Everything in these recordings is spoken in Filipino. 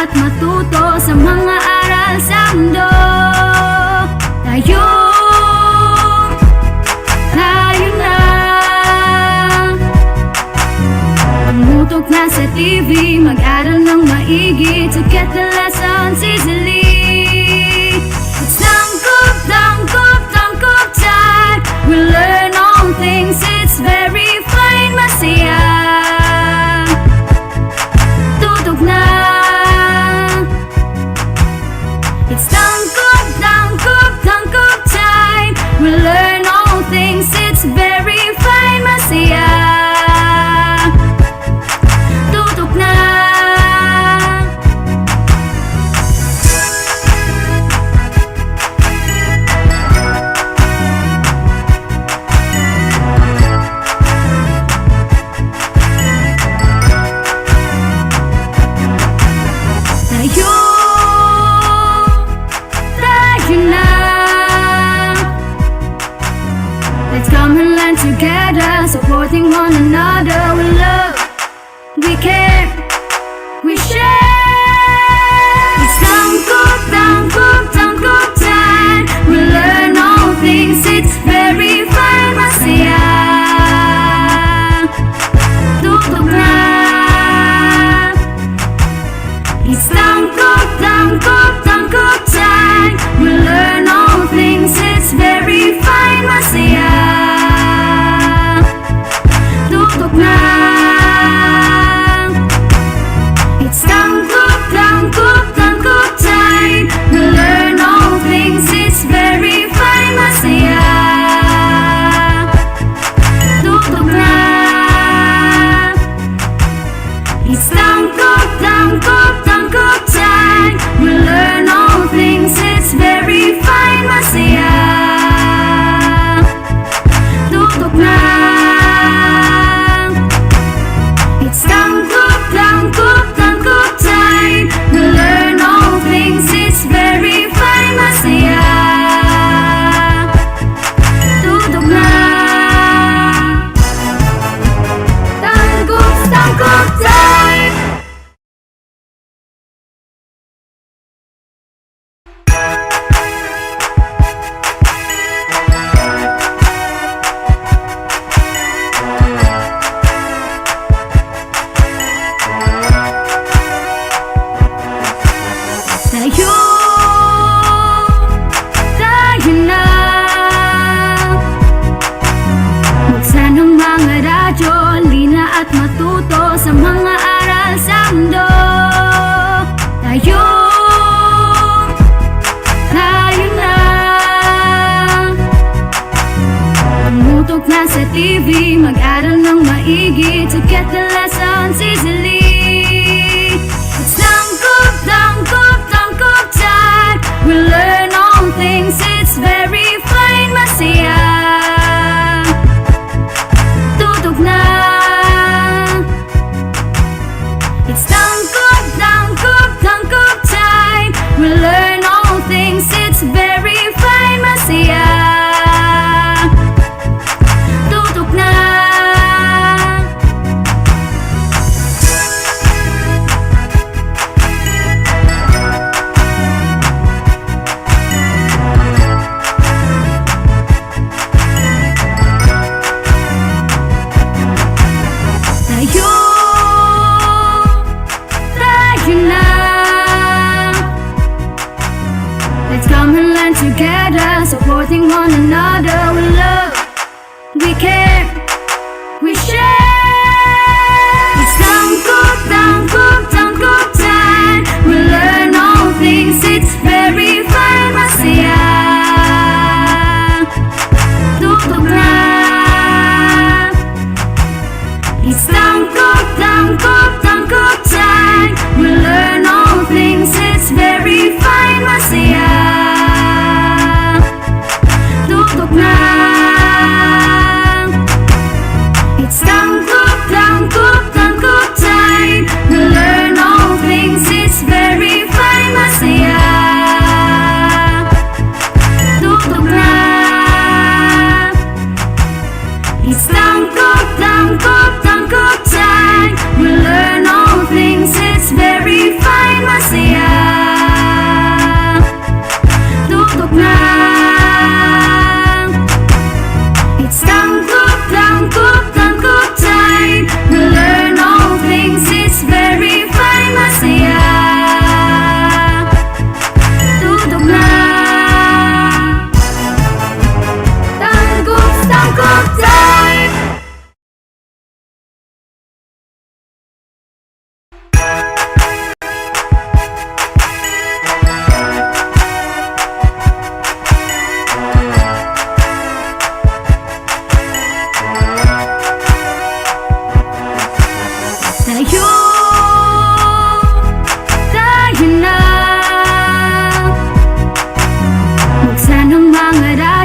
at matuto sa mga aral sa mundo. Tayo na Pumutok na sa TV, mag-aral ng maigi to get the lessons easily. It's tangkop, tangkop, tangkop time. We learn all things, it's very fine, masaya. Tutok na. It's tangkop, tangkop, tangkop time. We learn all things, it's very fine, masaya. Tutok na. Tayo na. Let's come and learn together, supporting one another. We love, we care, we share. It's tangkop, tangkop, tangkop time. We learn all things, it's very fine, masaya. Tutok na. It's tangkop, tangkop, tangkop time. We learn all things, it's very fine, masaya. Tutok na. It's tangkop, tangkop, tangkop time. We learn all things, it's very fine, masaya. Tutok na. It's tangkop, tangkop, tangkop time. We learn all things, it's very fine, masaya. Tutok na. It's tangkop, tangkop, tangkop time. We learn all things, it's very fine, masaya. Tutok na. Tangkop, tangkop time. Tayo na. Buksan ang mga radyo, lina at matuto sa mga aral sa mundo. Tayo na. Pumutok na sa TV, mag-aral ng maigi to get the lessons easily. It's tangkop, tangkop, tangkop time. We learn all things, it's very fine, masaya. Tutok na. It's tangkop, tangkop, tangkop time. We learn all things, it's very fine, masaya. Tutok na. Tayo na. Let's come and learn together, supporting one another. We love, we care, we share. It's tangkop, tangkop, tangkop time. We learn all things, it's very fine, masaya. Tutok na. It's tangkop, tangkop, tangkop time. We learn all things, it's very fine, masaya. Tutok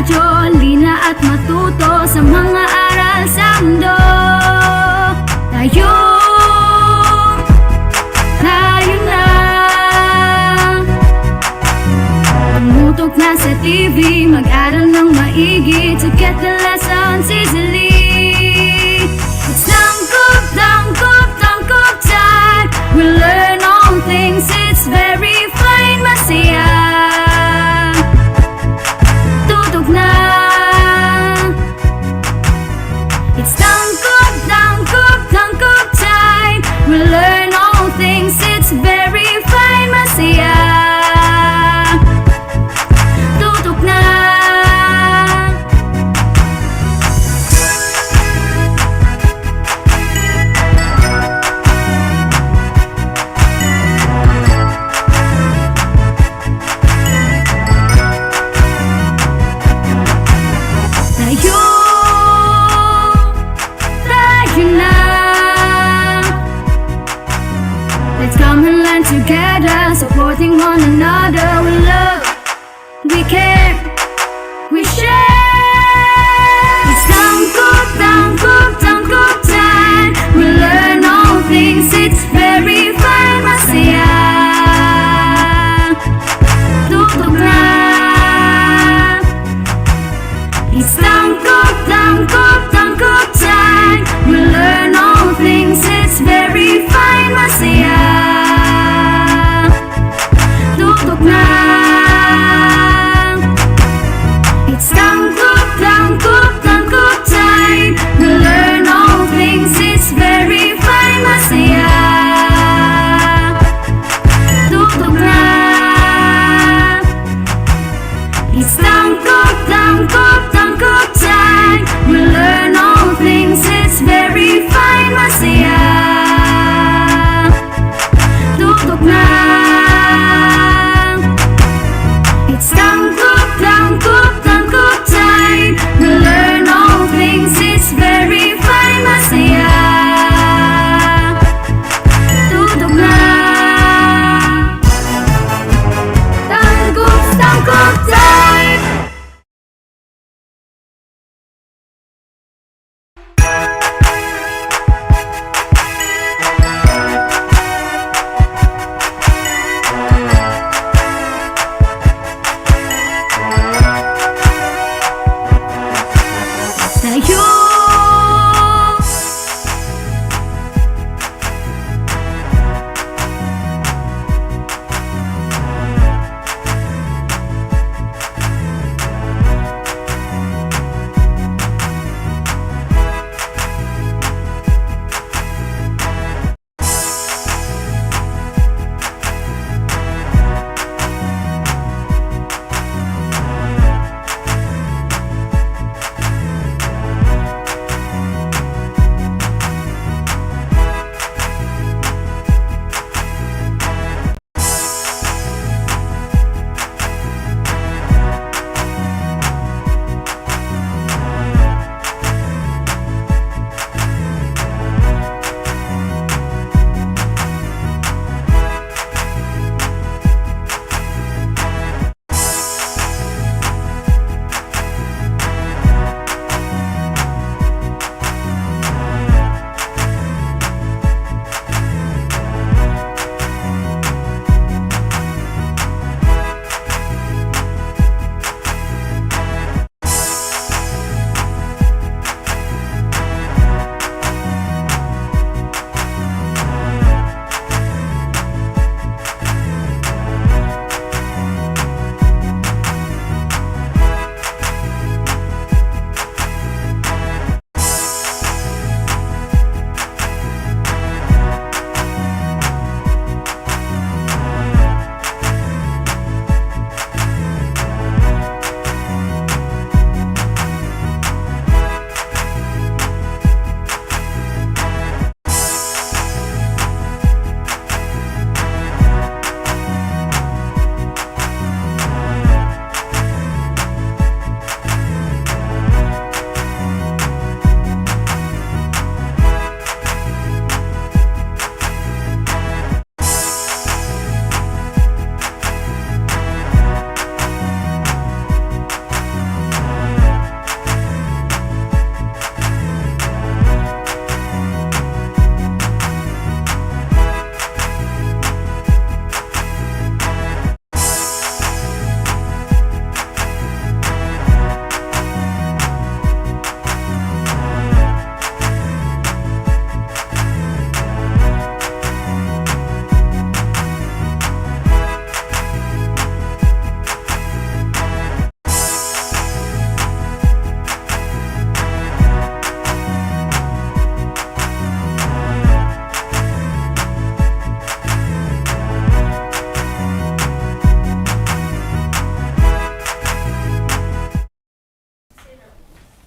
radyo, lina at matuto sa mga aral sa mundo. Tayo na. Tumutok na sa TV, mag-aral ng maigi to get the lessons easily. It's tangkop, tangkop, tangkop time. We learn all things, it's very fine, masaya. Tutok na. It's tangkop, tangkop, tangkop time. We learn all things, it's very fine, masaya. Tutok na. Tayo na. Let's come and learn together, supporting one another. We love, we care, we share. It's tangkop, tangkop, tangkop time. We learn all things, it's very fun, masaya. Tutok na. It's tangkop, tangkop, tangkop time. We learn all things, it's very fine, masaya. Tutok na. It's tangkop.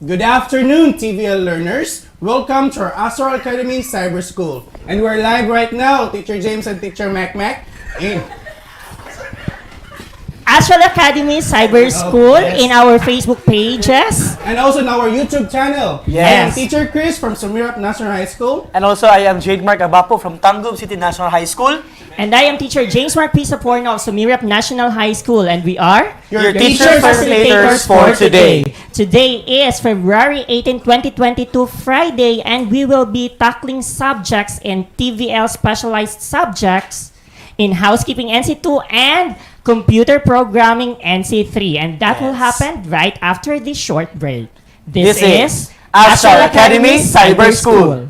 Good afternoon, TVL learners. Welcome to our Astral Academy Cyber School. And we're live right now, Teacher James and Teacher Mac in Astral Academy Cyber School in our Facebook pages. and also in our YouTube channel. Yes. I am Teacher Chris from Sumirap National High School. And also, I am Jade Mark Abapo from Tangub City National High School. And I am Teacher James Mark Pisaporno of Sumirap National High School. And we are Your teacher facilitators for today. Today is February 18, 2022, Friday. And we will be tackling subjects in TVL specialized subjects in Housekeeping NC2 and Computer Programming NC3. And that will happen right after this short break. This is Astral Academy Cyber School.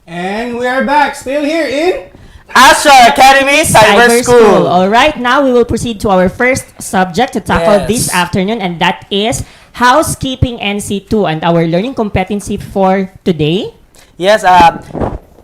And we are back, still here in Astral Academy Cyber School. All right, now we will proceed to our first subject to tackle Yes. this afternoon, and that is Housekeeping NC2. And our learning competency for today. Yes,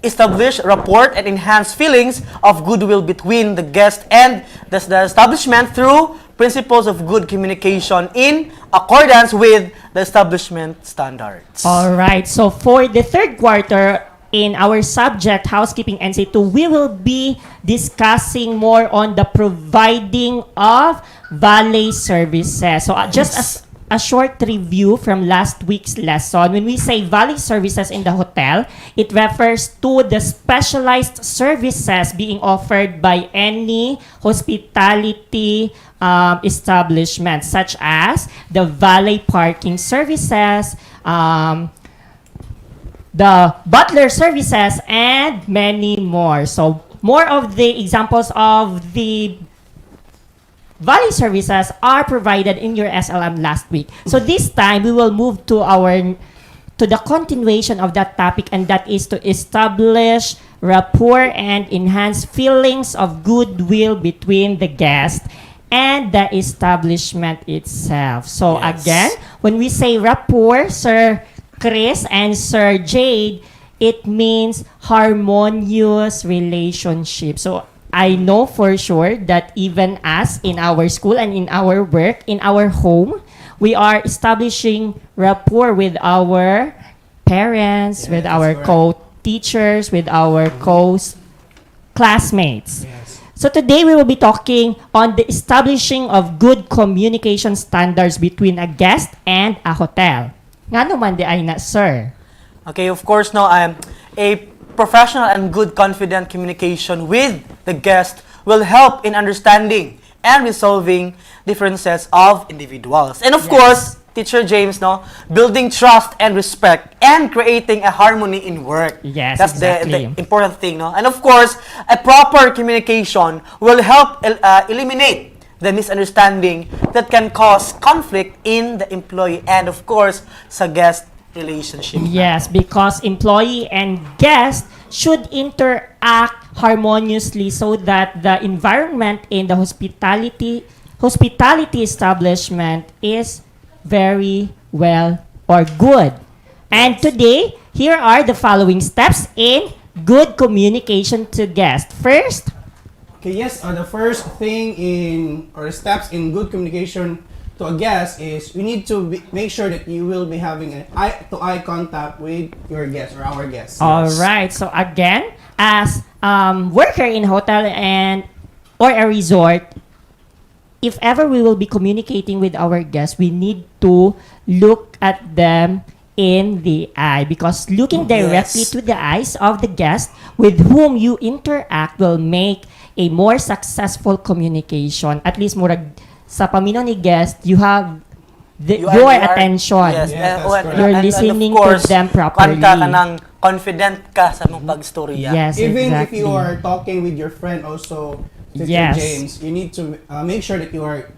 establish rapport and enhance feelings of goodwill between the guest and the establishment through principles of good communication in accordance with the establishment standards. All right, so for the third quarter, in our subject, Housekeeping NC2, we will be discussing more on the providing of valet services. So just as a short review from last week's lesson, when we say valet services in the hotel, it refers to the specialized services being offered by any hospitality establishment, such as the valet parking services, the butler services, and many more. So more of the examples of the valet services are provided in your SLM last week. So this time we will move to the continuation of that topic, and that is to establish rapport and enhance feelings of goodwill between the guest and the establishment itself. So Yes. again, when we say rapport, Sir Chris and Sir Jade, it means harmonious relationship. So I know for sure that even us in our school and in our work, in our home, we are establishing rapport with our parents, with our correct. co-teachers, with our classmates. Yes. So today we will be talking on the establishing of good communication standards between a guest and a hotel. Nga naman di ay na, sir. Okay, of course, no, a professional and good confident communication with the guest will help in understanding and resolving differences of individuals. And of course, Teacher James, no, building trust and respect and creating a harmony in work. Yes, That's exactly. the important thing, no? And of course, a proper communication will help eliminate the misunderstanding that can cause conflict in the employee and of course sa guest relationship. Yes, because employee and guest should interact harmoniously so that the environment in the hospitality establishment is very well or good. And today, here are the following steps in good communication to guests. First, Okay, yes, the first thing or steps in good communication to a guest is we need to make sure that you will be having an eye-to-eye contact with your guest or our guests. all right. So again, as worker in hotel or a resort, if ever we will be communicating with our guests, we need to look at them in the eye, because looking directly Yes. to the eyes of the guest with whom you interact will make a more successful communication. At least murag sa paminaw ni guest, you have your attention. Yes, Yes, that's correct. You're listening of course, to them properly. Kanta ka ng confident ka sa mong pagstorya. Yes, Even exactly. if you are talking with your friend also, Sister Yes. James, you need to make sure that you are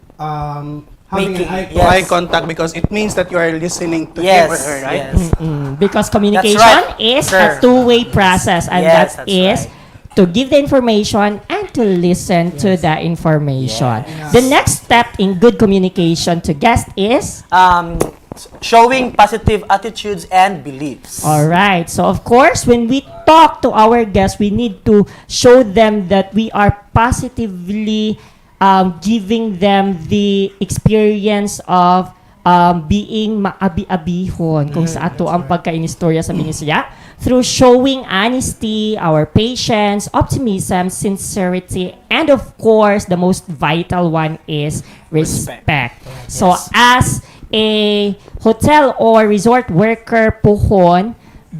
having Making- an yes. eye contact because it means that you are listening to Yes, him or her, right? yes. Because communication right, is sir. a two-way process, and Yes, that that's is right. to give the information and to listen to the information. Yes. The next step in good communication to guest is Showing positive attitudes and beliefs. all right. So of course, when we talk to our guests, we need to show them that we are positively giving them the experience of being maabi-abihon kung sa ato ang pagkainistorya sa binisya through showing honesty, our patience, optimism, sincerity, and of course, the most vital one is respect. So as a hotel or resort worker pohon,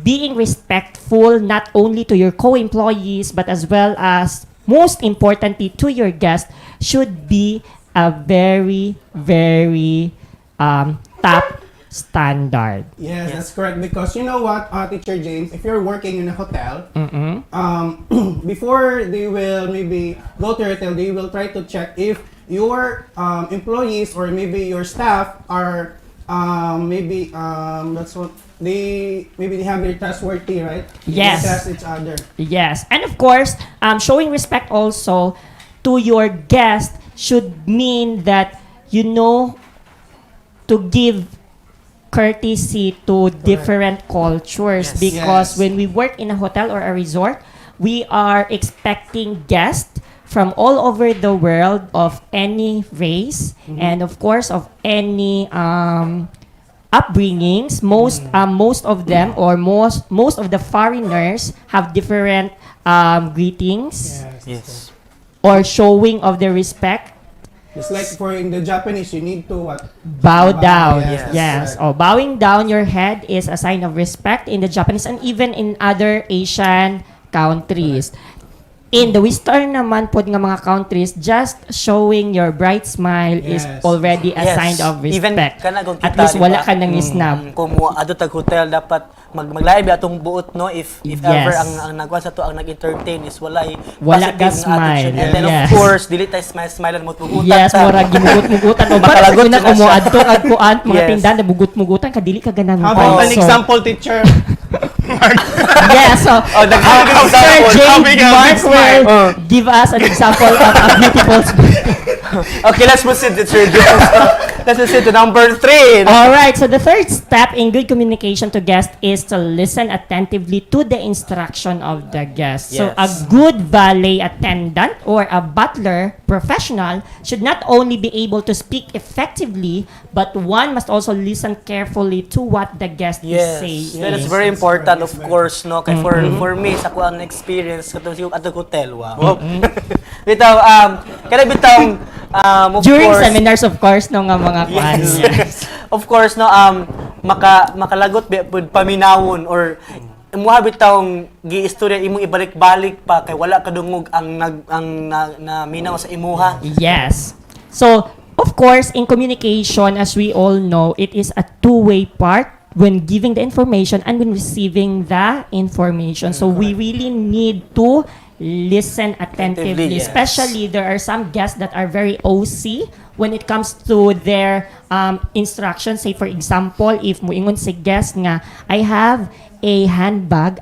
being respectful not only to your co-employees but as well as most importantly to your guests should be a very, very top standard. Yes, that's correct. Because you know what, Teacher James, if you're working in a hotel, before they will maybe go to your hotel, they will try to check if your employees or maybe your staff are that's what they have their trustworthy, right? Yes. They trust each other. Yes. And of course, showing respect also to your guest should mean that you know to give courtesy to different cultures Yes. because Yes. when we work in a hotel or a resort, we are expecting guests from all over the world of any race and of course of any upbringings. Most of them or most of the foreigners have different greetings Yes. or showing of their respect. Just like for in the Japanese, you need to what? Bow down. Yes, Yes. that's Oh, bowing down your head is a sign of respect in the Japanese and even in other Asian countries. In the Western naman po nga mga countries, just showing your bright smile is Yes. already a Yes. sign of Even respect. kana kung At kita, least di wala ba? ka nang isnab. Kung mo adto tag hotel dapat maglaib atong buot no if Yes. ever ang nagwa sa to ang nag-entertain is walay Wala positive ka nga smile. attitude. And then Yes. of course dili tay smile mo tugutan Yes, mura gimugut-mugutan o para Makalagot sa sila mo siya. adto agkuan mga Yes. tindahan na bugut-mugutan kadili ka ganang. How about an So, example, teacher? yes, so Oh, nag-give Sir example. James Mark will give us an example of a beautiful Okay, let's proceed to Sir James. Let's proceed to number 3. All right. So the third step in good communication to guests is to listen attentively to the instruction of the guest. So a Yes. good valet attendant or a butler professional should not only be able to speak effectively, but one must also listen carefully to what the guest Yes, is saying. that is Yes, very that's important, correct. of course, no. Kay for me sa kuan experience katong sa atong hotel wa. Bitaw kada bitaw of During course, seminars, of course, no nga mga kwan. yes. Of course no makalagot pud paminawon or imuha bitawng giistorya imong ibalik-balik pa kay wala kadungog ang na minaw sa imuha. Yes. So, of course, in communication, as we all know, it is a two-way part when giving the information and when receiving the information. So, we really need to listen attentively. Yes. Especially, there are some guests that are very OC when it comes to their instructions. Say, for example, if muingon si guest nga, I have a handbag,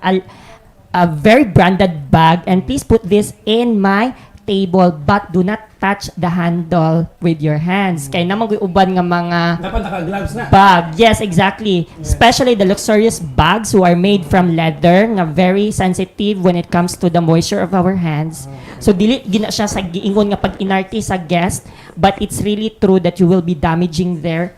a very branded bag, and please put this in my table, but do not touch the handle with your hands. Kaya naman uban nga mga Dapat naka-gloves na. bag. Yes, exactly. Especially the luxurious bags who are made from leather nga very sensitive when it comes to the moisture of our hands. So dili gina siya sa giingon nga pag inarti sa guest, but it's really true that you will be damaging their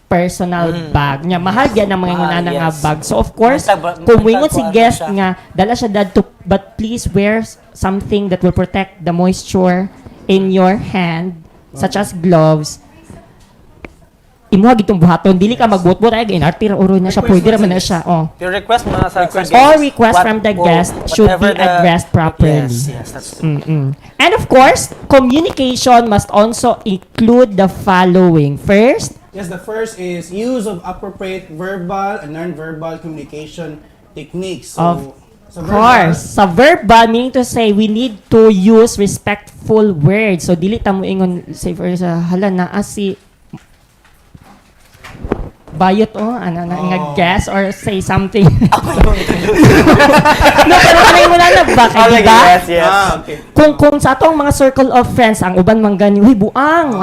personal bag. Nya mahal gyud ang mga ngunana nga yes. bag. So of course, Mantag- kung moingon si mantag- guest ano siya. nga dala siya dadto, but please wear something that will protect the moisture in your hand, such as gloves. imuha gitong buhaton, dili ka magbot-bot ay ginartira oro na siya, pwede raman na siya. Oh. Your request mo na sa guest. All requests from the guest should be addressed properly. Yes, that's true. And of course, communication must also include the following. First, Yes, the first is use of appropriate verbal and non-verbal communication techniques. So, sa of course, sa verbal, meaning to say, we need to use respectful words. So, dili ta mo ingon, say for sa hala na si bayot nga guess or say something. No, pero kanay mo na nagbakay, Oh, di ba? yes. Okay. Kung sa atong mga circle of friends, ang uban man gani, huy, buang,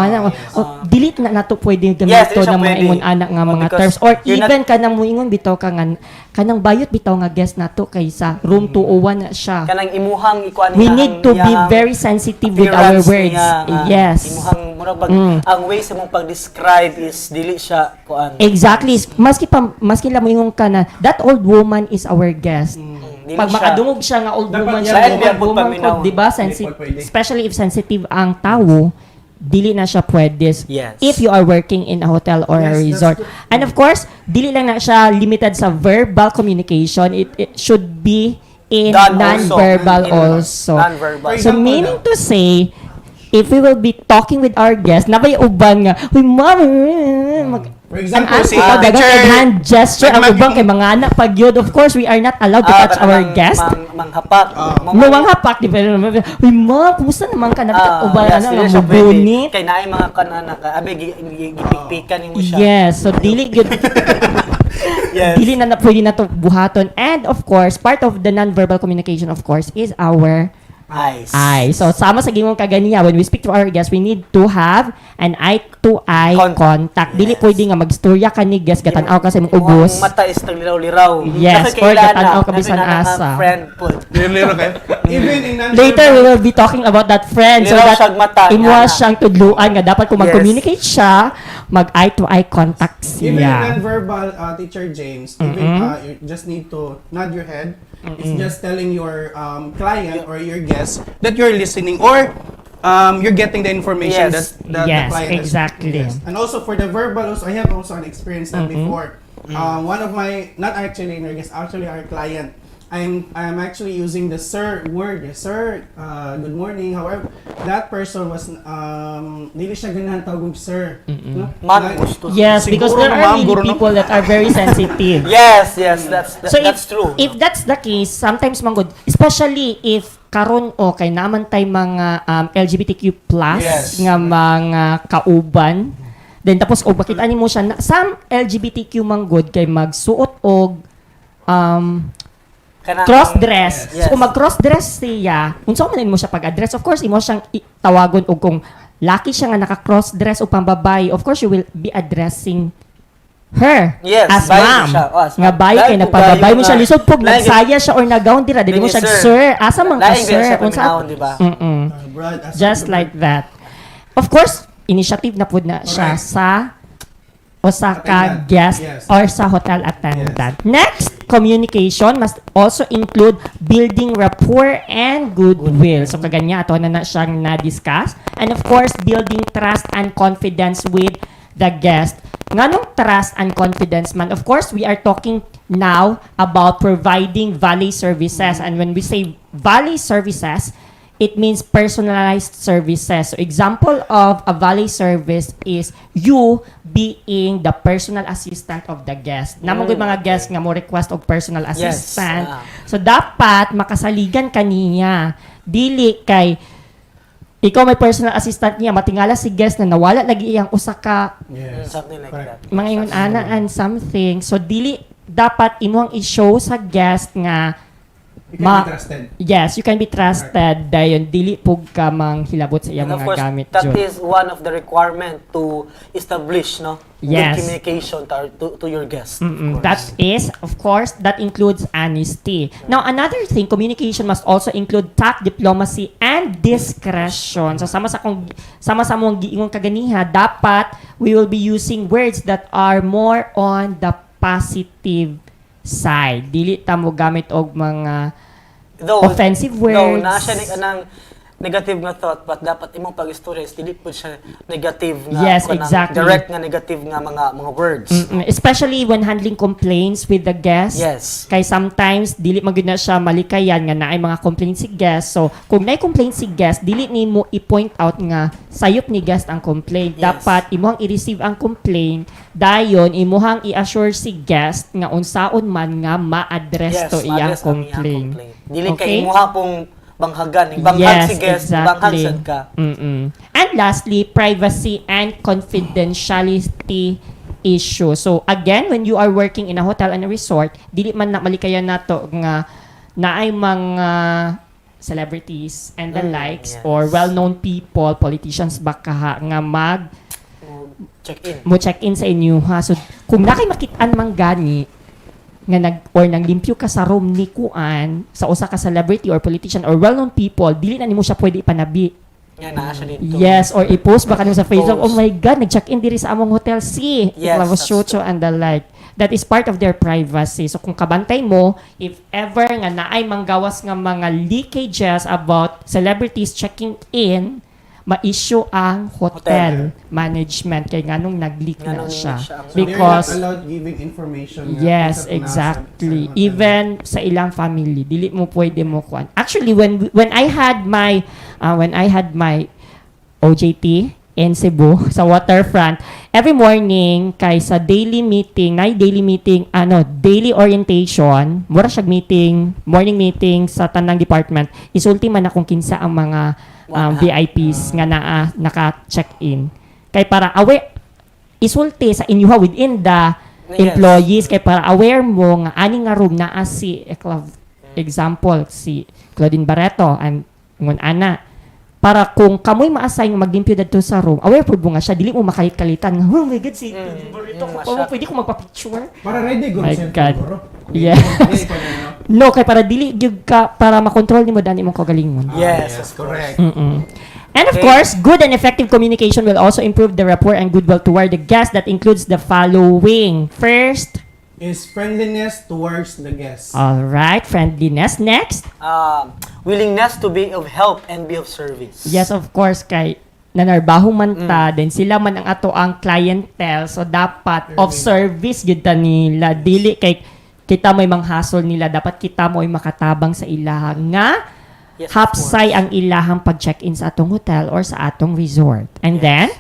delete na nato pwede Yes, gamito siya ng mga pwede. ingon anak nga mga Because terms. Or you're even kanang mo ingon bitaw ka nga, kanang bayot bitaw nga guest nato kaysa room 201 na siya. Kanang imuhang ikuan We niya need ang to be iyang very sensitive with our appearance words. niya, Yes. Imuhang murag ang way sa mong pag-describe is dili siya kuan. Exactly. Maski lang mo ingon ka na, that old woman is our guest. Dili Pag siya. makadungog siya nga old Dapat woman yan, siya, dahil old biya po woman paminaw. ko, di ba? Hindi po pwede. Especially if sensitive ang tao, dili na siya pwede. Yes. If you are working in a hotel or a Yes, that's resort. true. And of course, dili lang na siya limited sa verbal communication. It should be in Done non-verbal also. also. Non-verbal. For So example, meaning to say, if we will be talking with our guests, nabay uban nga, huy ma'am, For example, si si teacher, hand gesture ang Mag- ubang kay mga anak pag yun. Of course, we are not allowed to touch our guest. Manghapak. Luwang hapak, di ba? Uy, ma, kumusta naman ka? Nabitak uban, yes, ano, dili nga siya pwede. mabunit. Kay naay mga kanana ka, abe gipikpikan mo siya. Yes, so dili good. Yes. Dili na pwede na to buhaton. And of course, part of the non-verbal communication, of course, is our eyes. So, sama sa gimong kaganiya, when we speak to our guests, we need to have an eye-to-eye contact. Dili Yes. pwede nga magstorya ka ni guest, gatanaw ka sa imong ubos. Ang mata is nagliraw-liraw. Yes, Kasi or kailan gatanaw na, ka bisan nabi na nga asa. Friend po. Liro kayo. Even in non-verbal. Later, we will be talking about that friend. So Liraw that siyang mata niya imuha na. siyang tudluan nga dapat kung Yes. mag-communicate siya, mag-eye-to-eye contact Even in siya. non-verbal, Teacher James, even you just need to nod your head. It's just telling your client or your guest that you're listening or you're getting the information Yes. that Yes, the client is- exactly. Yes. And also for the verbal, also, I have also an experience that before. One of my, not actually our guest, actually our client, I'm actually using the sir word. Yes, sir, good morning. However, that person was dili siya ganahan tawag sir. No? Man, Like, gusto. Yes, because there are really people that are very sensitive. Yes, that's So that's if, true. if that's the case, sometimes manggod, especially if karon kay naman tay mga LGBTQ+ Yes. nga mga kauban, then tapos bakit ani mo siya some LGBTQ manggod kay magsuot og Kanang- cross-dress. Yes. So kung mag-cross-dress siya, unsa man mo siya pag-address, of course imo siyang tawagon og kung laki siya nga naka-cross-dress o pambabae, of course you will be addressing her Yes, as bayo ma'am. siya. Oh, as Nga ma'am. bayo kay Lain po nagpababay bayo mo siya nga. lisod pog Lain- nagsaya siya or nagawn dira dili mo Dili, siya sir. sir. Asa man ka Lain din sir? siya Unsa? paminahon, di ba? Brad, as Just like that. Of course, initiative na pud na siya Correct. sa o sa Attendant. guest Yes. or sa hotel attendant. Next, communication must also include building rapport and goodwill. So kaganya ato na siyang na-discuss. And of course, building trust and confidence with the guest. Nganong trust and confidence man? Of course, we are talking now about providing valet services. And when we say valet services, it means personalized services. So example of a valet service is you being the personal assistant of the guest. Namang good mga guest nga mo request og personal assistant. So dapat makasaligan kaniya. Dili kay ikaw may personal assistant niya, matingala si guest na nawala lagi iyang usa ka Yes. Something like Correct. that. mga ingon ana and something. So dili dapat imong i-show sa guest nga You can be trusted. yes, you can be trusted dayon dili pug ka mang hilabot sa iyang And of mga course, gamit that jud. is one of the requirement to establish, no? Yes. Good communication to your guest. Mm-mm. That is, of course, that includes honesty. Now, another thing, communication must also include tact, diplomacy, and discretion. So, sama sa mong giingon kaganiha, dapat we will be using words that are more on the positive side. Dili ta mo gamit og mga Though, offensive Though, words. na siya ni kanang negative nga thought, but dapat imong pag-istorya is dili po siya negative nga, Yes, kanang exactly. direct nga negative nga mga words. Especially when handling complaints with the guest. Yes. Kay sometimes, dili magud na siya malikayan nga naay mga complaints si guest. So, kung naay complaint si guest, dili nimo i-point out nga sayop ni guest ang complaint. Yes. Dapat imuhang i-receive ang complaint, dayon imuhang i-assure si guest nga unsaon man nga ma-address to iyang ma-address ang complaint. Dili Okay? kay imuha pong banghagan, banghag si guest, banghag sad ka. And lastly, privacy and confidentiality issue. So again, when you are working in a hotel and a resort, dili man na malikayan nato nga naay mga celebrities and the likes yes. or well-known people, politicians baka nga Check-in. mo check-in sa inyo ha. So kung nakay makitaan man gani nga naglimpyo ka sa room ni kuan sa usa ka celebrity or politician or well-known people, dili na nimo siya pwede ipanabi. Yan na siya dito. Yes, or i-post baka nimo sa Facebook, Post. oh my God, nag-check-in diri sa among hotel, see, Yes, Shocho and the like. That is part of their privacy. So kung kabantay mo, if ever nga naay manggawas nga mga leakages about celebrities checking in, ma-issue ang hotel management kay nganong nag-leak na Nganong siya. leak siya. So, Because they're not allowed giving information. yes, exactly. Even sa ilang family, dili mo pwede mo kuan. Actually, when I had my OJT in Cebu sa waterfront, every morning kay sa daily meeting, daily orientation, mura siya morning meeting sa tanang department. Isulti man akong kinsa ang mga VIPs nga naka-check-in. Kay para aware isulti sa inyuha within the employees kay para aware mo nga ani nga room naa si example si Claudine Barreto and ngon ana para kung kamoy ma-assign maglimpyo dadto sa room, aware pud mo nga siya, dili mo makalit-kalitan nga, oh my God, si Claudine Barreto, pwede ko magpa-picture. Para ready go My send God. siguro. Yeah. No, kay para dili gyud ka para makontrol nimo dani imong kagalingon. Yes, Yes, correct. And of course, good and effective communication will also improve the rapport and goodwill toward the guest. That includes the following. First, Is friendliness towards the guest. all right, friendliness. Next, Willingness to be of help and be of service. yes, of course, kay nanarbaho man ta, then sila man ang ato ang clientele, so dapat of service gyud ta nila, dili kay kita mo'y manghasol nila, dapat kita mo'y makatabang sa ilaha nga Yes, of hapsay ang ilahang pag-check-in sa atong hotel or sa atong resort. And then,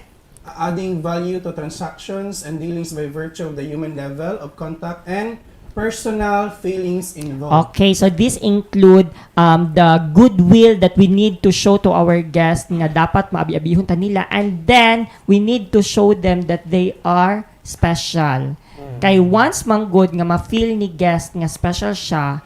Adding value to transactions and dealings by virtue of the human level of contact and personal feelings involved. okay, so this include the goodwill that we need to show to our guests nga dapat maabi-abihon ta nila, and then we need to show them that they are special. Kay once manggod nga ma-feel ni guest nga special siya,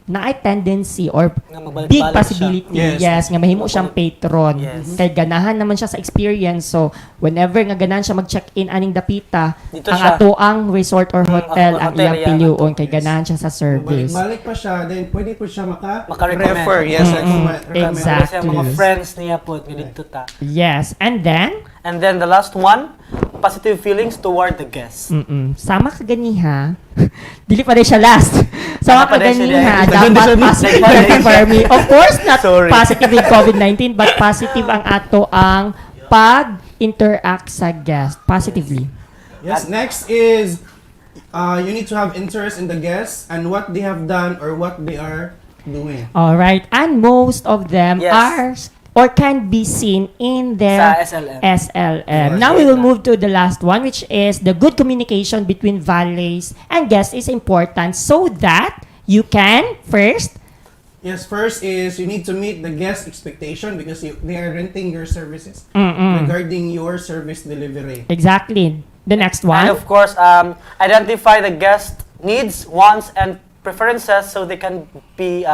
naay tendency or Nga magbalik-balik big siya. possibility, Yes. yes, nga mahimo siyang patron. Yes. Kay ganahan naman siya sa experience. So, whenever nga ganahan siya mag-check-in aning dapita, Dito ang siya. ato ang resort or hotel ang hotel, iyang yeah, piliun. ato. Kay ganahan siya sa service. Balik pa siya, then pwede po siya Maka-recommend. refer. Yes, recommend. Exact. Kasi mga friends niya po, dito ta. Yes. And then, And then the last one, positive feelings toward the guest. sama ka ganiha. Dili pa rin siya last. Sama ka pa rin siya ganiha. dahil. Dapat positive for me. Of course, not Sorry. positive with COVID-19, but positive ang ato ang pag-interact sa guest. Positively. Yes, next is you need to have interest in the guests and what they have done or what they are doing. All right. And most of them Yes. are or can be seen in their Sa SLM. SLM. Now we will move to the last one, which is the good communication between valets and guests is important so that you can first. Yes, first is you need to meet the guest expectation because they are renting your services regarding your service delivery. Exactly. The next And one. of course, identify the guest needs, wants, and preferences so they can be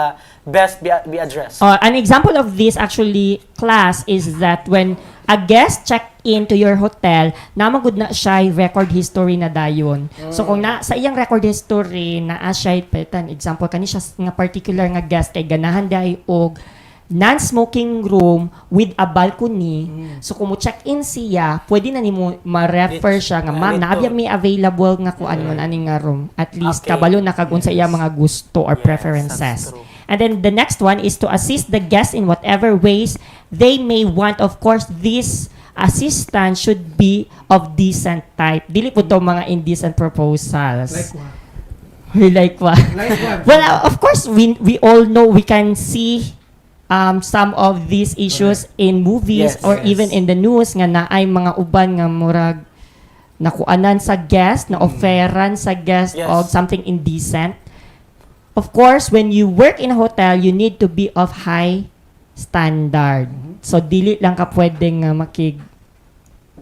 be addressed. An example of this actually class is that when a guest check into your hotel, namagud na siya record history na dayon. So kung na sa iyang record history na siya petan example kani siya nga particular nga guest kay ganahan dahi og non-smoking room with a balcony. So kung mo check-in siya, pwede na nimo ma-refer siya nga ma'am, naabiya may available nga kuan mo aning nga room. At least Okay. kabalo na kag unsa iya mga gusto or Yes, preferences. that's true. And then the next one is to assist the guests in whatever ways they may want. Of course, this assistant should be of decent type. Dili po to mga indecent proposals. Like what? Like what? Like what? Well, of course, we all know, we can see some of these issues in movies Yes, or yes. even in the news nga naay mga uban nga murag nakuanan sa guest, na offeran sa guest Yes. of something indecent. Of course, when you work in a hotel, you need to be of high standard. So, dili lang ka pwedeng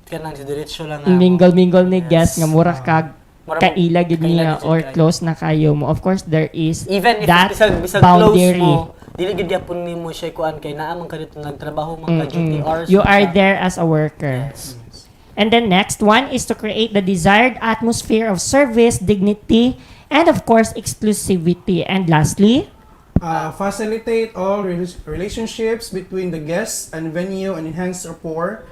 Kanang si diretso lang mingle-mingle ni Yes. guest nga mura kag Mura mo- kaila gid niya kaila gid or siya. close na kayo mo. Of course, there is Even if that bisag close boundary. mo, dili gid yapon nimo siya kuan kay naa man ka dito nagtrabaho man ka duty hours. You are siya. there as a worker. Yes. And then next one is to create the desired atmosphere of service, dignity, and of course, exclusivity. And lastly, Facilitate all relationships between the guests and venue and enhance rapport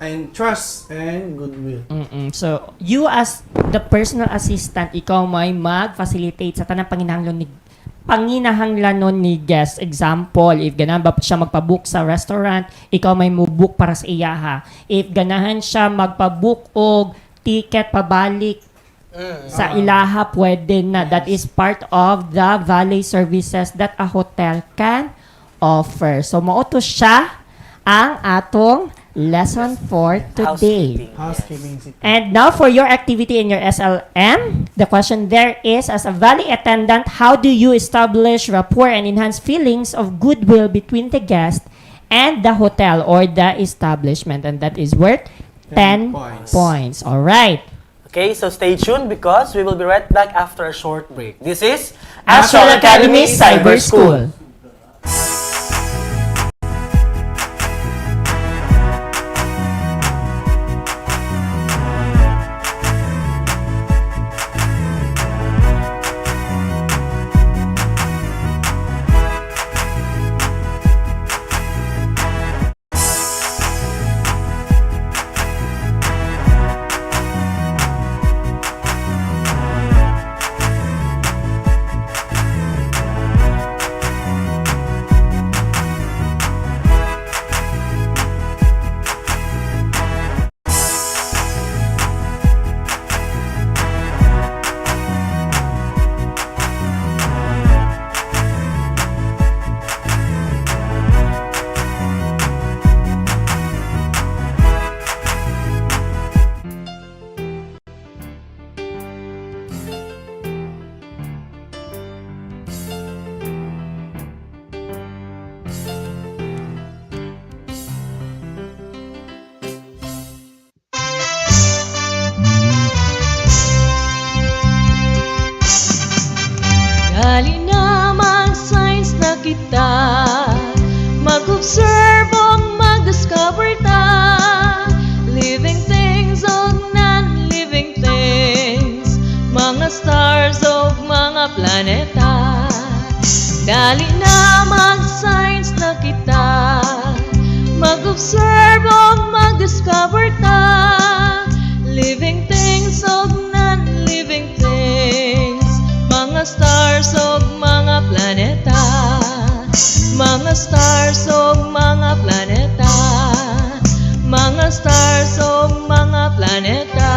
and trust and goodwill. so you as the personal assistant, ikaw may mag-facilitate sa tanang panginahanglanon ni guest. Example, if ganahan ba siya magpabook sa restaurant, ikaw may mo-book para sa iyaha. If ganahan siya magpabook og ticket pabalik sa ilaha, pwede na. That is part of the valet services that a hotel can offer. So, mauto siya ang atong lesson for today. Housekeeping. Housekeeping. And now for your activity in your SLM, the question there is, as a valet attendant, how do you establish rapport and enhance feelings of goodwill between the guest and the hotel or the establishment? And that is worth 10 points. All right. Okay, so stay tuned because we will be right back after a short break. This is Astral Academy Cyber School. Dali na mag-science na kita, mag-observe o mag-discover ta, living things o non-living things, mga stars o mga planeta. Dali na mag-science na kita, mag-observe o mag-discover ta, living things o non-living things, mga stars o mga planeta, mga stars o mga planeta, mga stars o mga planeta.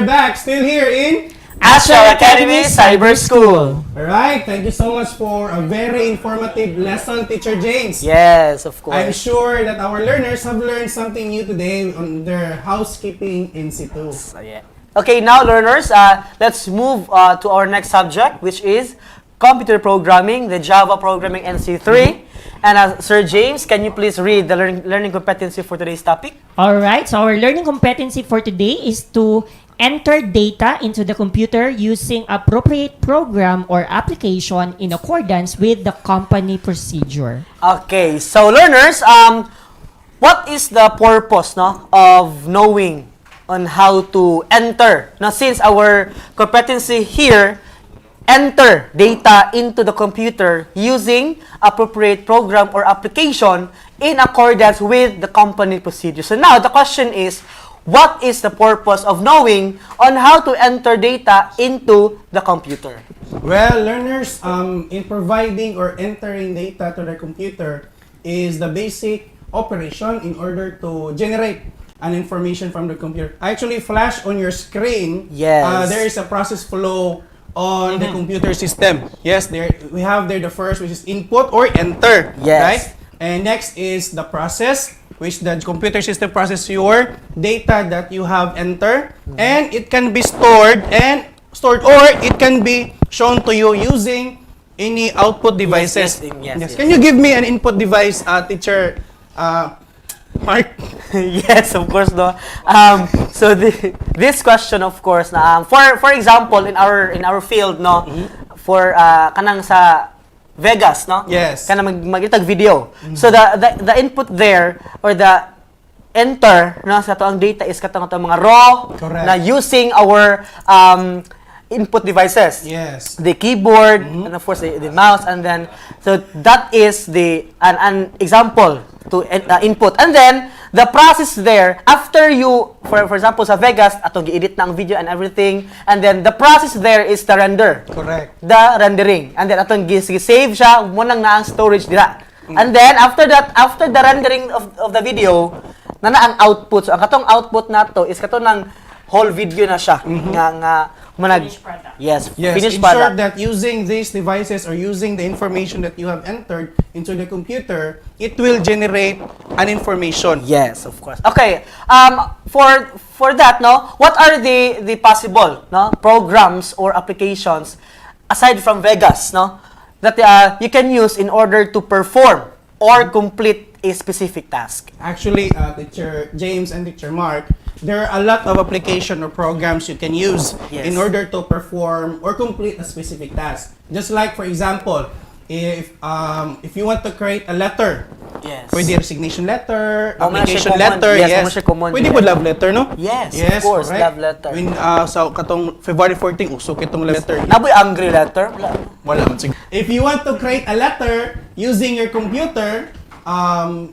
are back, still here in... Astral Academy Cyber School. Alright, thank you so much for a very informative lesson, Teacher James. Yes, of course. I'm sure that our learners have learned something new today on their housekeeping in situ. So, yeah. Okay, now learners, let's move to our next subject, which is computer programming, the Java programming NC3. And Sir James, can you please read the learning competency for today's topic? Alright, so our learning competency for today is to enter data into the computer using appropriate program or application in accordance with the company procedure. Okay, so learners, what is the purpose of knowing on how to enter? Now, since our competency here, enter data into the computer using appropriate program or application in accordance with the company procedure. So now, the question is, what is the purpose of knowing on how to enter data into the computer? Well, learners, in providing or entering data to the computer is the basic operation in order to generate an information from the computer. I actually flash on your screen. Yes. There is a process flow on the computer system. Yes, there we have there the first, which is input or enter. Yes. Right? And next is the process, which the computer system process your data that you have entered, and it can be stored or it can be shown to you using any output devices. Yes. Can you give me an input device, teacher Mark? Yes, of course, no. So this question, of course, for example, in our field, no, for kanang sa Vegas, no? Yes. Kana magitag video. So the input there or the enter sa to ang data is katong mga raw. Correct. Na using our input devices. Yes. The keyboard and of course the mouse, and then so that is the an example to input. And then the process there after you for example sa Vegas atong gi-edit na ang video and everything, and then the process there is the render. Correct. The rendering, and then atong gi-save siya mo nang na ang storage dira. And then after the rendering of the video na ang output. So ang katong output nato is kato ng whole video na siya nga Finished product. Yes, Yes, finished ensure product. that using these devices or using the information that you have entered into the computer, it will generate an information. Yes, of course. Okay. For that, no, what are the possible programs or applications aside from Vegas, no, that you can use in order to perform or complete a specific task? Actually, Teacher James and Teacher Mark, there are a lot of application or programs you can use Yes. in order to perform or complete a specific task. Just like, for example, if you want to create a letter, Yes. pwede resignation letter, Oh, man, application siya common. letter, Yes, yes. man, siya common. Pwede po love letter, no? Yes, of course, correct. love letter. When, sa katong February 14, usok itong letter. Naboy angry letter? Wala. Wala man sige. If you want to create a letter using your computer,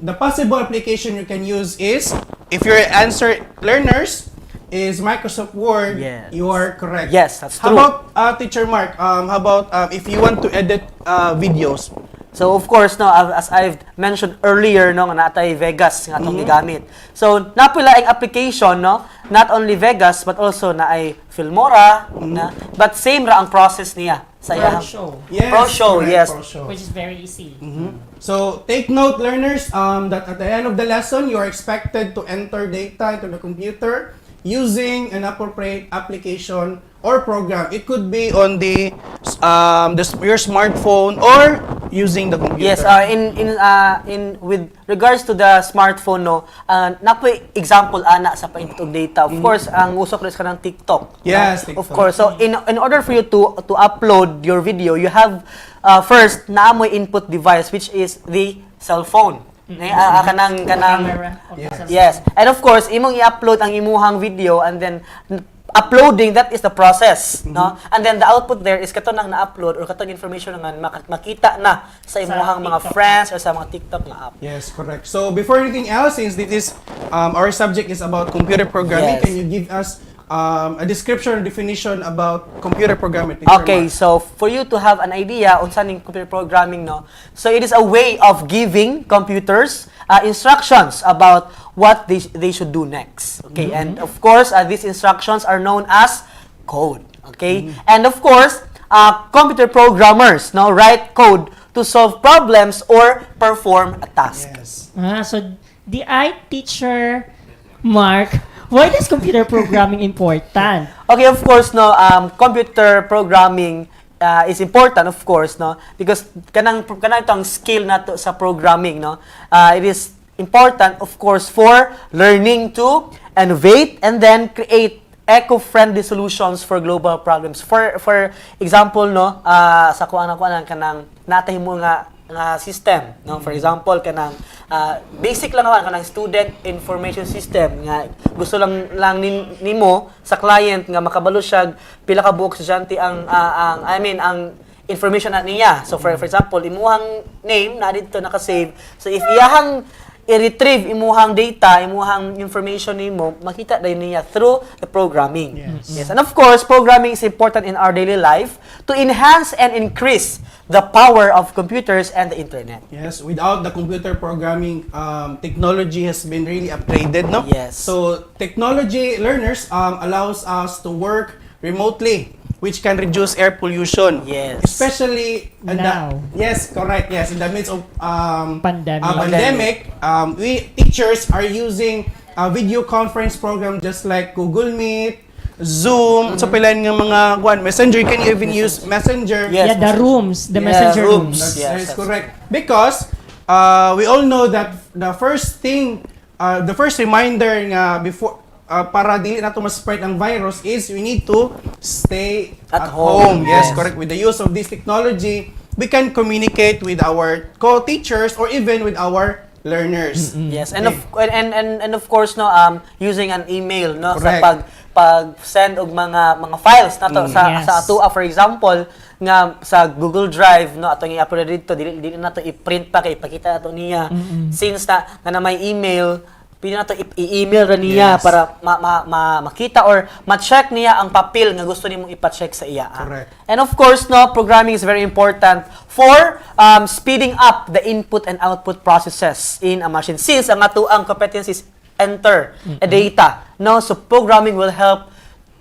the possible application you can use is, if your answer learners is Microsoft Word, Yes. you are correct. Yes, that's How true. about Teacher Mark? How about if you want to edit videos? So of course, no, as I've mentioned earlier, no, nga natay Vegas nga atong gigamit. So napila ang application, no, not only Vegas but also na ay Filmora, na, but same ra ang process niya sa iyang Show, Yes, Pro Show, correct, yes. Pro Show. which is very easy. So take note, learners, that at the end of the lesson, you are expected to enter data into the computer using an appropriate application or program. It could be on your smartphone or using the computer. Yes, in with regards to the smartphone, no, napoy example ana sa pa-input og data. Of course, ang usok rin ka ng TikTok. Yes, no? Of TikTok. course. So in order for you to upload your video, you have first naamoy input device, which is the cell phone. Kanang Camera of Yes. the cell yes. And of course, imong i-upload ang imuhang video, and then uploading, that is the process, no? And then the output there is kato nang na-upload or katong information nga makita na sa imuhang mga TikTok friends or sa mga TikTok na app. Yes, correct. So before anything else, since this is our subject is about computer programming, Yes. can you give us a description or definition about computer programming. Okay, so for you to have an idea on something computer programming, no? So it is a way of giving computers instructions about what they should do next. Okay, and of course, these instructions are known as code. Okay, and of course, computer programmers now write code to solve problems or perform a task. Yes. So the teacher, Mark, why is computer programming important? Okay, of course, no, computer programming is important, of course, no, because kanang itong skill nato sa programming, no, it is important, of course, for learning to innovate and then create eco-friendly solutions for global problems. For example, no, sa kuan kanang natahimo nga system, no, for example kanang basic lang naman kanang student information system nga gusto lang nimo sa client nga makabalo siya pila ka buok estudyante ang information na niya. So for example, imuhang name na dito naka-save. So if iyahang i-retrieve imuhang data, imuhang information nimo, makita din niya through the programming. Yes. And of course, programming is important in our daily life to enhance and increase the power of computers and the internet. Yes, without the computer programming, technology has been really upgraded, no? Yes. So technology learners allows us to work remotely, which can reduce air pollution. Yes. Especially Now. yes, correct. Yes, in the midst of Pandemic. we teachers are using a video conference program just like Google Meet, Zoom, so pilan nga mga Messenger. You can even use Messenger. Yes. Yeah, the rooms, the Yeah, messenger rooms. rooms. That is Yes, correct. Because we all know that the first thing, the first reminder nga before para dili nato ma-spread ang virus is we need to stay At at home. home. Yes, Yes. correct. With the use of this technology, we can communicate with our co-teachers or even with our learners. Yes, and of course, no, using an email, no, Correct. sa pag-send og mga files nato Yes. sa ato, for example, nga sa Google Drive, no, atong i-upload dito, dili nato i-print pa kay ipakita nato niya. Since na may email, pwede nato i-email ra niya Yes. para makita or ma-check niya ang papel nga gusto nimong ipa-check sa iya. Correct. And of course, no, programming is very important for speeding up the input and output processes in a machine. Since ang ato ang competencies enter a data, no, so programming will help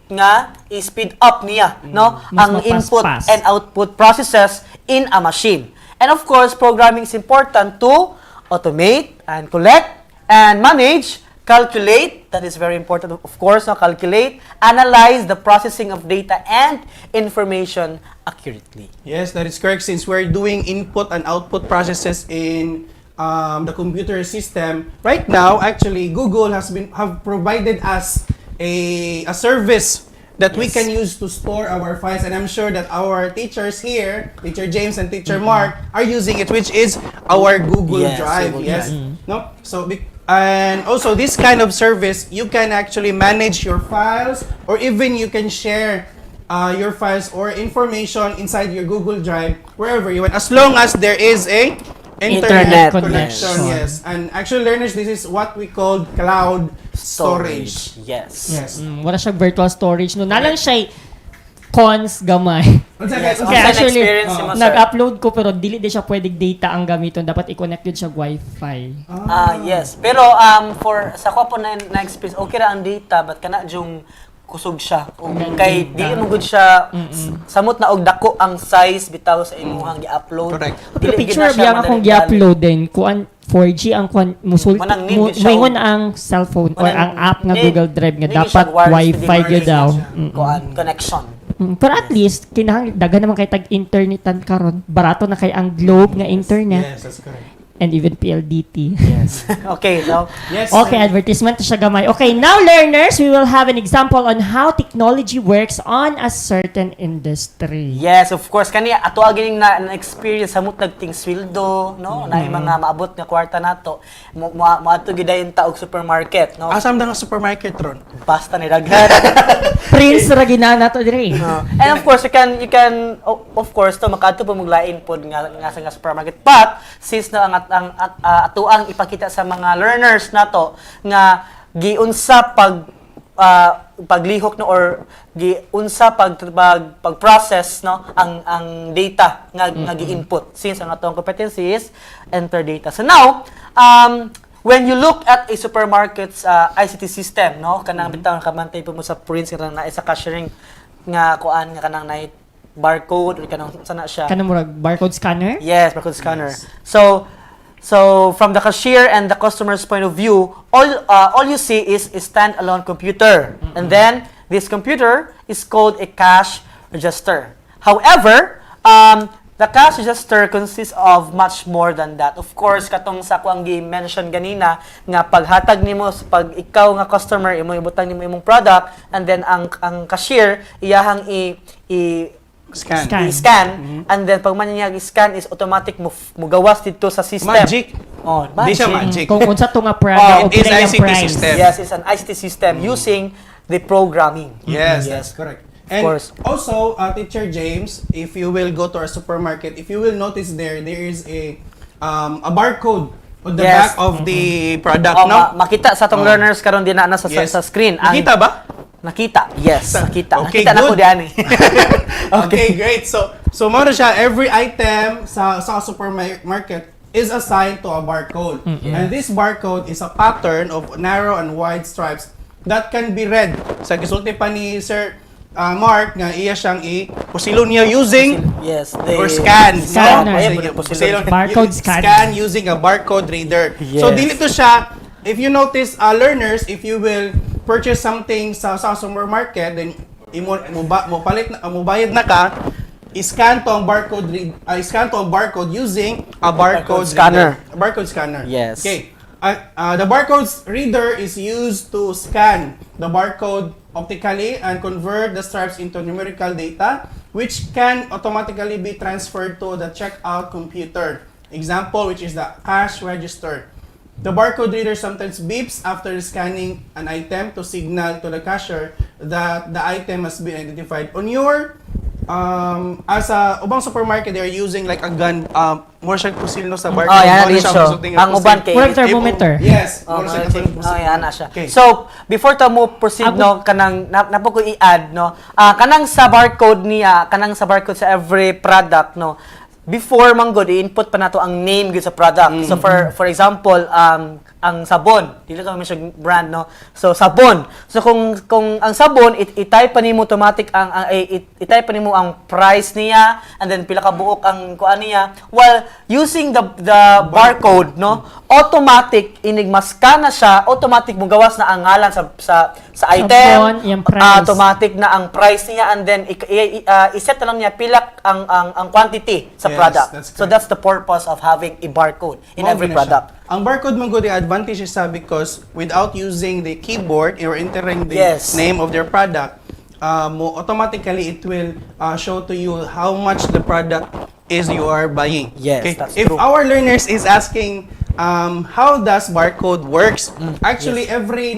nga i-speed up niya, no, Mas ang input mapas-pas. and output processes in a machine. And of course, programming is important to automate and collect and manage, calculate, that is very important, of course, no, calculate, analyze the processing of data and information accurately. Yes, that is correct. Since we're doing input and output processes in the computer system, right now, actually, Google have provided us a service that we can use to store our files, and I'm sure that our teachers here, Teacher James and Teacher Mark, are using it, which is our Google Yes, Drive. Google Yes, Drive. no. So and also this kind of service, you can actually manage your files, or even you can share your files or information inside your Google Drive wherever you want, as long as there is a internet connection. connection. Yes, and actually, learners, this is what we call cloud storage. Yes. Yes. Wala siya virtual storage. No, nalang siya cons gamay. Yes. Okay, Ang actually, experience mo, sir. nag-upload ko pero dili di siya pwedeng data ang gamiton. Dapat i-connect yun siya Wi-Fi. Yes. Pero for sa ko po na experience, okay ra ang data but kana yung kusog siya. Kay dili mo gud siya samot na og dako ang size bitaw sa imuhang gi-upload. Correct. Pero Dili picture gid na siya biya akong madaling gi-upload din. Kuan 4G ang kuan musul Manang need siya, moingon ang cellphone or ang app nga Need- Google Drive nga need dapat siya wireless Wi-Fi to gyud device daw. na siya. Kuan connection. Pero at least kinahanglan dagan naman kay tag internetan karon. Barato na kay ang Globe nga internet Yes, that's correct. and even PLDT. Yes. Okay, so Yes. Okay, advertisement to siya gamay. Okay, now learners, we will have an example on how technology works on a certain industry. yes, of course kani ato gining na experience samot nagting sweldo, no? Na yung mga maabot nga kwarta nato. Moadto gid dayon ta og supermarket, no? Asam na nga supermarket ron. Basta ni daghan. Prince ra ginana to dire. And of course, you can of course to makadto pa muglain pod nga sa supermarket. But since na ang ato ang ipakita sa mga learners nato nga giunsa paglihok no or unsa pag-process no ang data nga gi-input since ang atong competency is enter data. So now, when you look at a supermarket's ICT system, no, kanang bitaw kamantay po mo sa prints kanang na sa cashiering nga kuan nga kanang na barcode or kanang sana siya. Kanang murag barcode scanner? Yes, barcode scanner. So from the cashier and the customer's point of view, all you see is a standalone computer, and then this computer is called a cash register. However, the cash register consists of much more than that. Of course, katong sa kuang gi-mention ganina nga paghatag nimo pag ikaw nga customer imo ibutang nimo imong product, and then ang cashier iyahang i-scan, and then pag man niya i-scan is automatic mo gawas dito sa system. Magic. Oh, Di siya magic. Kung unsa to nga product o it is play ang ICT price. system. Yes, it's an ICT system using the programming. Yes, that's correct. And course. also, Teacher James, if you will go to our supermarket, if you will notice there is a barcode on the Yes. back of the product, Oh, no? makita sa tong learners karon din na sa, Yes. sa screen. Nakita ba? Nakita. Yes, nakita. Okay, Nakita na ko good. diyan eh. Okay, great. So mo na siya, every item sa supermarket is assigned to a barcode. And this barcode is a pattern of narrow and wide stripes that can be read. Sa gisulti pa ni Sir Mark nga iya siyang i-pusilon niya using Yes, or scan. Scanner. Pusilon. Barcode scan. Scan using a barcode reader. So Yes. dili to siya, if you notice, learners, if you will purchase something sa supermarket, then mo bayad na ka, scan to ang barcode using a barcode scanner. reader. A barcode scanner. Yes. Okay. The barcode reader is used to scan the barcode optically and convert the stripes into numerical data, which can automatically be transferred to the checkout computer. Example, which is the cash register. The barcode reader sometimes beeps after scanning an item to signal to the cashier that the item has been identified. On your, as a ubang supermarket, they are using like a gun, more siya pusilno sa barcode. Oh, yan More din siya siya. pusilno nga Ang pusil. uban kay Murag thermometer. Yes. Oh, More siya okay. pusilno. Yan na siya. Okay. So, before ta mo proceed no kanang napo ko i-add no. Kanang sa barcode niya, kanang sa barcode sa every product no. Before man god i-input pa nato ang name gid sa product. So for example, ang sabon, dili ka mention brand no. So sabon. So kung ang sabon i-type pa nimo automatic i-type pa nimo ang price niya, and then pila ka buok ang kuan niya, while using the barcode no, automatic scan na siya, automatic mo gawas na ang ngalan sa item. Sabon, yung price. Automatic na ang price niya, and then i-set na lang niya pilak ang quantity sa Yes, product. that's So correct. that's the purpose of having a barcode in every Mao gina siya. product. Ang barcode man go the advantage is because without using the keyboard or entering the Yes. name of their product, automatically it will show to you how much the product is you are buying. Yes, that's If true. our learners is asking how does barcode works, actually every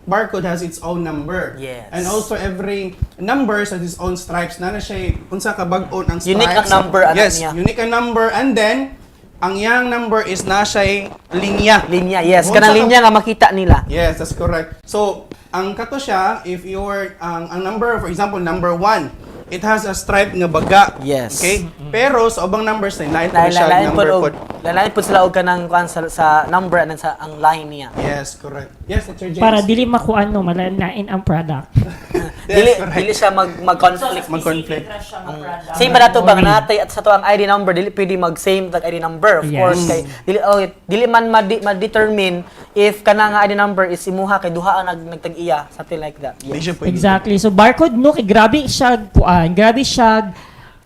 barcode has its own number. Yes. And also every number has its own stripes. Nana siya unsa ka bag-on ang stripes. Unique ang number, ano Yes, niya. unique ang number, and then ang yang number is na siya linya. Linya, yes. Kung Kanang sa- linya nga makita nila. Yes, that's correct. So, ang kato siya, if you're, ang number, for example, number 1, it has a stripe nga baga. Yes. Okay? Pero sa ubang numbers na, lain po siya Lalain number po po. lalain po sila og kanang kuan sa number and sa ang line niya. Yes, correct. Yes, Teacher James. Para dili makuan no malalain ang product. Yes, correct. Dili siya mag-conflict. Mag-conflict. Same ba nato bang natay at sa to ang ID number dili pwede mag-same tag ID number of Yes. course kay dili man ma-determine if kana nga ID number is imuha kay duha ang nagtag-iya something like that. Di siya pwede. Exactly. So barcode no kay grabe siya kuan, grabe siya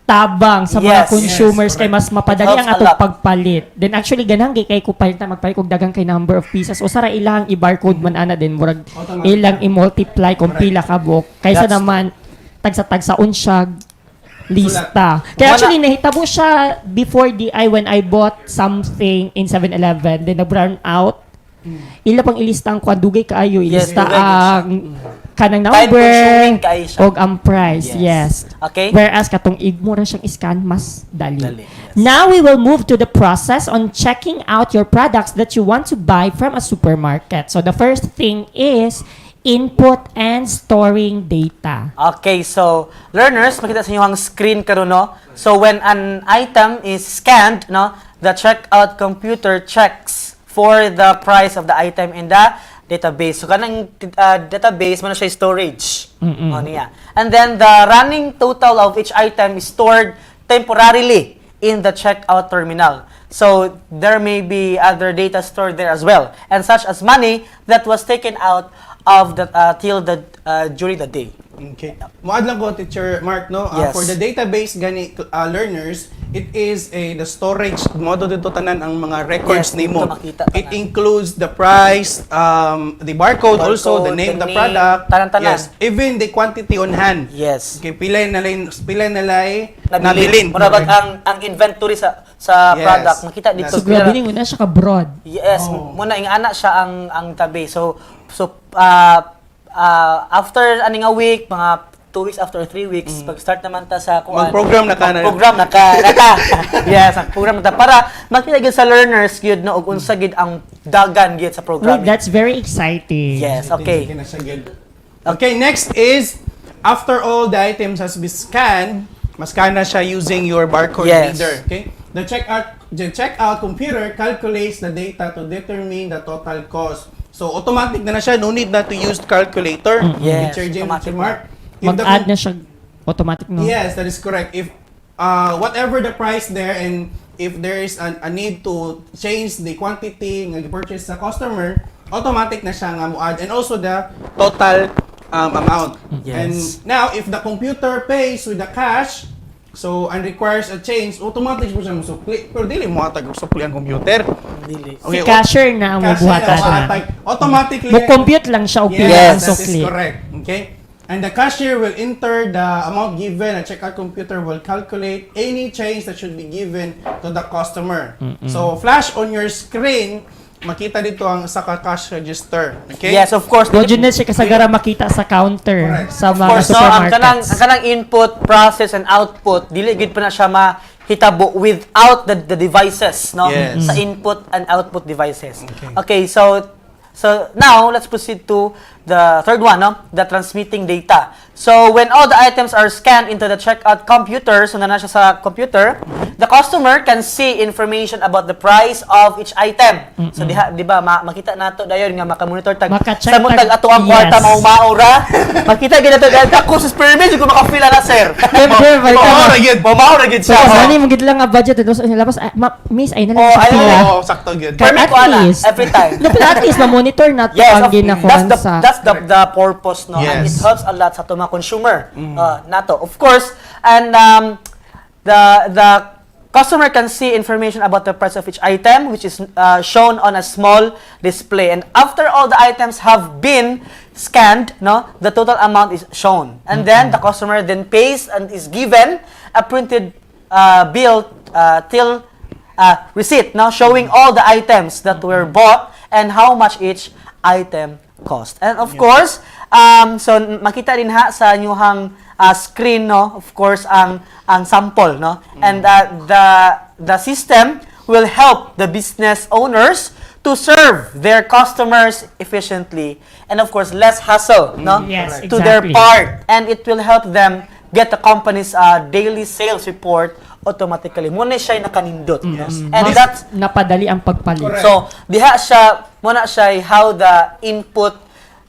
tabang sa mga Yes. consumers Yes, kay mas mapadali It ang helps a atong lot. pagpalit. Then actually ganang kay ko palit na magpalit og dagang kay number of pieces o sara ilang i-barcode man ana din murag Automatic. ilang i-multiply kung Correct. pila ka buok kaysa That's- naman tagsa-tagsaon siya lista. Kaya Wala. actually nahitabo siya before when I bought something in 7-Eleven then na-brown out. Ila pang ilista ang kwadugay kaayo Yes, ilista dugay ang kanang Time number consuming kaayo siya. og ang price. Yes. Okay? Whereas katong igmo ra siyang scan mas dali. Dali, yes. Now we will move to the process on checking out your products that you want to buy from a supermarket. So the first thing is input and storing data. Okay, so learners, makita sa inyo ang screen karon no. So when an item is scanned, no, the checkout computer checks for the price of the item in the database. So kanang database man siya storage. O niya. And then the running total of each item is stored temporarily in the checkout terminal. So there may be other data stored there as well, and such as money that was taken out of the till the during the day. Okay. Muad lang ko, Teacher Mark, no? Yes. For the database gani learners, it is the storage modo dito tanan ang mga records Yes, nimo. dito makita It tanan. includes the price, the barcode, also the name of the product. tanan-tanan. Yes, even the quantity on hand. Yes. Okay, pilay nalay nabilin. Mura bag ang inventory sa Yes. product makita dito. That's So, grabe din na siya ka-broad. Yes, Oh. muna ingana siya ang tabi. So after aning a week, mga 2 weeks after 3 weeks, pag-start naman ta sa Mag-program na ka na. Program na ka. Yes, ang program na ta para makita gyud sa learners gyud no ug unsa gid ang dagan gyud sa Well, programming. that's very exciting. Yes, Sige okay. na siya, good. Okay, next is, after all the items has been scanned, mas-scan na siya using your barcode Yes. reader. Okay? The checkout computer calculates the data to determine the total cost. So, automatic na siya. No need na to use calculator. Yes, Teacher James, automatic Teacher Mark. If the Mag-add na siya automatic, no? Yes, that is correct. If whatever the price there, and if there is a need to change the quantity nga purchase sa customer, automatic na siya nga mo-add, and also the total amount. Yes. And now, if the computer pays with the cash, so and requires a change, automatic po siya musupli. Pero dili mo atag usupli ang computer. Dili. Si cashier na ang mabuhatan na. Automatically. Mo-compute lang siya o Yes, pila ang that is sukli. correct. Okay? And the cashier will enter the amount given. A checkout computer will calculate any change that should be given to the customer. So, flash on your screen, makita dito ang sa cash register. Okay? Yes, of course. Doon yun na siya kasagara makita sa counter Correct. sa Of mga course, no, ang supermarkets. kanang input, process, and output, dili gid pa na siya mahitabo without the devices, no? Yes. Sa input and output devices. Okay, so now let's proceed to the third one, no? The transmitting data. So when all the items are scanned into the checkout computer, so na siya sa computer, the customer can see information about the price of each item. So di ba makita nato dayon nga maka-monitor tag Maka-check sa mo tag tag- ato ang kwarta yes. mao-maura. Makita gid nato dahil ako sa experiment ko makapila na sir. Siyempre, Maura gid. Maura gid So, siya. kasi mo gid lang nga budget ito sa labas. Miss, ay na lang Oh, sa ay, pila. Oo, sakto good. Kaya Permit at ko ana, least, every time. No, pero at least, ma-monitor na ito Yes, ang ginakuhan sa... that's the purpose, no? And it Yes. helps a lot sa to mga consumer nato. Of course, and the customer can see information about the price of each item, which is shown on a small display. And after all the items have been scanned, no, the total amount is shown. And then the customer then pays and is given a printed bill till receipt, no, showing all the items that were bought and how much each item cost. And of course, so makita din ha sa inyong screen, no, of course ang sample, no. And the system will help the business owners to serve their customers efficiently and of course less hassle, no, Yes, to their exactly. part, and it will help them get the company's daily sales report automatically. Muna siya nakanindot, no? And Mas that's napadali ang pagpalit. Correct. so diha siya muna siya how the input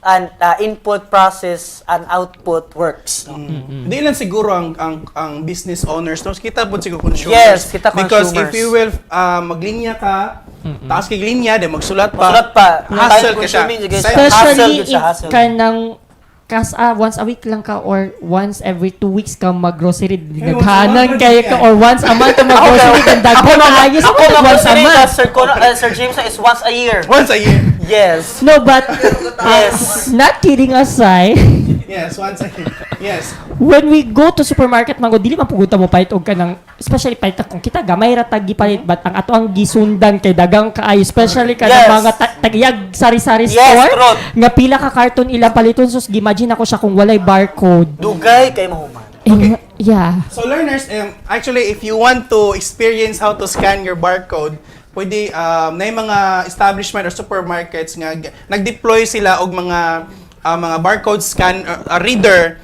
and input process and output works. No? Hindi lang siguro ang business owners, no? Kita po siguro consumers. Yes, kita Because consumers. if you will maglinya ka, taas kay linya, then magsulat pa. Masulat pa. Hassle ka siya. Time-consuming, sige. Hassle Especially yun siya, if hassle. ka ng once a week lang ka or once every 2 weeks ka mag-grocery, daghanan once a kayo month, ka or once a month ka mag-grocery, daghan na ayos ako mo na once a month. Sir James is once a year. Once a year. Yes. No, but Yes. not kidding aside, Yes, once a year. Yes. when we go to supermarket, mango, dili man pugunta mo palit og ka ng, especially palit kung kita gamay ra tag gipalit, but ang ato ang gisundan kay dagang kaayo, especially ka Yes. mga tagiyag sari-sari Yes, store, truth. nga pila ka karton ilang paliton, sus imagine ako siya kung walay barcode. Dugay kay mahuman. Yeah. So learners, actually, if you want to experience how to scan your barcode, pwede na yung mga establishment or supermarkets nga nag-deploy sila og mga mga barcode scan reader.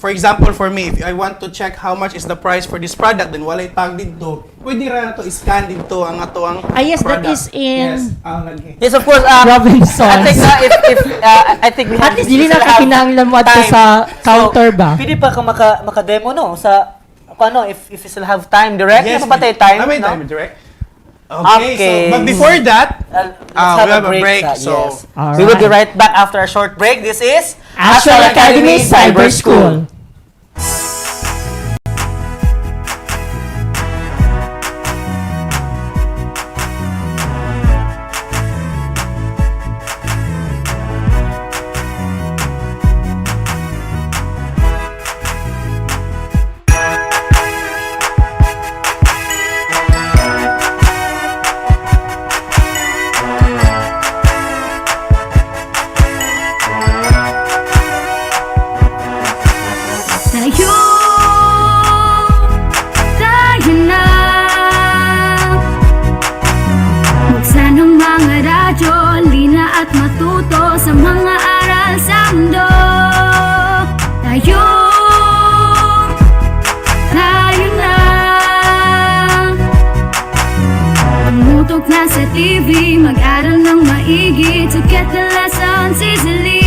For example, for me, if I want to check how much is the price for this product, then walay tag dito, pwede ra na to i-scan dito ang ato ang Yes, that product. is in Yes, lagi. Yes, of course. Robinsons. I think na if I think we have At least dili na ka kinahanglan mo adto time. sa counter ba? Pwede pa ka maka-demo no sa ano if you still have time direct Yes, napapatay time may no? time direct. Okay, Okay. so but before that, Let's we have a break. So yes. All We will be right. right back after a short break. This is Astral Academy Cyber School. Tayo, tayo na. Buksan ang mga radyo, lina at matuto sa mga aral sa mundo. Tayo, tayo na. Tumutok na sa TV, mag-aral ng maigi to get the lessons easily.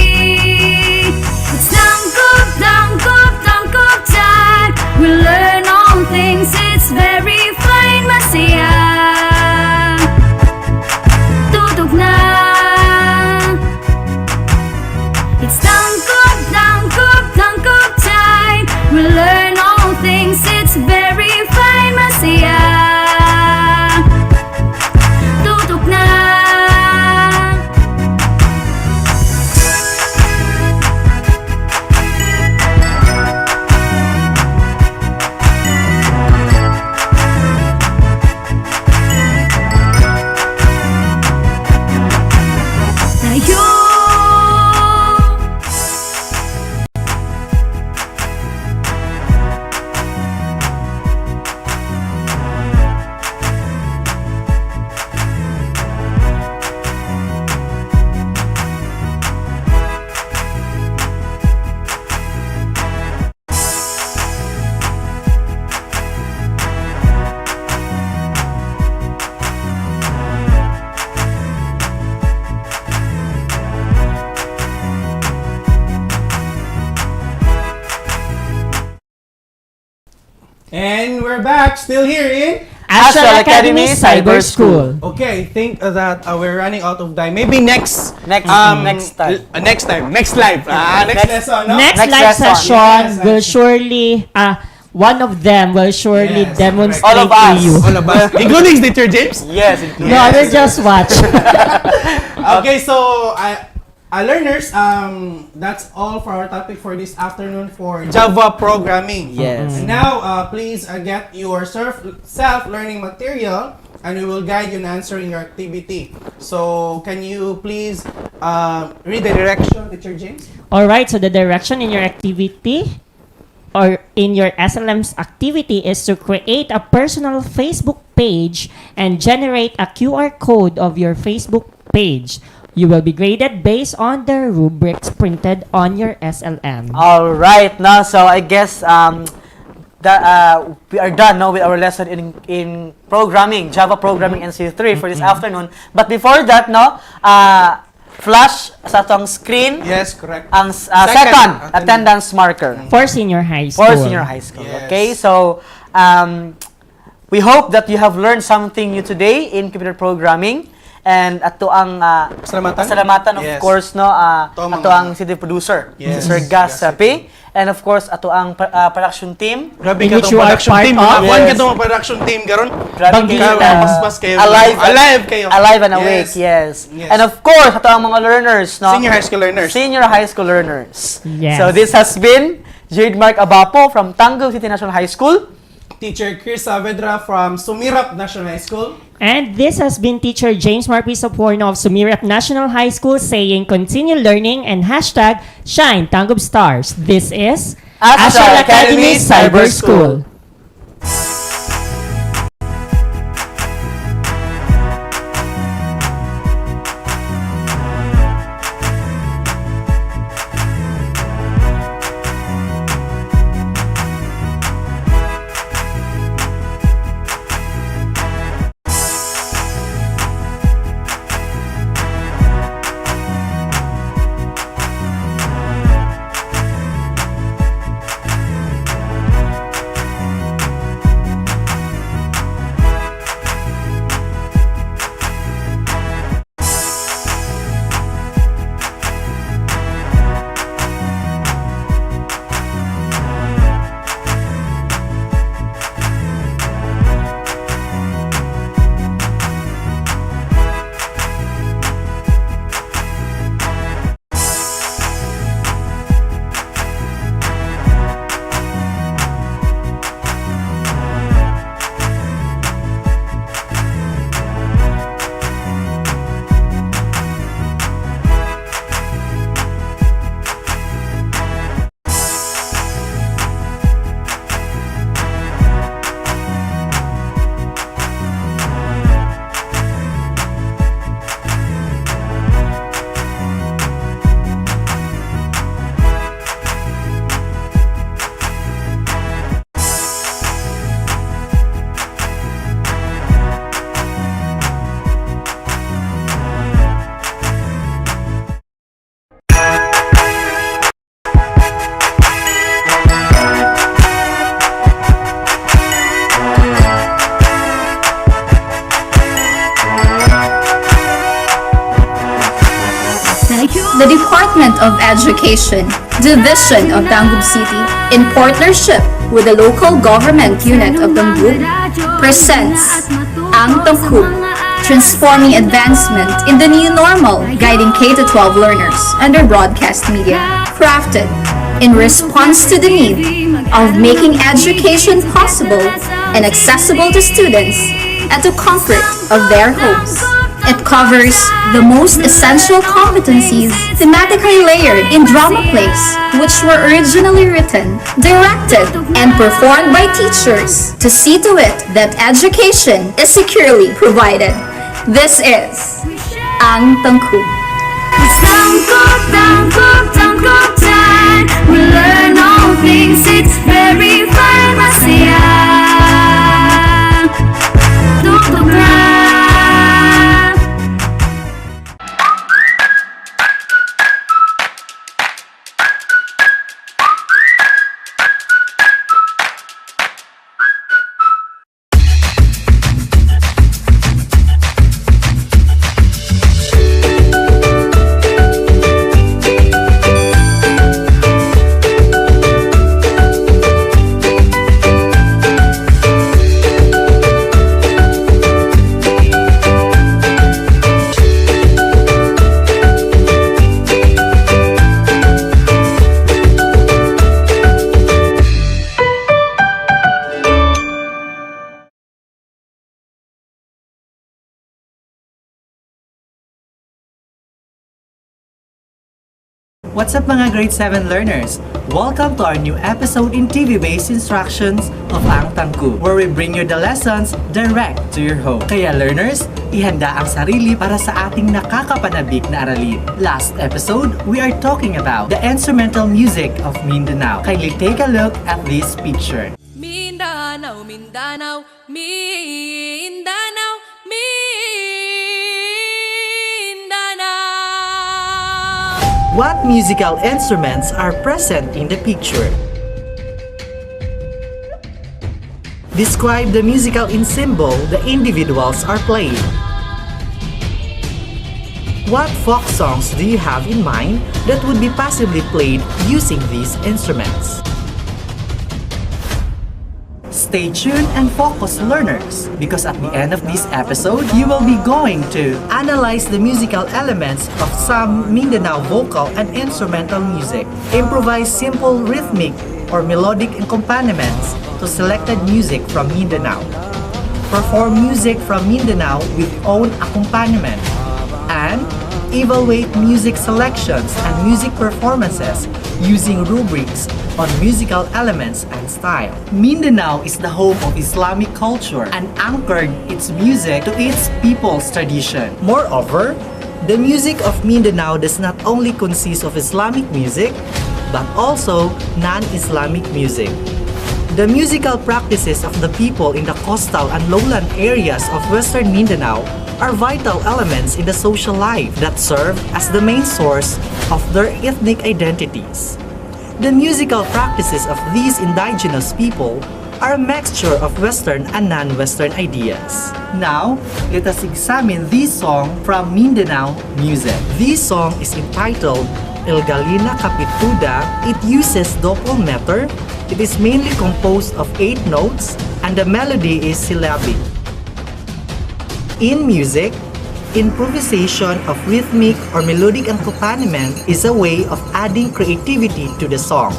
It's tangkop, tangkop, tangkop time. We learn all things, it's very fine, masaya. Tutok na. It's tangkop, tangkop, tangkop time. We learn all things, it's very fine, masaya. Tutok na. Tayo. and we're back, still here in. Astral Academy Cyber School. Okay, I think that we're running out of time. Maybe next Next time, next live, next lesson, no? Next Next live lesson. session Yes, will surely, one of them will surely Yes, demonstrate all of us. to you. All of us, including Teacher James. yes No, I will just watch. Okay, so learners, that's all for our topic for this afternoon for Java programming. Yes. And now, please get your self-learning material, and we will guide you in answering your activity. So, can you please read the direction, Teacher James? Alright, so the direction in your activity or in your SLM's activity is to create a personal Facebook page and generate a QR code of your Facebook page. You will be graded based on the rubrics printed on your SLM. All right, now so I guess we are done now with our lesson in programming, Java programming NC3 for this afternoon. But before that, no, flash sa atong screen Yes, correct. ang second attendance marker For senior high school. for senior high school. Yes. Okay, so we hope that you have learned something new today in computer programming. And ato ang pasalamatan of Yes. course no Ato ato ang city producer Yes. Sir Gas P, and of course ato ang production team. Grabe In ka which itong you are production part team. of. One Yes. ka itong production team, garon. Grabe Bagita. kayo. Mas kayo. Alive kayo. Alive and awake, yes. Yes. And of course, ato ang mga learners, no? Senior high school learners. Senior high school learners. Yes. So this has been Jade Mark Abapo from Tango City National High School. Teacher Chris Saavedra from Sumirap National High School. And this has been Teacher James Marquis Soporno of Sumirap National High School saying continue learning and hashtag shine Tangob Stars. This is Astral Academy Cyber School. The Department of Education, Division of Tangub City, in partnership with the local government unit of Tangub, presents Ang Tangkub, transforming advancement in the new normal, guiding K-12 learners under broadcast media, crafted in response to the need of making education possible and accessible to students at the comfort of their homes. It covers the most essential competencies thematically layered in drama plays, which were originally written, directed, and performed by teachers to see to it that education is securely provided. This is Ang Tangkub. It's Tangkub, Tangkub, Tangkub time. We learn all things, it's very fun, masaya. Tangkub na. What's up mga grade 7 learners? Welcome to our new episode in TV-based instructions of Ang Tangkub, where we bring you the lessons direct to your home. Kaya learners, ihanda ang sarili para sa ating nakakapanabik na aralin. Last episode, we are talking about the instrumental music of Mindanao. Kindly take a look at this picture. Mindanao, Mindanao, Mindanao, Mindanao. What musical instruments are present in the picture? Describe the musical ensemble the individuals are playing. What folk songs do you have in mind that would be possibly played using these instruments? Stay tuned and focus, learners, because at the end of this episode, you will be going to analyze the musical elements of some Mindanao vocal and instrumental music, improvise simple rhythmic or melodic accompaniments to selected music from Mindanao, perform music from Mindanao with own accompaniment, and evaluate music selections and music performances using rubrics on musical elements and style. Mindanao is the home of Islamic culture and anchored its music to its people's tradition. Moreover, the music of Mindanao does not only consist of Islamic music, but also non-Islamic music. The musical practices of the people in the coastal and lowland areas of Western Mindanao are vital elements in the social life that serve as the main source of their ethnic identities. The musical practices of these indigenous people are a mixture of Western and non-Western ideas. Now, let us examine this song from Mindanao music. This song is entitled El Galina Capituda. It uses doppel meter. It is mainly composed of 8 notes and the melody is syllabic. In music, improvisation of rhythmic or melodic accompaniment is a way of adding creativity to the song.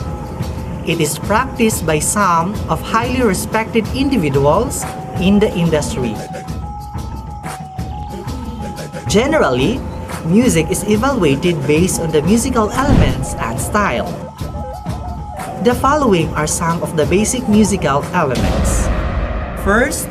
It is practiced by some of highly respected individuals in the industry. Generally, music is evaluated based on the musical elements and style. The following are some of the basic musical elements. First,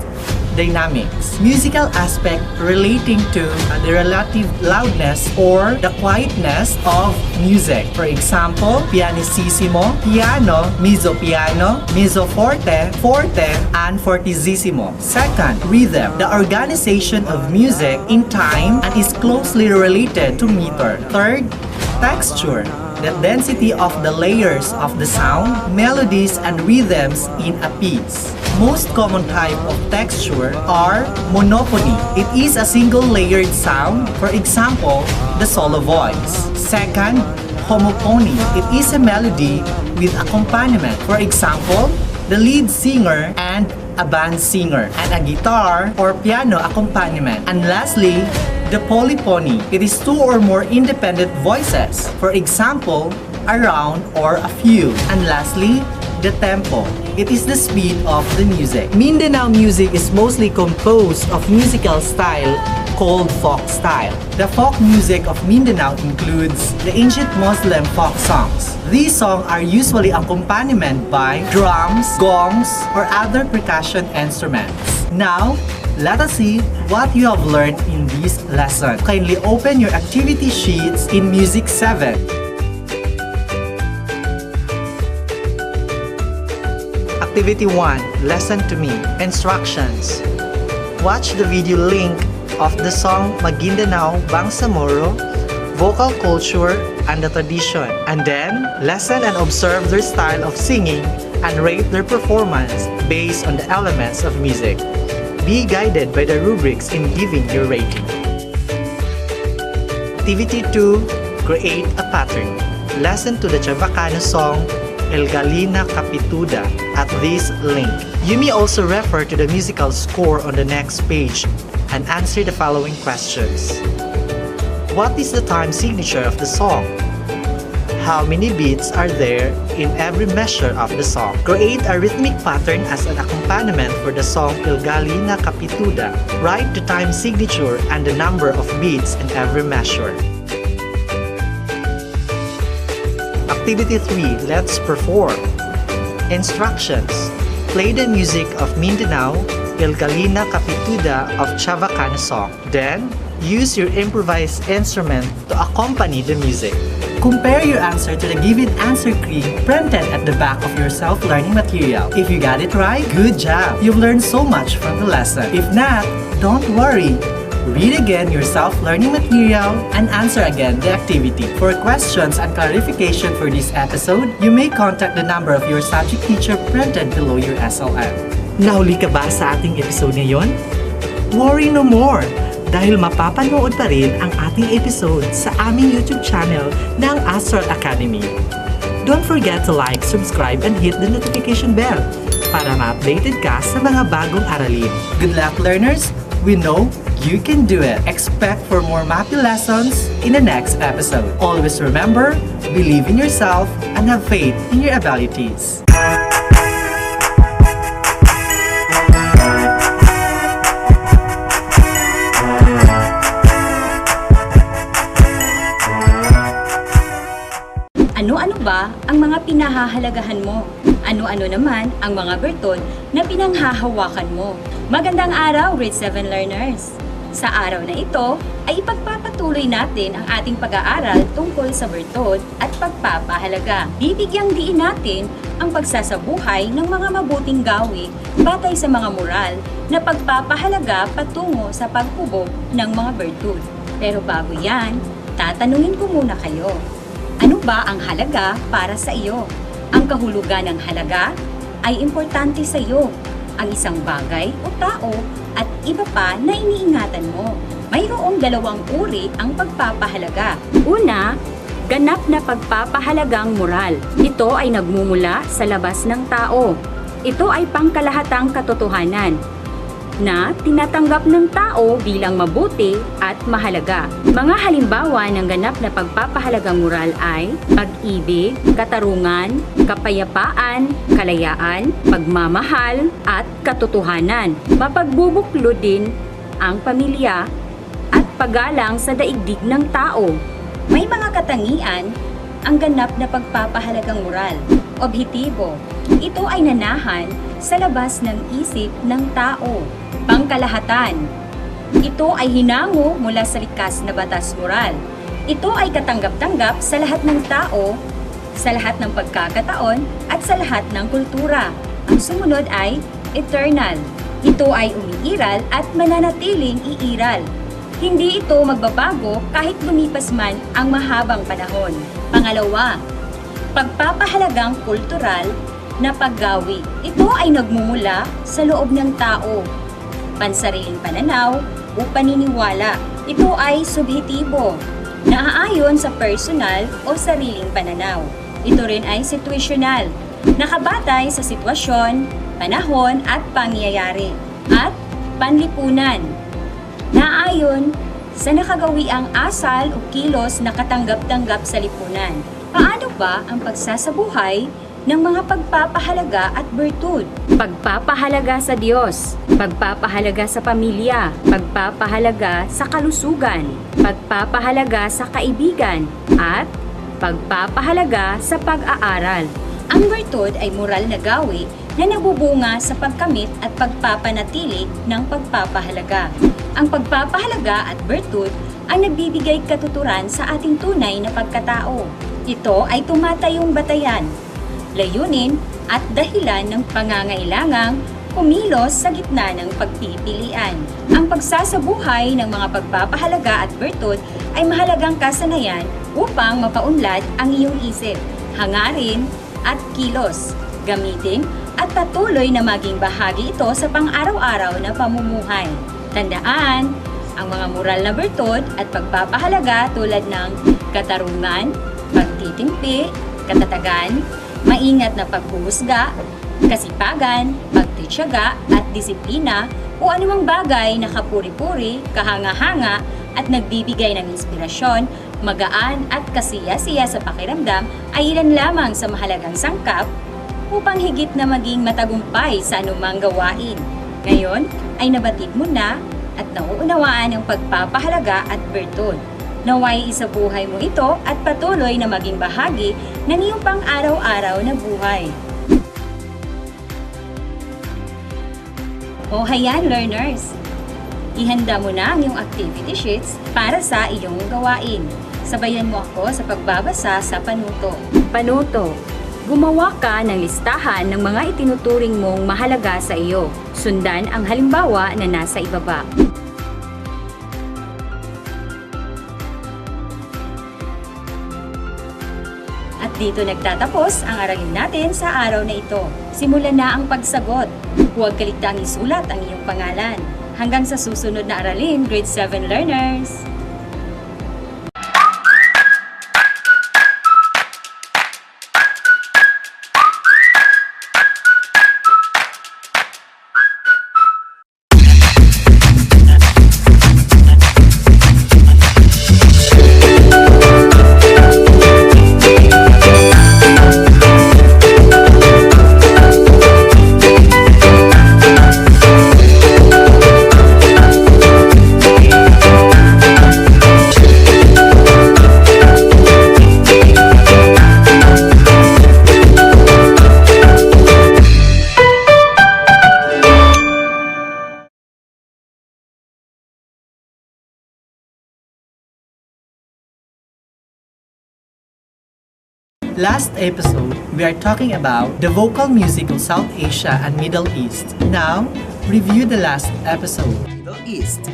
dynamics. Musical aspect relating to the relative loudness or the quietness of music. For example, pianissimo, piano, mezzo piano, mezzo forte, forte, and fortissimo. Second, rhythm. The organization of music in time and is closely related to meter. Third, texture. The density of the layers of the sound, melodies, and rhythms in a piece. Most common type of texture are monophony. It is a single layered sound, for example, the solo voice. Second, homophony. It is a melody with accompaniment. For example, the lead singer and a band singer, and a guitar or piano accompaniment. And lastly, the polyphony. It is two or more independent voices. For example, a round or a few. And lastly, the tempo. It is the speed of the music. Mindanao music is mostly composed of musical style called folk style. The folk music of Mindanao includes the ancient Muslim folk songs. These songs are usually accompanied by drums, gongs, or other percussion instruments. Now, let us see what you have learned in this lesson. Kindly open your activity sheets in Music 7. Activity 1. Listen to me. Instructions. Watch the video link of the song Maguindanao Bangsamoro, vocal culture, and the tradition. And then, listen and observe their style of singing and rate their performance based on the elements of music. Be guided by the rubrics in giving your rating. Activity 2. Create a pattern. Listen to the Chavacano song El Galina Capituda at this link. You may also refer to the musical score on the next page and answer the following questions. What is the time signature of the song? How many beats are there in every measure of the song? Create a rhythmic pattern as an accompaniment for the song El Galina Capituda. Write the time signature and the number of beats in every measure. Activity 3. Let's perform. Instructions. Play the music of Mindanao, El Galina Capituda of Chavacano song. Then, use your improvised instrument to accompany the music. Compare your answer to the given answer key printed at the back of your self-learning material. If you got it right, good job! You've learned so much from the lesson. If not, don't worry. Read again your self-learning material and answer again the activity. For questions and clarification for this episode, you may contact the number of your subject teacher printed below your SLM. Nahuli ka ba sa ating episode ngayon? Worry no more! Dahil mapapanood pa rin ang ating episode sa aming YouTube channel ng Astral Academy. Don't forget to like, subscribe, and hit the notification bell para ma-updated ka sa mga bagong aralin. Good luck, learners! We know you can do it. Expect for more MAPI lessons in the next episode. Always remember, believe in yourself and have faith in your abilities. Ano-ano ba ang mga pinahahalagahan mo? Ano-ano naman ang mga bertod na pinanghahawakan mo? Magandang araw, grade 7 learners! Sa araw na ito ay ipagpapatuloy natin ang ating pag-aaral tungkol sa bertod at pagpapahalaga. Bibigyang diin natin ang pagsasabuhay ng mga mabuting gawi batay sa mga moral na pagpapahalaga patungo sa paghubog ng mga bertud. Pero bago yan, tatanungin ko muna kayo. Ano ba ang halaga para sa iyo? Ang kahulugan ng halaga ay importante sa iyo. Ang isang bagay o tao at iba pa na iniingatan mo. Mayroong dalawang uri ang pagpapahalaga. Una, ganap na pagpapahalagang moral. Ito ay nagmumula sa labas ng tao. Ito ay pangkalahatang katotohanan na tinatanggap ng tao bilang mabuti at mahalaga. Mga halimbawa ng ganap na pagpapahalagang moral ay pag-ibig, katarungan, kapayapaan, kalayaan, pagmamahal, at katotohanan. Mapagbubuklod din ang pamilya at paggalang sa daigdig ng tao. May mga katangian ang ganap na pagpapahalagang moral. Objektibo. Ito ay nanahan sa labas ng isip ng tao. Pangkalahatan. Ito ay hinango mula sa likas na batas moral. Ito ay katanggap-tanggap sa lahat ng tao, sa lahat ng pagkakataon, at sa lahat ng kultura. Ang sumunod ay eternal. Ito ay umiiral at mananatiling iiral. Hindi ito magbabago kahit lumipas man ang mahabang panahon. Pangalawa, pagpapahalagang kultural na paggawi. Ito ay nagmumula sa loob ng tao. Pansariling pananaw o paniniwala. Ito ay subjektibo. naaayon sa personal o sariling pananaw. Ito rin ay situational, nakabatay sa sitwasyon, panahon at pangyayari, at panlipunan. Naaayon sa nakagawiang asal o kilos na katanggap-tanggap sa lipunan. Paano ba ang pagsasabuhay ng mga pagpapahalaga at bertud? Pagpapahalaga sa Diyos, pagpapahalaga sa pamilya, pagpapahalaga sa kalusugan, pagpapahalaga sa kaibigan, at pagpapahalaga sa pag-aaral. Ang bertud ay moral na gawi na nabubunga sa pagkamit at pagpapanatili ng pagpapahalaga. Ang pagpapahalaga at bertud ang nagbibigay katuturan sa ating tunay na pagkatao. Ito ay tumatayong batayan, layunin at dahilan ng pangangailangang kumilos sa gitna ng pagpipilian. Ang pagsasabuhay ng mga pagpapahalaga at bertud ay mahalagang kasanayan upang mapaunlad ang iyong isip, hangarin at kilos, gamitin at patuloy na maging bahagi ito sa pang-araw-araw na pamumuhay. Tandaan, ang mga moral na bertud at pagpapahalaga tulad ng katarungan, pagtitimpi, katatagan, maingat na paghuhusga, kasipagan, pagtitiyaga at disiplina o anumang bagay na kapuri-puri, kahanga-hanga at nagbibigay ng inspirasyon, magaan at kasiya-siya sa pakiramdam ay ilan lamang sa mahalagang sangkap upang higit na maging matagumpay sa anumang gawain. Ngayon ay nabatid mo na at nauunawaan ang pagpapahalaga at bertud. Naway isabuhay mo ito at patuloy na maging bahagi ng iyong pang-araw-araw na buhay. O hayan learners, ihanda mo na ang iyong activity sheets para sa iyong gawain. Sabayan mo ako sa pagbabasa sa panuto. Panuto. Gumawa ka ng listahan ng mga itinuturing mong mahalaga sa iyo. Sundan ang halimbawa na nasa ibaba. At dito nagtatapos ang aralin natin sa araw na ito. Simulan na ang pagsagot. Huwag kaligtaang isulat ang iyong pangalan. Hanggang sa susunod na aralin, Grade 7 learners! Last episode, we are talking about the vocal music of South Asia and Middle East. Now, review the last episode. Middle East.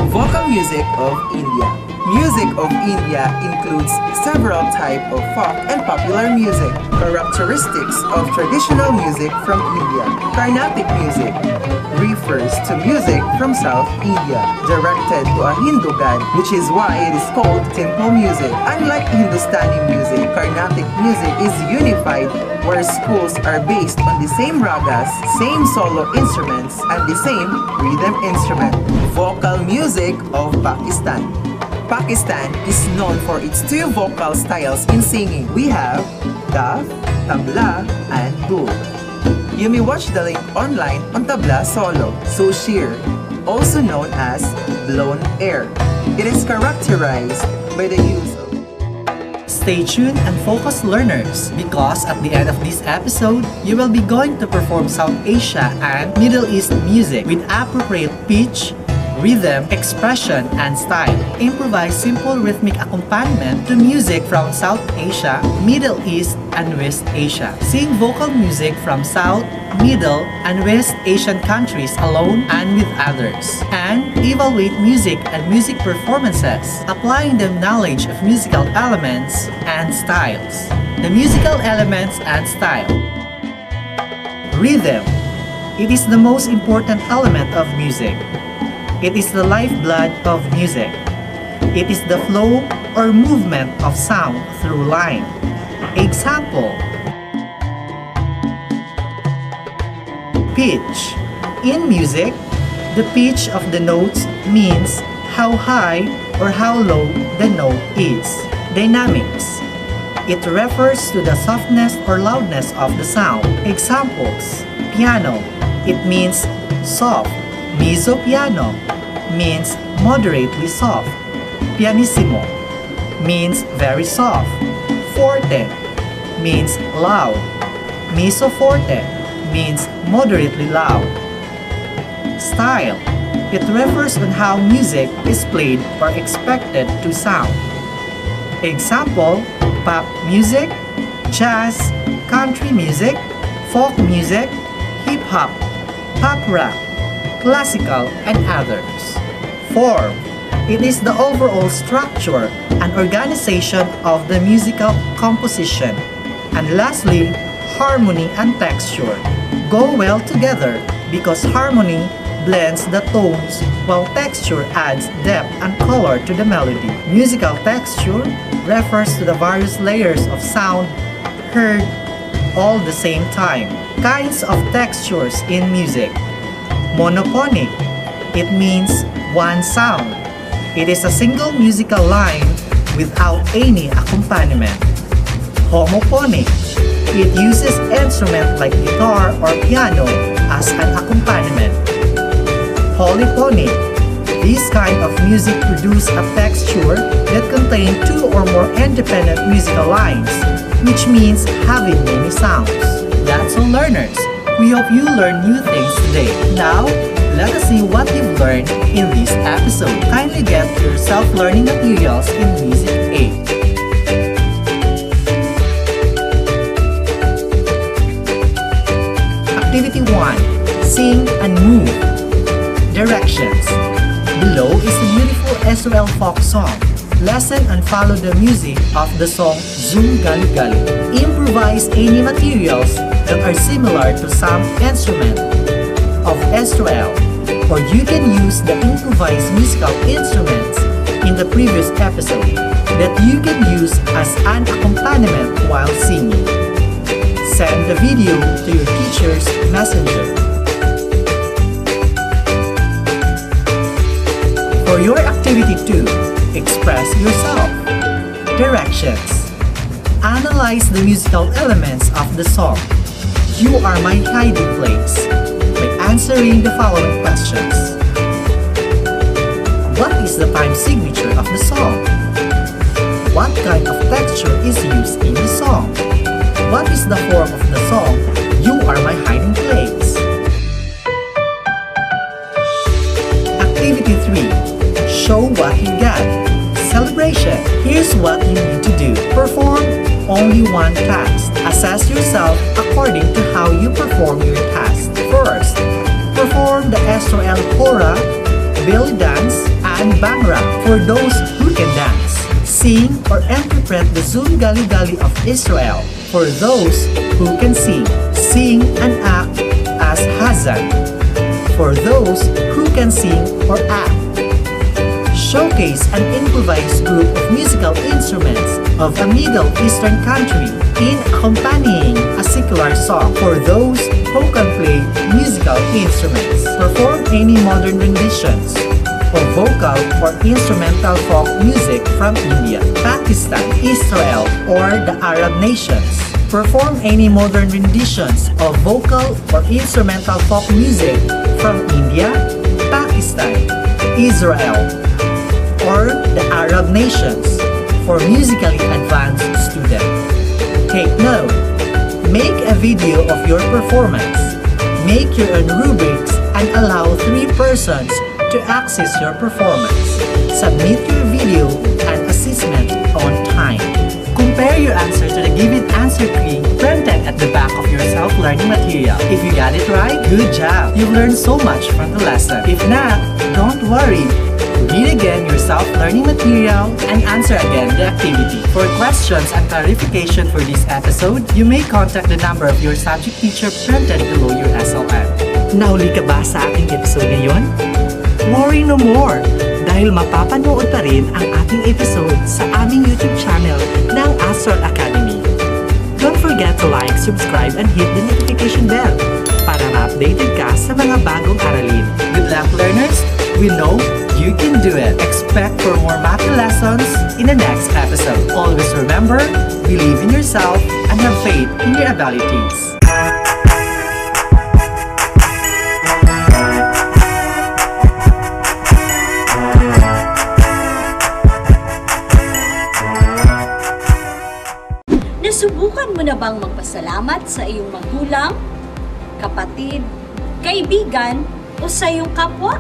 Vocal music of India. Music of India includes several types of folk and popular music. Characteristics of traditional music from India. Carnatic music refers to music from South India, directed to a Hindu god, which is why it is called temple music. Unlike Hindustani music, Carnatic music is unified, where schools are based on the same ragas, same solo instruments, and the same rhythm instrument. Vocal music of Pakistan. Pakistan is known for its two vocal styles in singing. We have daf, tabla, and dul. You may watch the link online on tabla solo, so sheer, also known as blown air. It is characterized by the use of... Stay tuned and focus learners, because at the end of this episode, you will be going to perform South Asia and Middle East music with appropriate pitch, rhythm, expression, and style. Improvise simple rhythmic accompaniment to music from South Asia, Middle East, and West Asia. Sing vocal music from South, Middle, and West Asian countries alone and with others. And evaluate music and music performances, applying the knowledge of musical elements and styles. The musical elements and style. Rhythm. It is the most important element of music. It is the lifeblood of music. It is the flow or movement of sound through line. Example: pitch. In music, the pitch of the notes means how high or how low the note is. Dynamics. It refers to the softness or loudness of the sound. Examples: piano. It means soft. Mezzo piano means moderately soft. Pianissimo means very soft. Forte means loud. Mezzo forte means moderately loud. Style. It refers on how music is played or expected to sound. Example: pop music, jazz, country music, folk music, hip-hop, pop rap, classical, and others. Form. It is the overall structure and organization of the musical composition. And lastly, harmony and texture go well together because harmony blends the tones while texture adds depth and color to the melody. Musical texture refers to the various layers of sound heard all the same time. Kinds of textures in music. Monophonic. It means one sound. It is a single musical line without any accompaniment. Homophonic. It uses instruments like guitar or piano as an accompaniment. Polyphonic. This kind of music produces a texture that contains two or more independent musical lines, which means having many sounds. That's all, learners. We hope you learned new things today. Now, let us see what you've learned in this episode. Kindly get your self-learning materials in Music 8. Activity 1. Sing and move. Directions. Below is a beautiful Astral folk song. Listen and follow the music of the song Zoom Gali Gali. Improvise any materials that are similar to some instrument of Astral, or you can use the improvised musical instruments in the previous episode that you can use as an accompaniment while singing. Send the video to your teacher's messenger. For your activity 2, express yourself. Directions. Analyze the musical elements of the song. You are my hiding place by answering the following questions. What is the time signature of the song? What kind of texture is used in the song? What is the form of the song, You Are My Hiding Place? Activity 3. Show what you got. Celebration. Here's what you need to do. Perform only one task. Assess yourself according to how you perform your task. First, perform the Astral Hora, belly dance, and Bangra for those who can dance. Sing or interpret the Zoom Gali Gali of Israel for those who can sing. Sing and act as Hazan for those who can sing or act. Showcase an improvised group of musical instruments of a Middle Eastern country in accompanying a secular song for those who can play musical instruments. Perform any modern renditions of vocal or instrumental folk music from India, Pakistan, Israel, or the Arab nations. Perform any modern renditions of vocal or instrumental folk music from India, Pakistan, Israel, or the Arab nations for musically advanced students. Take note. Make a video of your performance. Make your own rubrics and allow 3 persons to access your performance. Submit your video and assessment on time. Compare your answer to the given answer key printed at the back of your self-learning material. If you got it right, good job! You've learned so much from the lesson. If not, don't worry. Read again your self-learning material and answer again the activity. For questions and clarification for this episode, you may contact the number of your subject teacher printed below your SLM. Nauli ka ba sa ating episode ngayon? Worry no more! Dahil mapapanood pa rin ang ating episode sa aming YouTube channel ng Astral Academy. Don't forget to like, subscribe, and hit the notification bell para ma-updated ka sa mga bagong aralin. Good luck, learners! We know you can do it. Expect for more math lessons in the next episode. Always remember, believe in yourself and have faith in your abilities. Nasubukan mo na bang magpasalamat sa iyong magulang, kapatid, kaibigan, o sa iyong kapwa?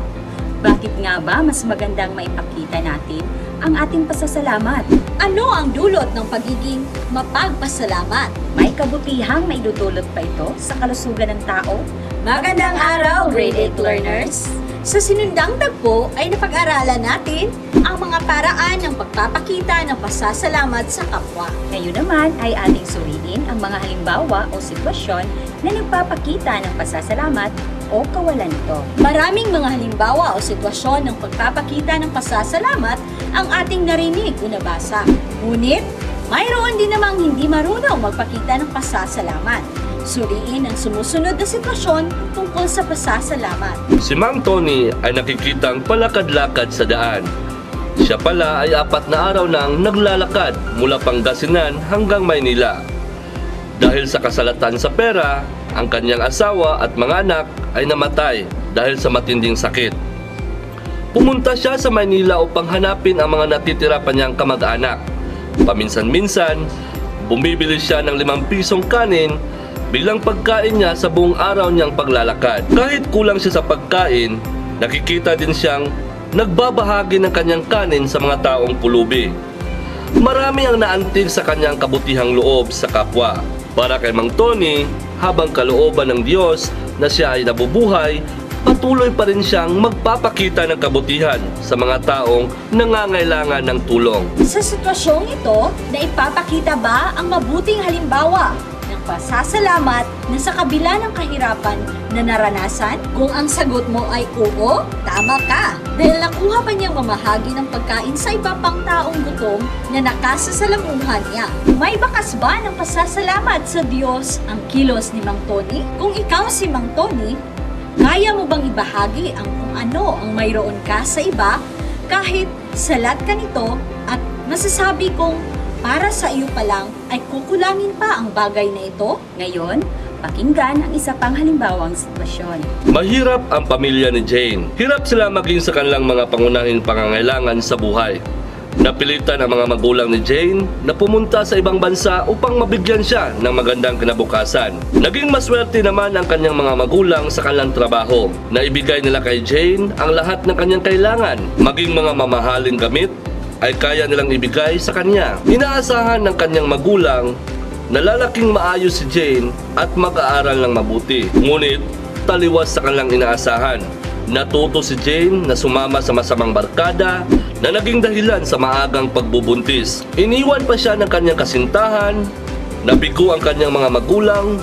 Bakit nga ba mas magandang maipakita natin ang ating pasasalamat? Ano ang dulot ng pagiging mapagpasalamat? May kabutihang maidudulot pa ito sa kalusugan ng tao? Magandang araw, grade 8 learners! Sa sinundang tagpo ay napag-aralan natin ang mga paraan ng pagpapakita ng pasasalamat sa kapwa. Ngayon naman ay ating suriin ang mga halimbawa o sitwasyon na nagpapakita ng pasasalamat o kawalan nito. Maraming mga halimbawa o sitwasyon ng pagpapakita ng pasasalamat ang ating narinig o nabasa. Ngunit, mayroon din namang hindi marunong magpakita ng pasasalamat. Suriin ang sumusunod na sitwasyon tungkol sa pasasalamat. Si Mang Tony ay nakikitang palakad-lakad sa daan. Siya pala ay 4 na araw nang naglalakad mula Pangasinan hanggang Maynila. Dahil sa kasalatan sa pera, ang kanyang asawa at mga anak ay namatay dahil sa matinding sakit. Pumunta siya sa Maynila upang hanapin ang mga natitira pa niyang kamag-anak. Paminsan-minsan, bumibili siya ng 5 pisong kanin bilang pagkain niya sa buong araw niyang paglalakad. Kahit kulang siya sa pagkain, nakikita din siyang nagbabahagi ng kanyang kanin sa mga taong pulubi. Marami ang naantig sa kanyang kabutihang loob sa kapwa. Para kay Mang Tony, habang kalooban ng Diyos na siya ay nabubuhay, patuloy pa rin siyang magpapakita ng kabutihan sa mga taong nangangailangan ng tulong. Sa sitwasyong ito, naipapakita ba ang mabuting halimbawa ng pasasalamat na sa kabila ng kahirapan na naranasan? Kung ang sagot mo ay oo, tama ka. Dahil nakuha pa niyang mamahagi ng pagkain sa iba pang taong gutom na nakasasalamuhan niya. May bakas ba ng pasasalamat sa Diyos ang kilos ni Mang Tony? Kung ikaw si Mang Tony, kaya mo bang ibahagi ang kung ano ang mayroon ka sa iba kahit salat ka nito at masasabi kong para sa iyo pa lang ay kukulangin pa ang bagay na ito? Ngayon, pakinggan ang isa pang halimbawang sitwasyon. Mahirap ang pamilya ni Jane. Hirap sila maging sa kanilang mga pangunahing pangangailangan sa buhay. Napilitan ang mga magulang ni Jane na pumunta sa ibang bansa upang mabigyan siya ng magandang kinabukasan. Naging maswerte naman ang kanyang mga magulang sa kanilang trabaho. Naibigay nila kay Jane ang lahat ng kanyang kailangan, maging mga mamahaling gamit ay kaya nilang ibigay sa kanya. Inaasahan ng kanyang magulang na lalaking maayos si Jane at mag-aaral ng mabuti. Ngunit taliwas sa kanilang inaasahan. Natuto si Jane na sumama sa masamang barkada na naging dahilan sa maagang pagbubuntis. Iniwan pa siya ng kanyang kasintahan, nabigo ang kanyang mga magulang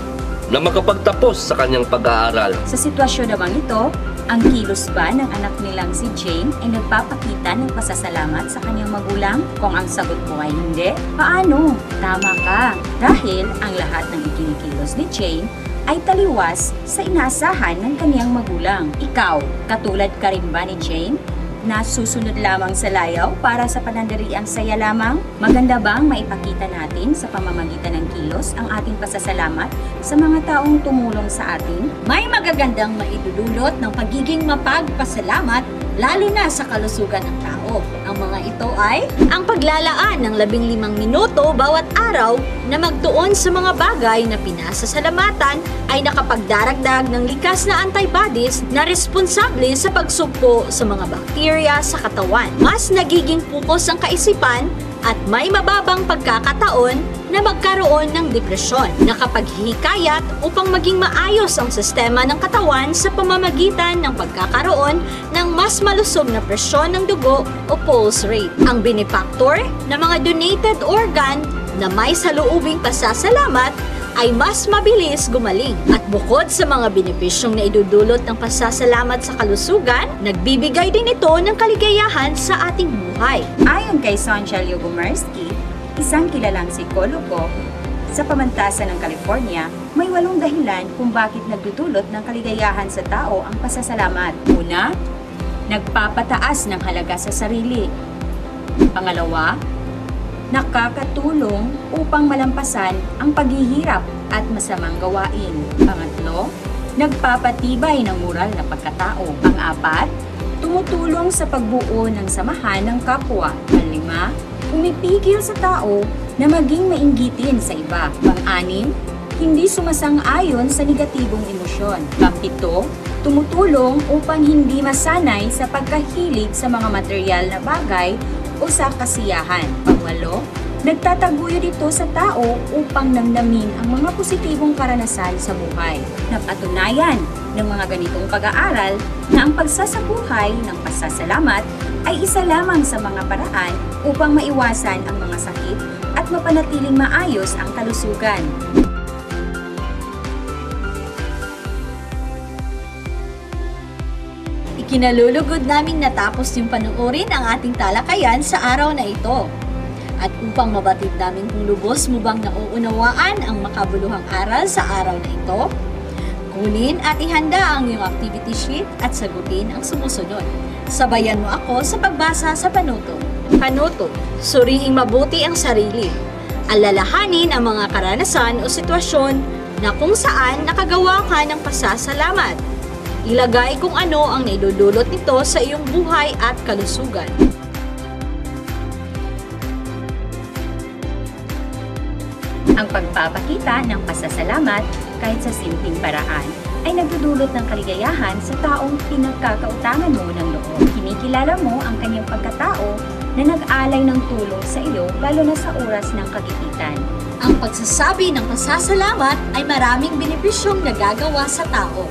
na makapagtapos sa kanyang pag-aaral. Sa sitwasyon naman ito, ang kilos ba ng anak nilang si Jane ay nagpapakita ng pasasalamat sa kanyang magulang? Kung ang sagot mo ay hindi, paano? Tama ka, dahil ang lahat ng ikinikilos ni Jane ay taliwas sa inaasahan ng kaniyang magulang. Ikaw, katulad ka rin ba ni Jane? Na susunod lamang sa layaw para sa panandaliang saya lamang? Maganda bang maipakita natin sa pamamagitan ng kilos ang ating pasasalamat sa mga taong tumulong sa atin? May magagandang maidudulot ng pagiging mapagpasalamat lalo na sa kalusugan ng tao. Ang mga ito ay ang paglalaan ng 15 minuto bawat araw na magtuon sa mga bagay na pinasasalamatan ay nakapagdaragdag ng likas na antibodies na responsable sa pagsugpo sa mga bakterya sa katawan. Mas nagiging focus ang kaisipan at may mababang pagkakataon na magkaroon ng depresyon. Nakapaghihikayat upang maging maayos ang sistema ng katawan sa pamamagitan ng pagkakaroon ng mas malusog na presyon ng dugo o pulse rate. Ang benefactor na mga donated organ na may saluubing pasasalamat ay mas mabilis gumaling. At bukod sa mga benepisyong na idudulot ng pasasalamat sa kalusugan, nagbibigay din ito ng kaligayahan sa ating buhay. Ayon kay Sonja Lyubomirsky, isang kilalang psikologo sa pamantasan ng California, may 8 dahilan kung bakit nagdudulot ng kaligayahan sa tao ang pasasalamat. Una, nagpapataas ng halaga sa sarili. Pangalawa, nakakatulong upang malampasan ang paghihirap at masamang gawain. Pangatlo, nagpapatibay ng moral na pagkatao. Pang-apat, tumutulong sa pagbuo ng samahan ng kapwa. Pang-lima, pumipigil sa tao na maging mainggitin sa iba. Pang-anim, hindi sumasang-ayon sa negatibong emosyon. Pang-pito, tumutulong upang hindi masanay sa pagkahilig sa mga material na bagay o sa kasiyahan. Pang-walo, nagtataguyod ito sa tao upang namnamin ang mga positibong karanasan sa buhay. Napatunayan ng mga ganitong pag-aaral na ang pagsasabuhay ng pasasalamat ay isa lamang sa mga paraan upang maiwasan ang mga sakit at mapanatiling maayos ang kalusugan. Ikinalulugod naming natapos yung panuorin ang ating talakayan sa araw na ito. At upang mabatid namin kung lubos mo bang nauunawaan ang makabuluhang aral sa araw na ito, kunin at ihanda ang iyong activity sheet at sagutin ang sumusunod. Sabayan mo ako sa pagbasa sa panuto. Panuto, suriing mabuti ang sarili. Alalahanin ang mga karanasan o sitwasyon na kung saan nakagawa ka ng pasasalamat. Ilagay kung ano ang naidudulot nito sa iyong buhay at kalusugan. Ang pagpapakita ng pasasalamat kahit sa simpleng paraan ay nagdudulot ng kaligayahan sa taong pinagkakautangan mo ng loob. Kinikilala mo ang kanyang pagkatao na nag-alay ng tulong sa iyo lalo na sa oras ng kagipitan. Ang pagsasabi ng pasasalamat ay maraming benepisyong nagagawa sa tao.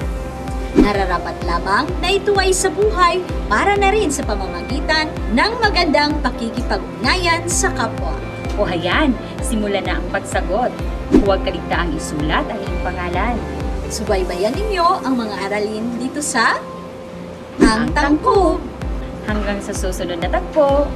Nararapat lamang na ito ay sa buhay para na rin sa pamamagitan ng magandang pakikipag-ugnayan sa kapwa. O hayan, simulan na ang pagsagot. Huwag kaligtaang isulat ang iyong pangalan. Subaybayan ninyo ang mga aralin dito sa Ang Tangkub. Hanggang sa susunod na tagpo.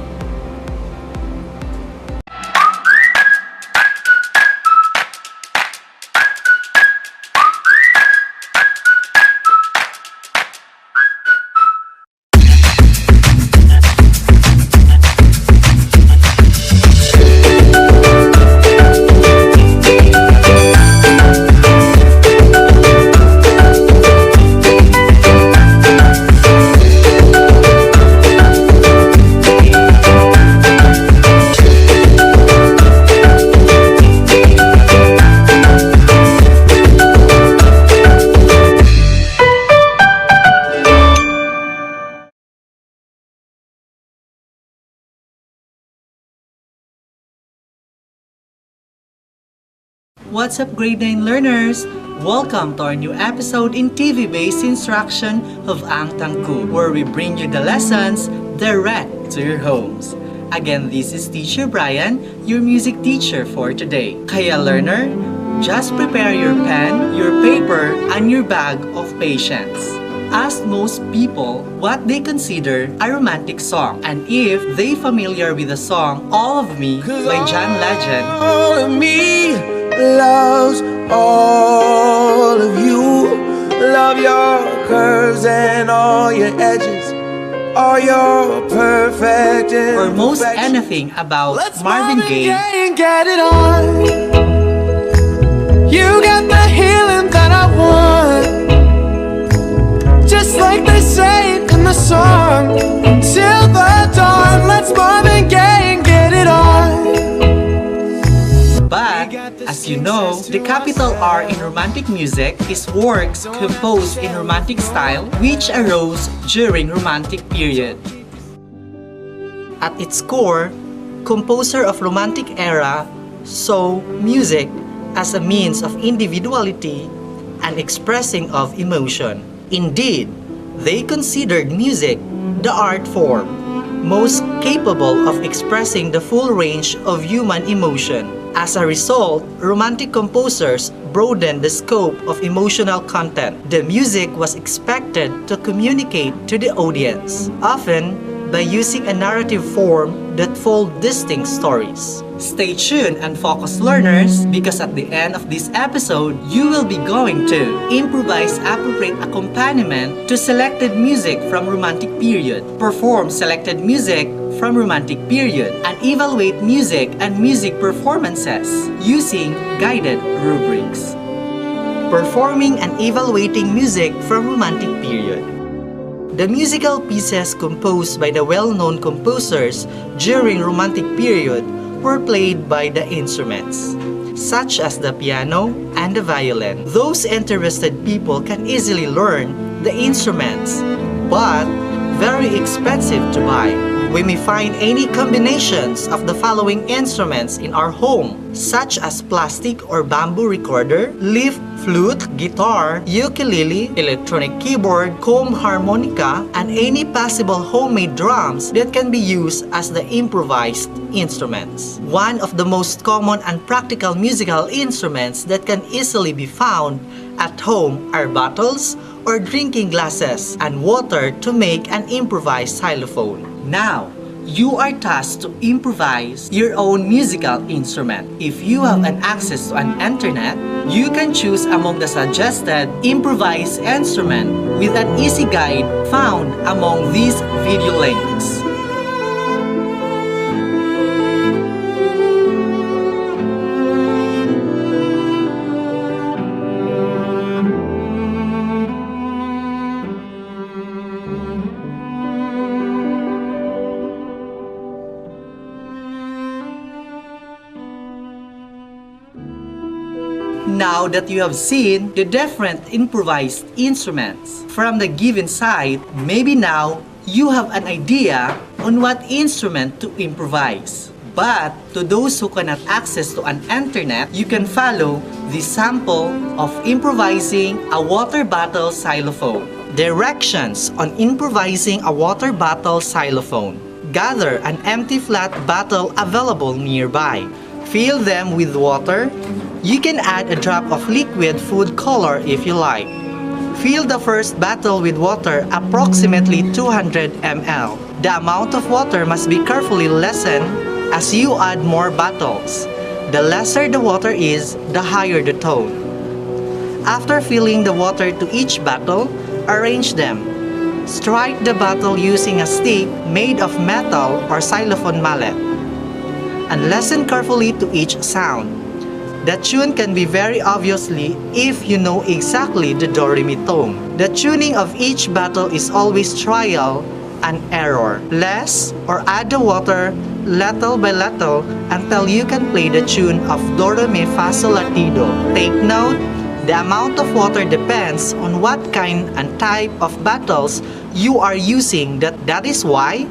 What's up, grade 9 learners? Welcome to our new episode in TV-based instruction of Ang Tangkub, where we bring you the lessons direct to your homes. Again, this is Teacher Brian, your music teacher for today. Kaya learner, just prepare your pen, your paper, and your bag of patience. Ask most people what they consider a romantic song and if they familiar with the song All of Me by John Legend. All of me loves all of you. Love your curves and all your edges. All your perfect or most anything about Marvin Gaye. And get it on. You got the healing that I want. Just like they say in the song. Till the dawn, let's Marvin Gaye and get it on. But, as you know, the capital R in romantic music is works composed in romantic style which arose during romantic period. At its core, composer of romantic era saw music as a means of individuality and expressing of emotion. Indeed, they considered music the art form most capable of expressing the full range of human emotion. As a result, romantic composers broadened the scope of emotional content. The music was expected to communicate to the audience, often by using a narrative form that told distinct stories. Stay tuned and focus, learners, because at the end of this episode, you will be going to improvise appropriate accompaniment to selected music from romantic period, perform selected music from romantic period, and evaluate music and music performances using guided rubrics. Performing and evaluating music from romantic period. The musical pieces composed by the well-known composers during romantic period were played by the instruments, such as the piano and the violin. Those interested people can easily learn the instruments, but very expensive to buy. We may find any combinations of the following instruments in our home, such as plastic or bamboo recorder, leaf, flute, guitar, ukulele, electronic keyboard, comb harmonica, and any possible homemade drums that can be used as the improvised instruments. One of the most common and practical musical instruments that can easily be found at home are bottles or drinking glasses and water to make an improvised xylophone. Now, you are tasked to improvise your own musical instrument. If you have an access to an internet, you can choose among the suggested improvised instrument with an easy guide found among these video links. Now that you have seen the different improvised instruments from the given site, maybe now you have an idea on what instrument to improvise. But to those who cannot access to an internet, you can follow the sample of improvising a water bottle xylophone. Directions on improvising a water bottle xylophone. Gather an empty flat bottle available nearby. Fill them with water. You can add a drop of liquid food color if you like. Fill the first bottle with water approximately 200 ml. The amount of water must be carefully lessened as you add more bottles. The lesser the water is, the higher the tone. After filling the water to each bottle, arrange them. Strike the bottle using a stick made of metal or xylophone mallet, and listen carefully to each sound. The tune can be very obviously if you know exactly the do-re-mi tone. The tuning of each bottle is always trial and error. Less or add the water little by little until you can play the tune of do-re-mi-fa-sol-la-ti-do. Take note, the amount of water depends on what kind and type of bottles you are using. That is why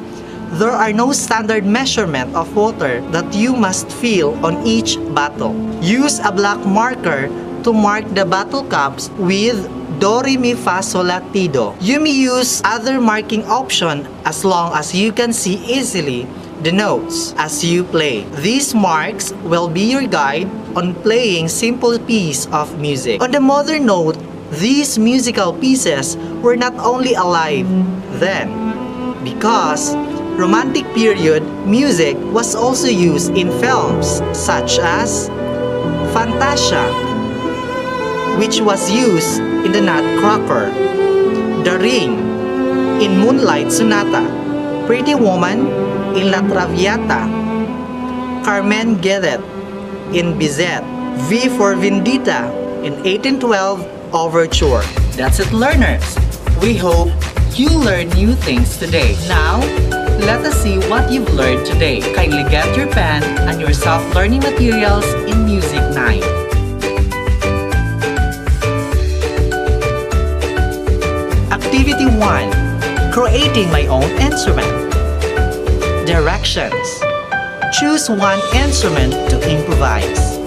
there are no standard measurement of water that you must fill on each bottle. Use a black marker to mark the bottle caps with do-re-mi-fa-sol-la-ti-do. You may use other marking option as long as you can see easily the notes as you play. These marks will be your guide on playing simple piece of music. On the modern note, these musical pieces were not only alive then, because romantic period music was also used in films such as Fantasia, which was used in The Nutcracker, The Ring in Moonlight Sonata, Pretty Woman in La Traviata, Carmen Gedet in Bizet, V for Vendetta in 1812 Overture. That's it, learners. We hope you learned new things today. Now, let us see what you've learned today. Kindly get your pen and your self-learning materials in Music 9. Activity 1. Creating my own instrument. Directions. Choose one instrument to improvise.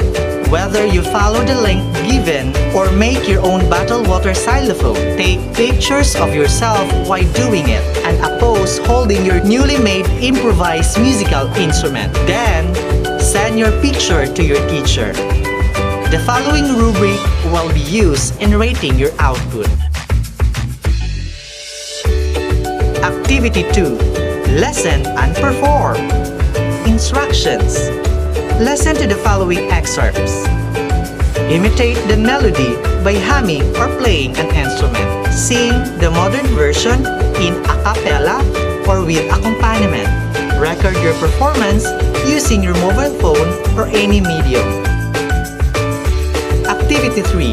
Whether you follow the link given or make your own bottled water xylophone, take pictures of yourself while doing it and a pose holding your newly made improvised musical instrument. Then, send your picture to your teacher. The following rubric will be used in rating your output. Activity 2. Listen and perform. Instructions. Listen to the following excerpts. Imitate the melody by humming or playing an instrument. Sing the modern version in a cappella or with accompaniment. Record your performance using your mobile phone or any medium. Activity 3.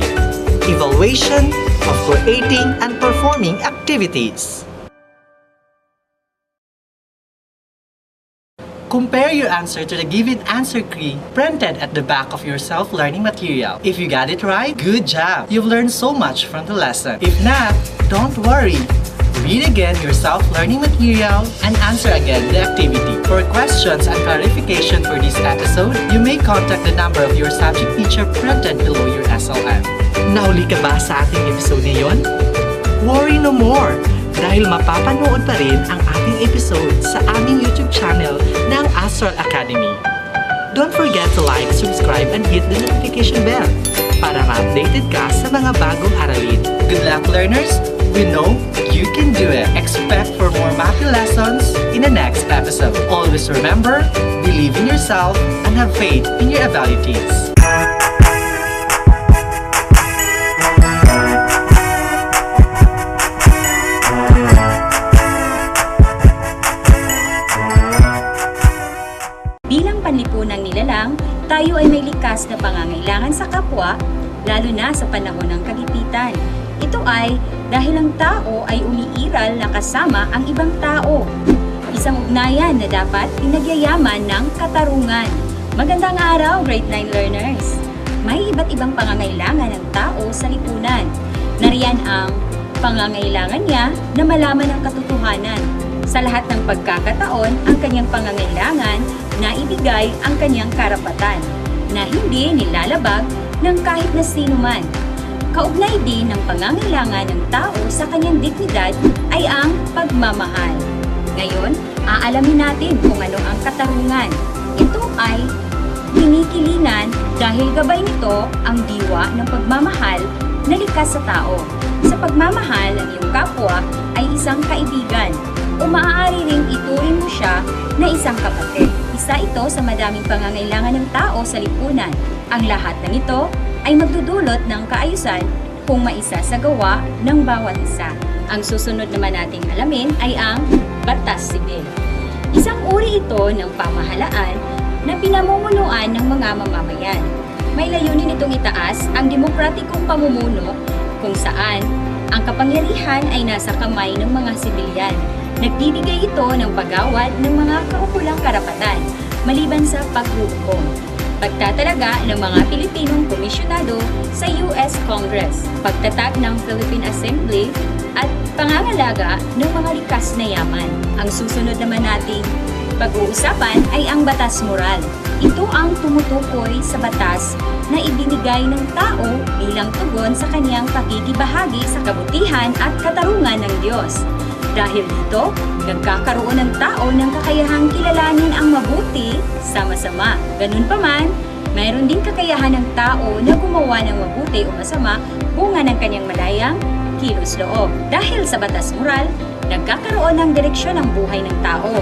Evaluation of creating and performing activities. Compare your answer to the given answer key printed at the back of your self-learning material. If you got it right, good job! You've learned so much from the lesson. If not, don't worry. Read again your self-learning material and answer again the activity. For questions and clarification for this episode, you may contact the number of your subject teacher printed below your SLM. Nahuli ka ba sa ating episode ngayon? Worry no more! Dahil mapapanood pa rin ang ating episode sa aming YouTube channel ng Astral Academy. Don't forget to like, subscribe, and hit the notification bell para ma-updated ka sa mga bagong aralin. Good luck, learners! We know you can do it! Expect for more math lessons in the next episode. Always remember, believe in yourself and have faith in your abilities. Bilang panlipunang nilalang, tayo ay may likas na pangangailangan sa kapwa, lalo na sa panahon ng kagipitan. Ito ay dahil ang tao ay umiiral na kasama ang ibang tao. Isang ugnayan na dapat pinagyayaman ng katarungan. Magandang araw, grade 9 learners! May iba't ibang pangangailangan ng tao sa lipunan. Nariyan ang pangangailangan niya na malaman ang katotohanan. Sa lahat ng pagkakataon, ang kanyang pangangailangan na ibigay ang kanyang karapatan na hindi nilalabag ng kahit na sino man. Kaugnay din ng pangangailangan ng tao sa kanyang dignidad ay ang pagmamahal. Ngayon, aalamin natin kung ano ang katarungan. Ito ay kinikilingan dahil gabay nito ang diwa ng pagmamahal na likas sa tao. Sa pagmamahal, ang iyong kapwa ay isang kaibigan o maaari ring ituring mo siya na isang kapatid. Isa ito sa madaming pangangailangan ng tao sa lipunan. Ang lahat ng ito ay magdudulot ng kaayusan kung maisasagawa ng bawat isa. Ang susunod naman nating alamin ay ang batas sibil. Isang uri ito ng pamahalaan na pinamumunuan ng mga mamamayan. May layunin itong itaas ang demokratikong pamumuno kung saan ang kapangyarihan ay nasa kamay ng mga sibilyan. Nagbibigay ito ng pagawad ng mga kaukulang karapatan maliban sa paghuhukom. Pagtatalaga ng mga Pilipinong komisyonado sa US Congress, pagtatag ng Philippine Assembly at pangangalaga ng mga likas na yaman. Ang susunod naman nating pag-uusapan ay ang batas moral. Ito ang tumutukoy sa batas na ibinigay ng tao bilang tugon sa kaniyang pagkikibahagi sa kabutihan at katarungan ng Diyos. Dahil dito, nagkakaroon ng tao ng kakayahang kilalanin ang mabuti sa masama. Ganun pa man, mayroon din kakayahan ng tao na gumawa ng mabuti o masama bunga ng kanyang malayang kilos loob. Dahil sa batas moral, nagkakaroon ng direksyon ang buhay ng tao.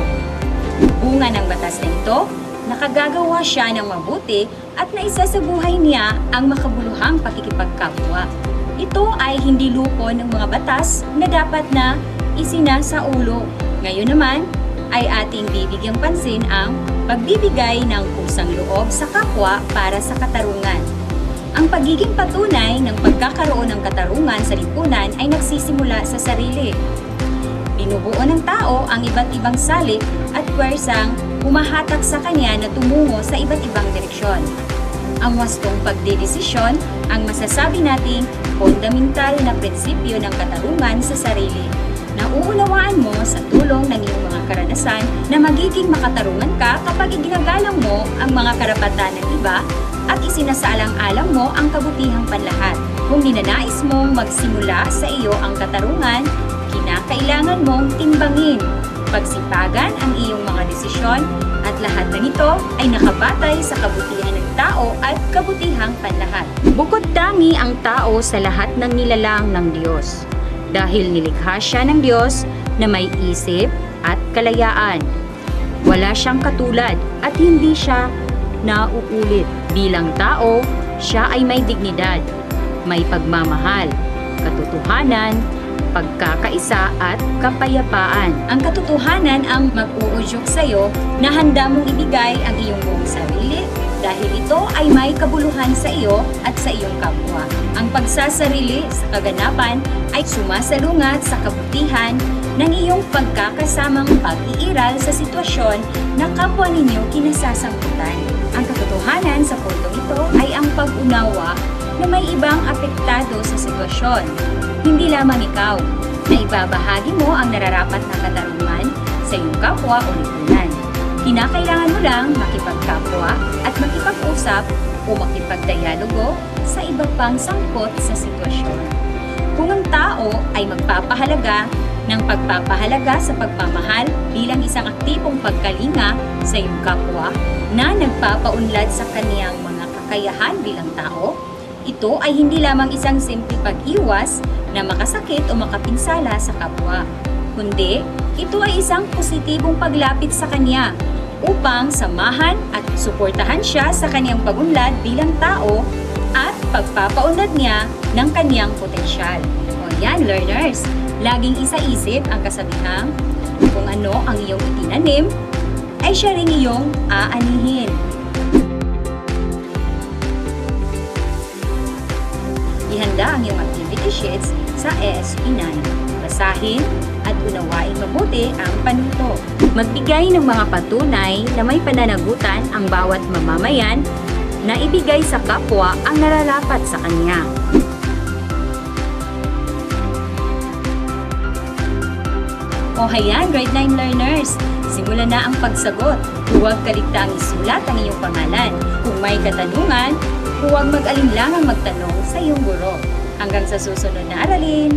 Bunga ng batas na ito, nakagagawa siya ng mabuti at naisa sa buhay niya ang makabuluhang pakikipagkapwa. Ito ay hindi lupon ng mga batas na dapat na isinasaulo. Ngayon naman ay ating bibigyang pansin ang pagbibigay ng kusang loob sa kapwa para sa katarungan. Ang pagiging patunay ng pagkakaroon ng katarungan sa lipunan ay nagsisimula sa sarili. Binubuo ng tao ang iba't ibang salik at puwersang humahatak sa kanya na tumungo sa iba't ibang direksyon. Ang wastong pagdedesisyon ang masasabi nating fundamental na prinsipyo ng katarungan sa sarili. Nauunawaan mo sa tulong ng iyong mga karanasan na magiging makatarungan ka kapag iginagalang mo ang mga karapatan ng iba at isinasaalang-alang mo ang kabutihang panlahat. Kung ninanais mong magsimula sa iyo ang katarungan, kinakailangan mong timbangin, pagsipagan ang iyong mga desisyon at lahat ng ito ay nakabatay sa kabutihan ng tao at kabutihang panlahat. Bukod tangi ang tao sa lahat ng nilalang ng Diyos, dahil nilikha siya ng Diyos na may isip at kalayaan. Wala siyang katulad at hindi siya nauulit. Bilang tao, siya ay may dignidad, may pagmamahal, katotohanan, pagkakaisa at kapayapaan. Ang katotohanan ang mag-uudyok sa iyo na handa mong ibigay ang iyong buong sarili dahil ito ay may kabuluhan sa iyo at sa iyong kapwa. Ang pagsasarili sa kaganapan ay sumasalungat sa kabutihan ng iyong pagkakasamang pag-iiral sa sitwasyon na kapwa ninyo kinasasangkutan. Ang katotohanan sa puntong ito ay ang pag-unawa na may ibang apektado sa sitwasyon. Hindi lamang ikaw, na ibabahagi mo ang nararapat na katarungan sa iyong kapwa o lipunan. Kinakailangan mo lang makipagkapwa at makipag-usap o makipagdialogo sa iba pang sangkot sa sitwasyon. Kung ang tao ay magpapahalaga ng pagpapahalaga sa pagmamahal bilang isang aktibong pagkalinga sa iyong kapwa na nagpapaunlad sa kaniyang mga kakayahan bilang tao, ito ay hindi lamang isang simple pag-iwas na makasakit o makapinsala sa kapwa, kundi ito ay isang positibong paglapit sa kanya upang samahan at suportahan siya sa kaniyang pagunlad bilang tao at pagpapaunlad niya ng kaniyang potensyal. O yan, learners, laging isa-isip ang kasabihang kung ano ang iyong itinanim, ay siya rin iyong aanihin. Ihanda ang iyong activity sheets sa ESP9. Basahin at unawain mabuti ang panuto. Magbigay ng mga patunay na may pananagutan ang bawat mamamayan na ibigay sa kapwa ang nararapat sa kanya. O hayan, grade 9 learners, simulan na ang pagsagot. Huwag kaligtaang isulat ang iyong pangalan. Kung may katanungan, huwag mag-alinlangang magtanong sa iyong guro. Hanggang sa susunod na aralin.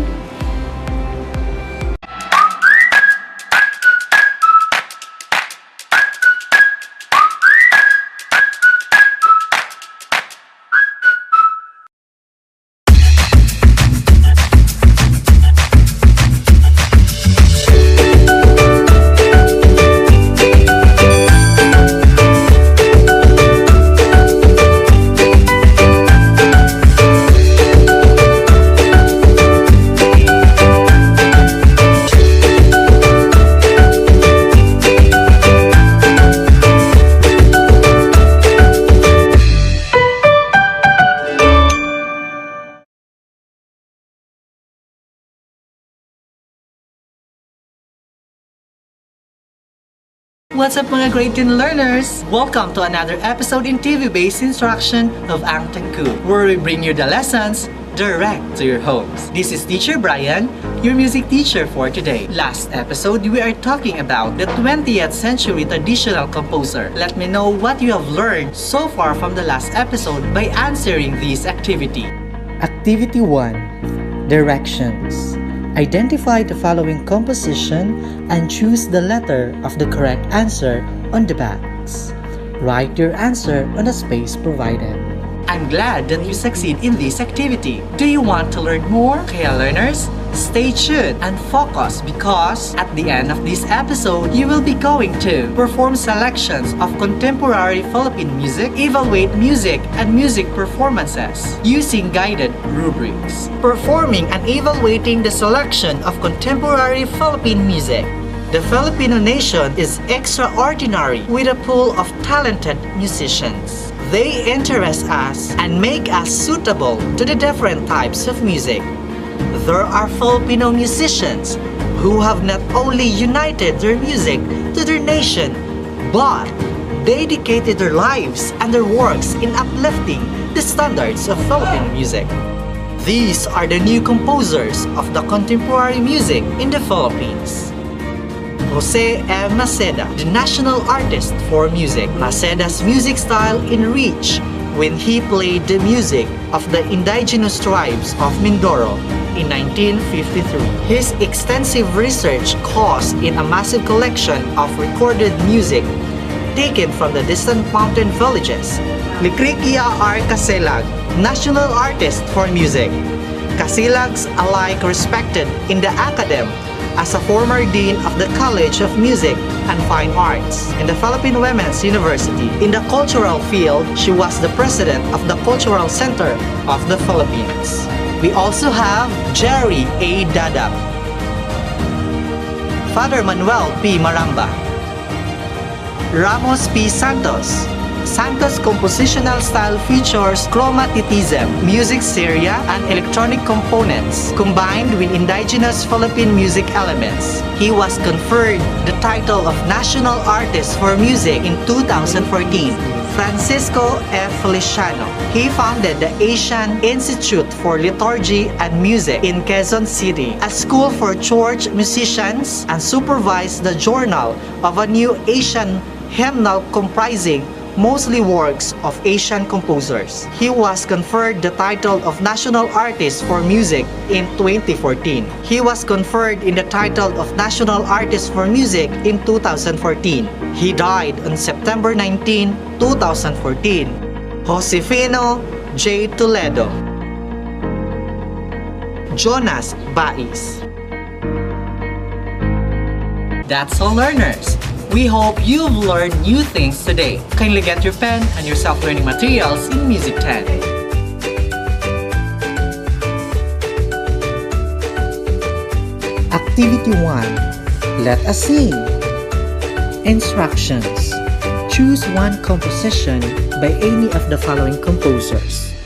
What's up mga grade 10 learners? Welcome to another episode in TV-based instruction of Ang Tengku, where we bring you the lessons direct to your homes. This is Teacher Brian, your music teacher for today. Last episode, we are talking about the 20th century traditional composer. Let me know what you have learned so far from the last episode by answering this activity. Activity 1. Directions. Identify the following composition and choose the letter of the correct answer on the box. Write your answer on the space provided. I'm glad that you succeed in this activity. Do you want to learn more? Kaya learners, stay tuned and focus because at the end of this episode, you will be going to perform selections of contemporary Philippine music, evaluate music and music performances using guided rubrics, performing and evaluating the selection of contemporary Philippine music. The Filipino nation is extraordinary with a pool of talented musicians. They interest us and make us suitable to the different types of music. There are Filipino musicians who have not only united their music to their nation, but dedicated their lives and their works in uplifting the standards of Philippine music. These are the new composers of the contemporary music in the Philippines. Jose M. Maceda, the national artist for music. Maceda's music style enriched when he played the music of the indigenous tribes of Mindoro in 1953. His extensive research caused in a massive collection of recorded music taken from the distant mountain villages. Likrikia R. Kasilag, National Artist for Music. Kasilag's alike respected in the academy as a former dean of the College of Music and Fine Arts in the Philippine Women's University. In the cultural field, she was the president of the Cultural Center of the Philippines. We also have Jerry A. Dadap, Father Manuel P. Maramba, Ramos P. Santos. Santos' compositional style features chromaticism, music seria, and electronic components combined with indigenous Philippine music elements. He was conferred the title of National Artist for Music in 2014. Francisco F. Feliciano. He founded the Asian Institute for Liturgy and Music in Quezon City, a school for church musicians, and supervised the journal of a new Asian hymnal comprising mostly works of Asian composers. He was conferred the title of National Artist for Music in 2014. He was conferred in the title of National Artist for Music in 2014. He died on September 19, 2014. Josefino J. Toledo. Jonas Bais. That's all, learners. We hope you've learned new things today. Kindly get your pen and your self-learning materials in Music 10. Activity 1. Let us sing. Instructions. Choose one composition by any of the following composers: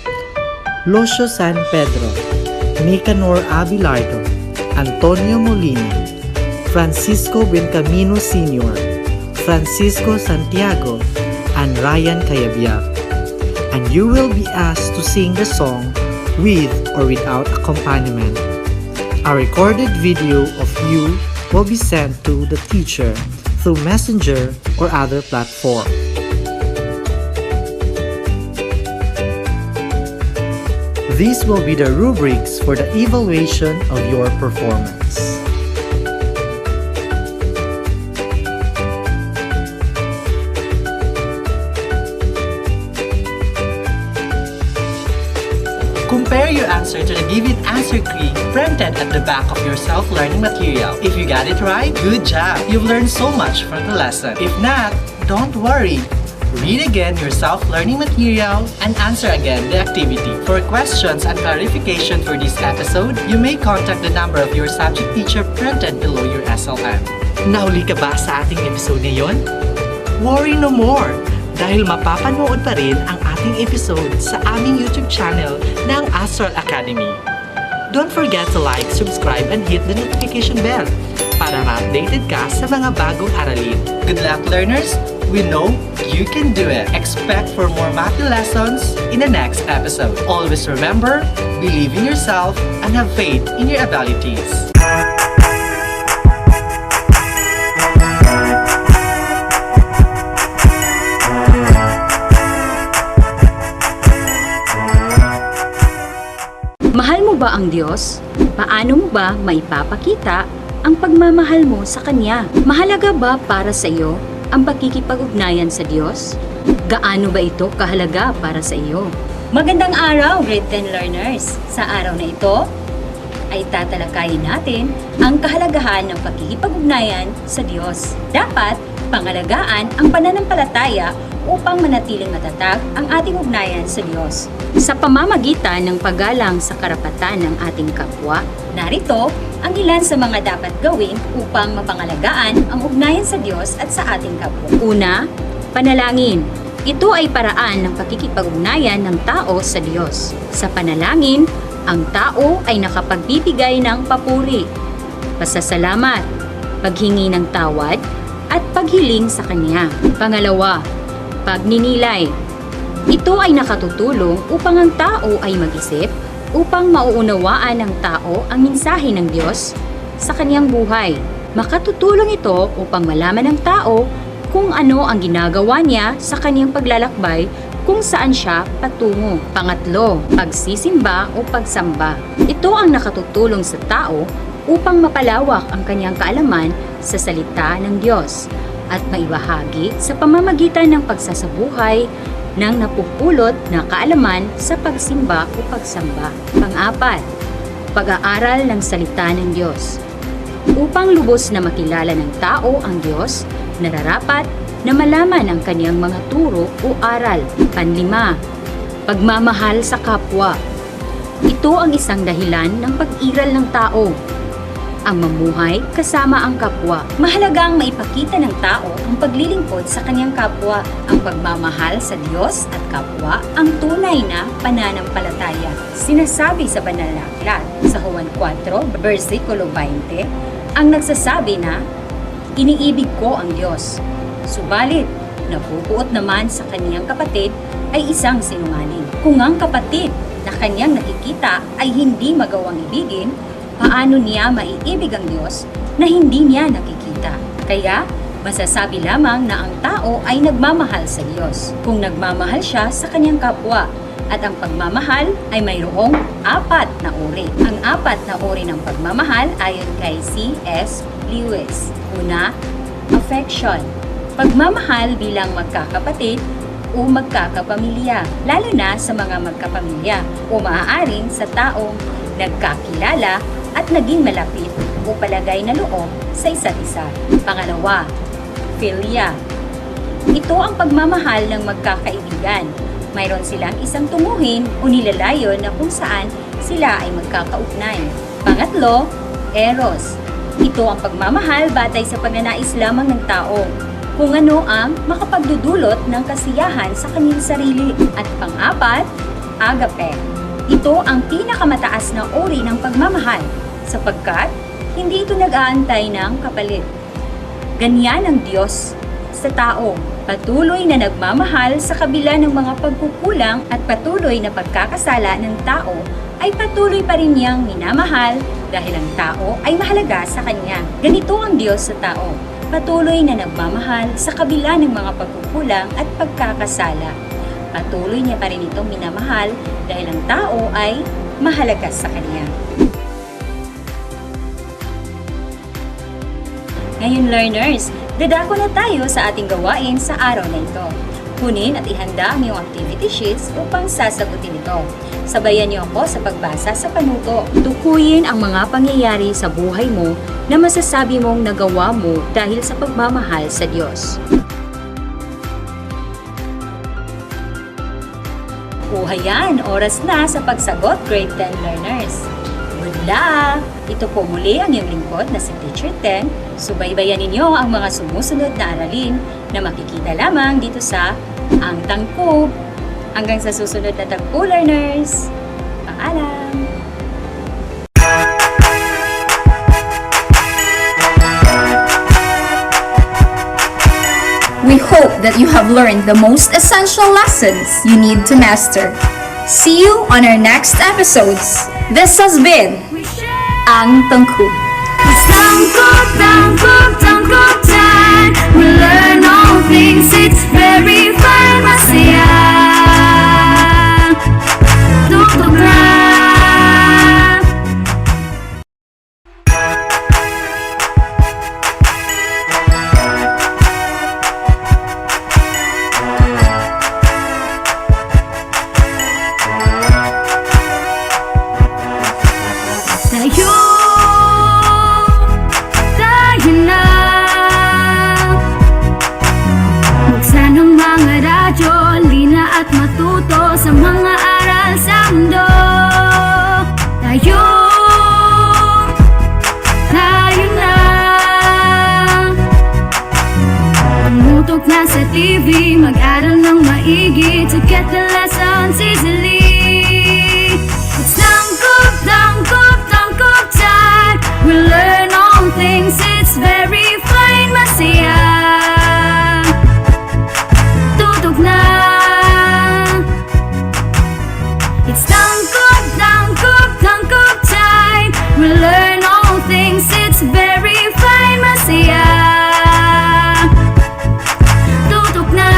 Locio San Pedro, Nicanor Abelardo, Antonio Molina, Francisco Buencamino Sr., Francisco Santiago, and Ryan Cayabyab. And you will be asked to sing the song with or without accompaniment. A recorded video of you will be sent to the teacher through Messenger or other platform. These will be the rubrics for the evaluation of your performance. Compare your answer to the given answer key printed at the back of your self-learning material. If you got it right, good job! You've learned so much from the lesson. If not, don't worry. Read again your self-learning material and answer again the activity. For questions and clarification for this episode, you may contact the number of your subject teacher printed below your SLM. Nahuli ka ba sa ating episode ngayon? Worry no more! Dahil mapapanood pa rin ang ating episode sa aming YouTube channel ng Astral Academy. Don't forget to like, subscribe, and hit the notification bell para ma-updated ka sa mga bagong aralin. Good luck, learners! We know you can do it. Expect for more math lessons in the next episode. Always remember, believe in yourself and have faith in your abilities. Mahal mo ba ang Diyos? Paano mo ba maipapakita ang pagmamahal mo sa Kanya? Mahalaga ba para sa iyo ang pakikipag-ugnayan sa Diyos? Gaano ba ito kahalaga para sa iyo? Magandang araw, grade 10 learners! Sa araw na ito, ay tatalakayin natin ang kahalagahan ng pakikipag-ugnayan sa Diyos. Dapat pangalagaan ang pananampalataya upang manatiling matatag ang ating ugnayan sa Diyos. Sa pamamagitan ng paggalang sa karapatan ng ating kapwa, narito ang ilan sa mga dapat gawin upang mapangalagaan ang ugnayan sa Diyos at sa ating kapwa. Una, panalangin. Ito ay paraan ng pakikipag-ugnayan ng tao sa Diyos. Sa panalangin, ang tao ay nakapagbibigay ng papuri, pasasalamat, paghingi ng tawad, at paghiling sa Kanya. Pangalawa, pagninilay. Ito ay nakatutulong upang ang tao ay mag-isip upang mauunawaan ng tao ang mensahe ng Diyos sa kaniyang buhay. Makatutulong ito upang malaman ng tao kung ano ang ginagawa niya sa kaniyang paglalakbay kung saan siya patungo. Pangatlo, pagsisimba o pagsamba. Ito ang nakatutulong sa tao upang mapalawak ang kaniyang kaalaman sa salita ng Diyos at maibahagi sa pamamagitan ng pagsasabuhay ng napupulot na kaalaman sa pagsimba o pagsamba. Pang-apat, pag-aaral ng salita ng Diyos. Upang lubos na makilala ng tao ang Diyos, nararapat na malaman ang kaniyang mga turo o aral. Panlima, pagmamahal sa kapwa. Ito ang isang dahilan ng pag-iral ng tao. Ang mamuhay kasama ang kapwa. Mahalagang maipakita ng tao ang paglilingkod sa kanyang kapwa. Ang pagmamahal sa Diyos at kapwa ang tunay na pananampalataya. Sinasabi sa banal na aklat sa Juan 4, versikulo 20, ang nagsasabi na, iniibig ko ang Diyos. Subalit, napupuot naman sa kaniyang kapatid ay isang sinungaling. Kung ang kapatid na kanyang nakikita ay hindi magawang ibigin, paano niya maiibig ang Diyos na hindi niya nakikita? Kaya, masasabi lamang na ang tao ay nagmamahal sa Diyos kung nagmamahal siya sa kanyang kapwa. At ang pagmamahal ay mayroong 4 na uri. Ang 4 na uri ng pagmamahal ayon kay C.S. Lewis. Una, affection. Pagmamahal bilang magkakapatid o magkakapamilya, lalo na sa mga magkapamilya o maaaring sa taong nagkakilala at naging malapit o palagay na loob sa isa't isa. Pangalawa, philia. Ito ang pagmamahal ng magkakaibigan. Mayroon silang isang tunguhin o nilalayon na kung saan sila ay magkakaugnay. Pangatlo, eros. Ito ang pagmamahal batay sa pagnanais lamang ng tao, kung ano ang makapagdudulot ng kasiyahan sa kanyang sarili. At pang-apat, agape. Ito ang pinakamataas na uri ng pagmamahal sapagkat hindi ito nag-aantay ng kapalit. Ganyan ang Diyos sa tao, patuloy na nagmamahal sa kabila ng mga pagkukulang at patuloy na pagkakasala ng tao ay patuloy pa rin niyang minamahal dahil ang tao ay mahalaga sa kanya. Ganito ang Diyos sa tao, patuloy na nagmamahal sa kabila ng mga pagkukulang at pagkakasala. Patuloy niya pa rin itong minamahal dahil ang tao ay mahalaga sa kanya. Ngayon learners, dadako na tayo sa ating gawain sa araw na ito. Kunin at ihanda ang iyong activity sheets upang sasagutin ito. Sabayan niyo ako sa pagbasa sa panuto. Tukuyin ang mga pangyayari sa buhay mo na masasabi mong nagawa mo dahil sa pagmamahal sa Diyos. Hayan, oras na sa pagsagot, grade 10 learners. Good luck! Ito po muli ang iyong lingkod na si Teacher 10. Subaybayan ninyo ang mga sumusunod na aralin na makikita lamang dito sa Ang Tangko. Hanggang sa susunod na tagpo, learners. Paalam! We hope that you have learned the most essential lessons you need to master. See you on our next episodes. This has been Ang Tangko. It's tangkop, tangkop, tangkop time. We learn all things, it's very fun, masaya. Tutok na. Tayo na. Buksan ang mga radyo, lina at matuto sa mga aral sa mundo. Tayo na. Tumutok na sa TV, mag-aral ng maigi to get the lessons easily. It's tangkop, tangkop, tangkop time. We learn all things, it's very fine, masaya. Tutok na. It's tangkop, tangkop, tangkop time. We learn all things, it's very fine, masaya. Tutok na.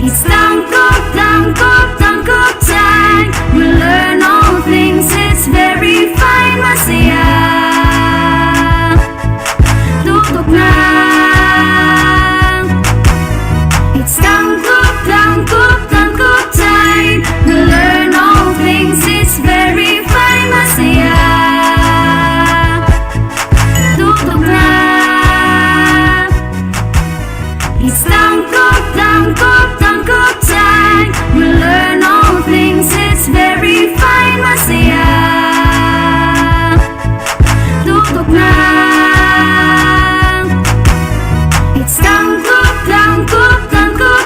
It's tangkop time. We learn all things, it's very fine. Masaya, tutok na. It's tangkop time. We learn all things, it's very fine. Masaya, tutok na. It's tangkop time. We learn all things, it's very fine. Masaya, tutok na. It's tangkop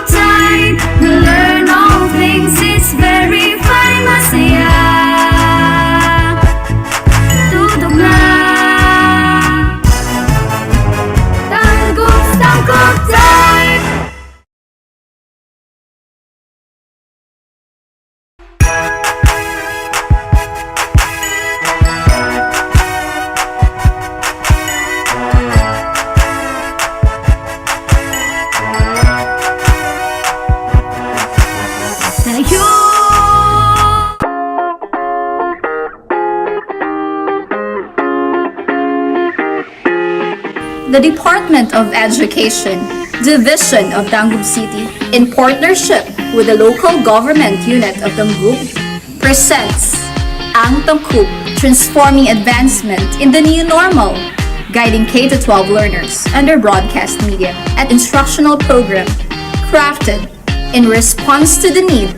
time. We learn all things, it's very fine. Masaya, tutok na. Tangkop time. Tayo. The Department of Education, Division of Tangub City, in partnership with the local government unit of Tangub, presents Ang Tangkub, Transforming Advancement in the New Normal, guiding K-12 learners under broadcast media and instructional program crafted in response to the need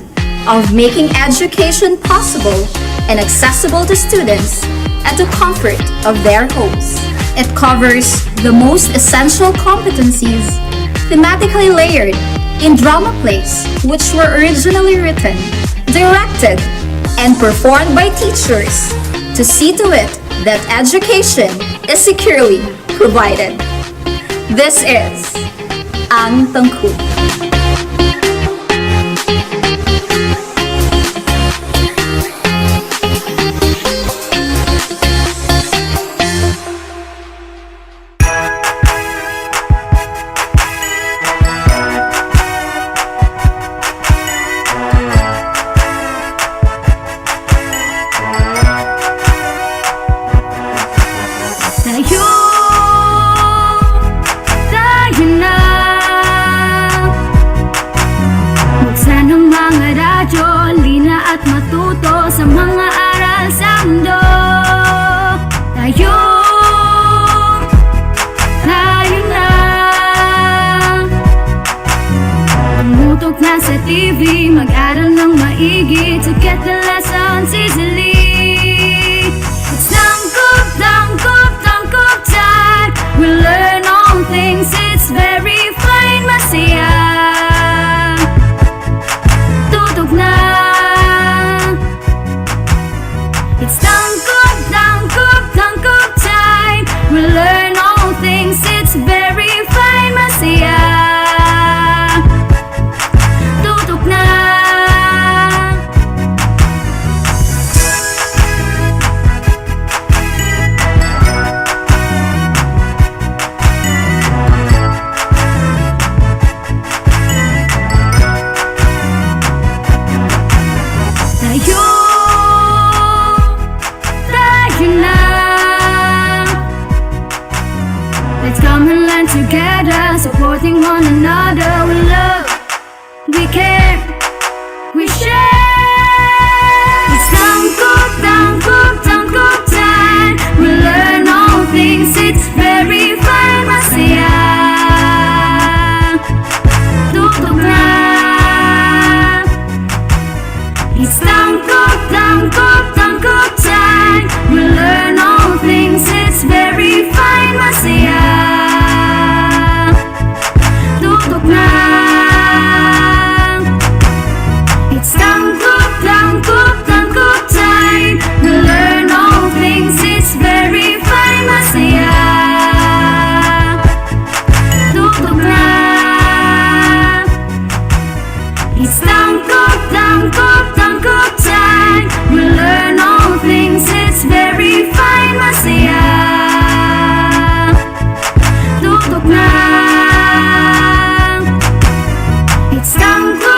of making education possible and accessible to students at the comfort of their homes. It covers the most essential competencies, thematically layered in drama plays which were originally written, directed, and performed by teachers to see to it that education is securely provided. This is Ang Tangkub. Tayo na. Buksan ang mga radyo, lina at matuto sa mga aral sa mundo. Tayo na. Tumutok na sa TV, mag-aral ng maigi to get the lessons easily. It's tangkop time. We learn all things, it's very fine. Masaya, tutok na. It's tangkop time. We learn all things, it's very fine. Masaya, tutok na. Tayo na. Let's come and learn together, supporting one another. We love, we care, we share. It's tangkop time. We learn all things, it's very fine. Masaya, tutok na. It's tangkop time. We learn all things, it's very fine. Masaya, tutok na. It's tangkop time. We learn all things, it's very fine. Masaya, tutok na. It's tangkop time. We learn all things, it's very fine. Masaya, tutok na. It's tangkop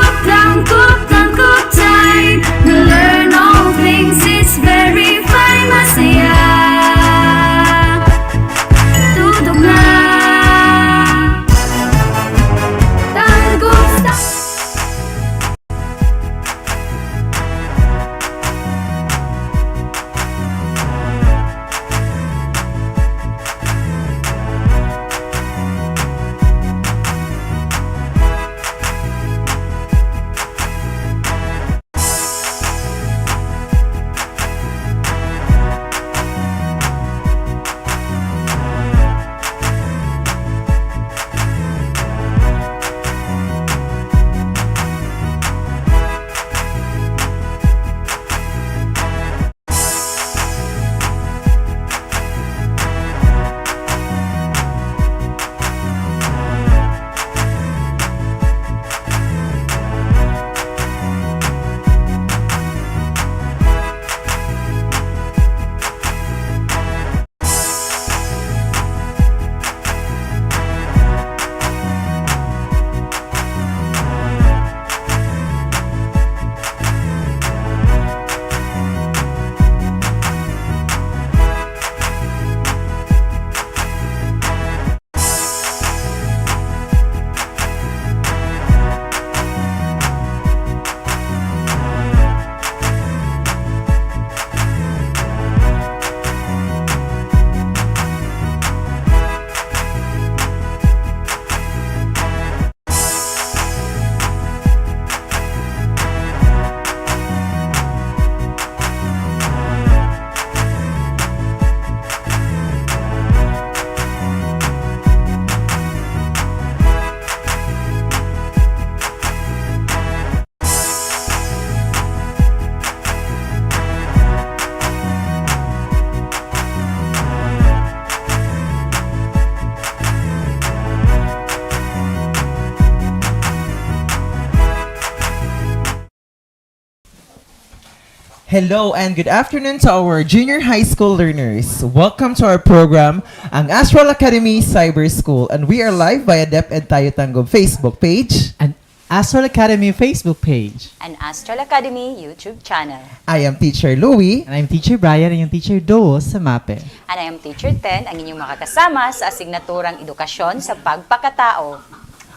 Hello and good afternoon to our junior high school learners. Welcome to our program, ang Astral Academy Cyber School, and we are live via DepEd Tayo Tanggol Facebook page and Astral Academy Facebook page, An Astral Academy YouTube channel. I am Teacher Louie. And I'm Teacher Brian and yung Teacher Doo sa MAPE. And I am Teacher Ten, ang inyong makakasama sa asignaturang edukasyon sa pagpakatao.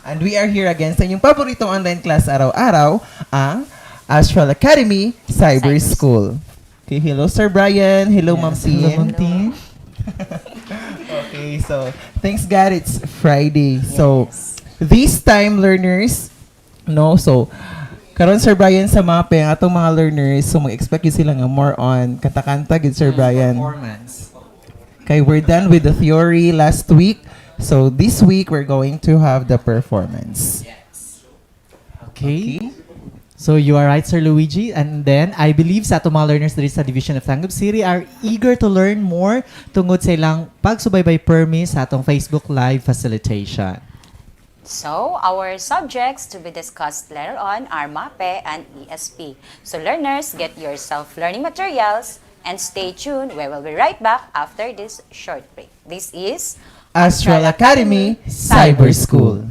And we are here again sa inyong paboritong online class araw-araw, ang Astral Academy Cyber School. Okay, hello Sir Brian. Hello Ma'am Tin. Hello Ma'am Tin. Okay, so thanks God it's Friday. So this time learners, so karon Sir Brian sa MAPE ang atong mga learners, so mag-expect yun sila nga more on kanta-kanta gid Sir Brian. Performance. Okay, we're done with the theory last week. So this week we're going to have the performance. Okay. So you are right, Sir Luigi. And then, I believe sa atong mga learners diri sa Division of Tanggap City are eager to learn more tungod sa ilang pagsubaybay permi sa atong Facebook Live facilitation. So, our subjects to be discussed later on are MAPE and ESP. So, learners, get your self-learning materials and stay tuned. We will be right back after this short break. This is Astral Academy Cyber School.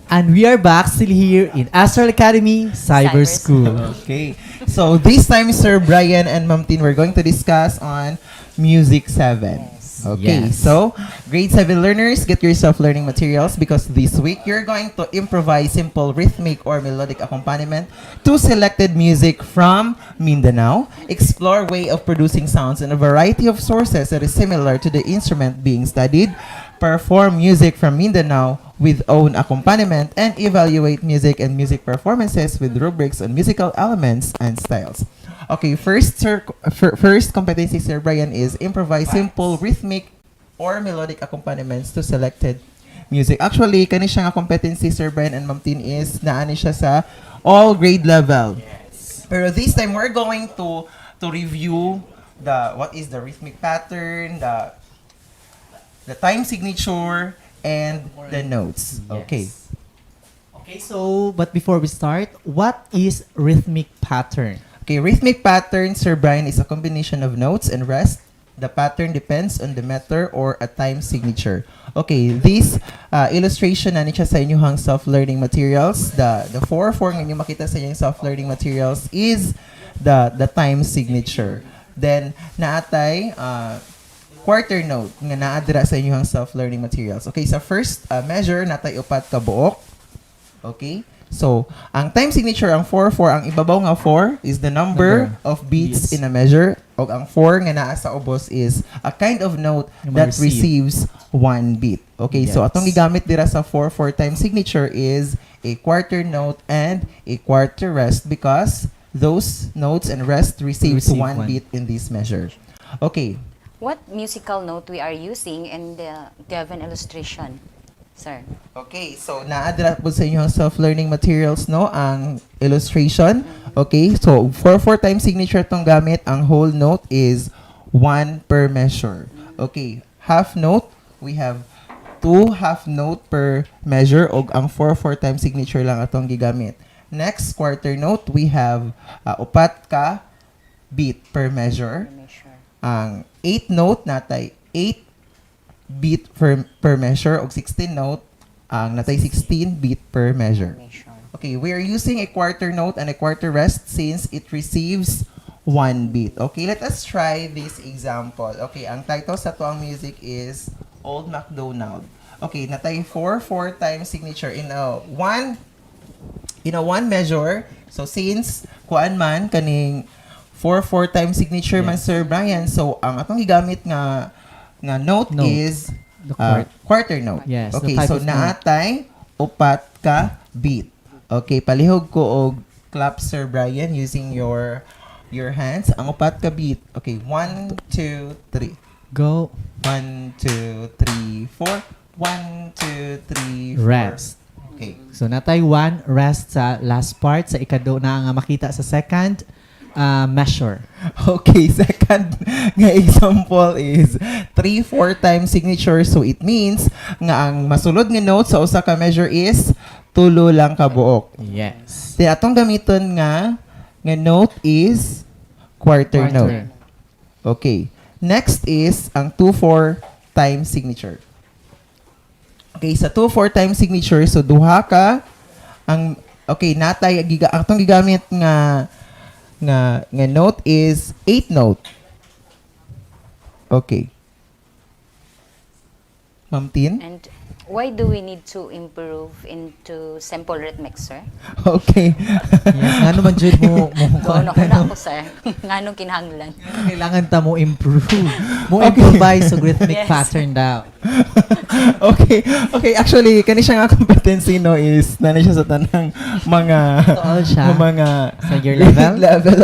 And we are back still here in Astral Academy Cyber School. Okay. So this time, Sir Brian and Ma'am Tin, we're going to discuss on Music 7. Okay, Yes. so grade 7 learners, get your self-learning materials because this week you're going to improvise simple rhythmic or melodic accompaniment to selected music from Mindanao, explore way of producing sounds in a variety of sources that is similar to the instrument being studied, perform music from Mindanao with own accompaniment, and evaluate music and music performances with rubrics on musical elements and styles. Okay, first competency, Sir Brian, is improvise simple rhythmic or melodic accompaniments to selected music. Actually, kani siya nga competency, Sir Brian and Ma'am Tin, is naani siya sa all grade level. Pero this time, we're going to review what is the rhythmic pattern, the time signature, and the notes. Okay. Okay, so, but before we start, what is rhythmic pattern? Okay, rhythmic pattern, Sir Brian, is a combination of notes and rest. The pattern depends on the meter or a time signature. Okay, this illustration na niya sa inyong self-learning materials. The 4-4 nga inyo makita sa inyong self-learning materials is the time signature. Then, naatay quarter note nga naadra sa inyong self-learning materials. Okay, sa first measure, natay upat ka buok. Okay? So, ang time signature, ang 4-4, ang ibabaw nga 4 is the number of beats in a measure. O ang 4 nga naa sa ubos is a kind of note that receives 1 beat. Okay, so atong gigamit dira sa 4-4 time signature is a quarter note and a quarter rest because those notes and rest receives 1 beat in this measure. Okay. What musical note we are using in the given illustration, sir? Okay, so naadra po sa inyong self-learning materials, no, ang illustration. Okay, so 4-4 time signature tong gamit. Ang whole note is 1 per measure. Okay, half note, we have 2 half note per measure og ang 4-4 time signature lang atong gigamit. Next quarter note, we have upat ka beat per measure. Ang 8 note natay 8 beat per measure og 16 note ang natay 16 beat per measure. Okay, we are using a quarter note and a quarter rest since it receives 1 beat. Okay, let us try this example. Okay, ang title sa tuang music is Old MacDonald. Okay, natay 4/4 time signature in a one measure. So since kuan man kaning 4/4 time signature man Sir Brian, so ang atong gigamit nga note is quarter note. Yes, okay, the type so of note. naatay upat ka beat. Okay, palihog ko og clap Sir Brian using your hands. Ang upat ka beat. Okay, 1 2 3. Go. 1 2 3 4. 1 2 3 4. Rest. Okay. So natay 1 rest sa last part, sa ikado na nga makita sa second measure. Okay, second nga example is 3/4 time signature. So it means nga ang masulod nga note sa usa ka measure is tulo lang ka buok. Yes. Then atong gamiton nga note is quarter note. Okay. Next is ang 2/4 time signature. Okay, sa 2/4 time signature, so duha ka ang natay atong gigamit nga note is 8 note. Okay. Ma'am Tin? And why do we need to improve into simple rhythmic, sir? Okay. Yes, ngano man jud mo Doon ako na ako, sir. Nganong kinahanglan. kailangan ta mo improve. Mo improvise sa rhythmic Yes. pattern daw. Okay, actually kani siya nga competency no is nana siya sa tanang mga Totoo siya. mga Sa your level?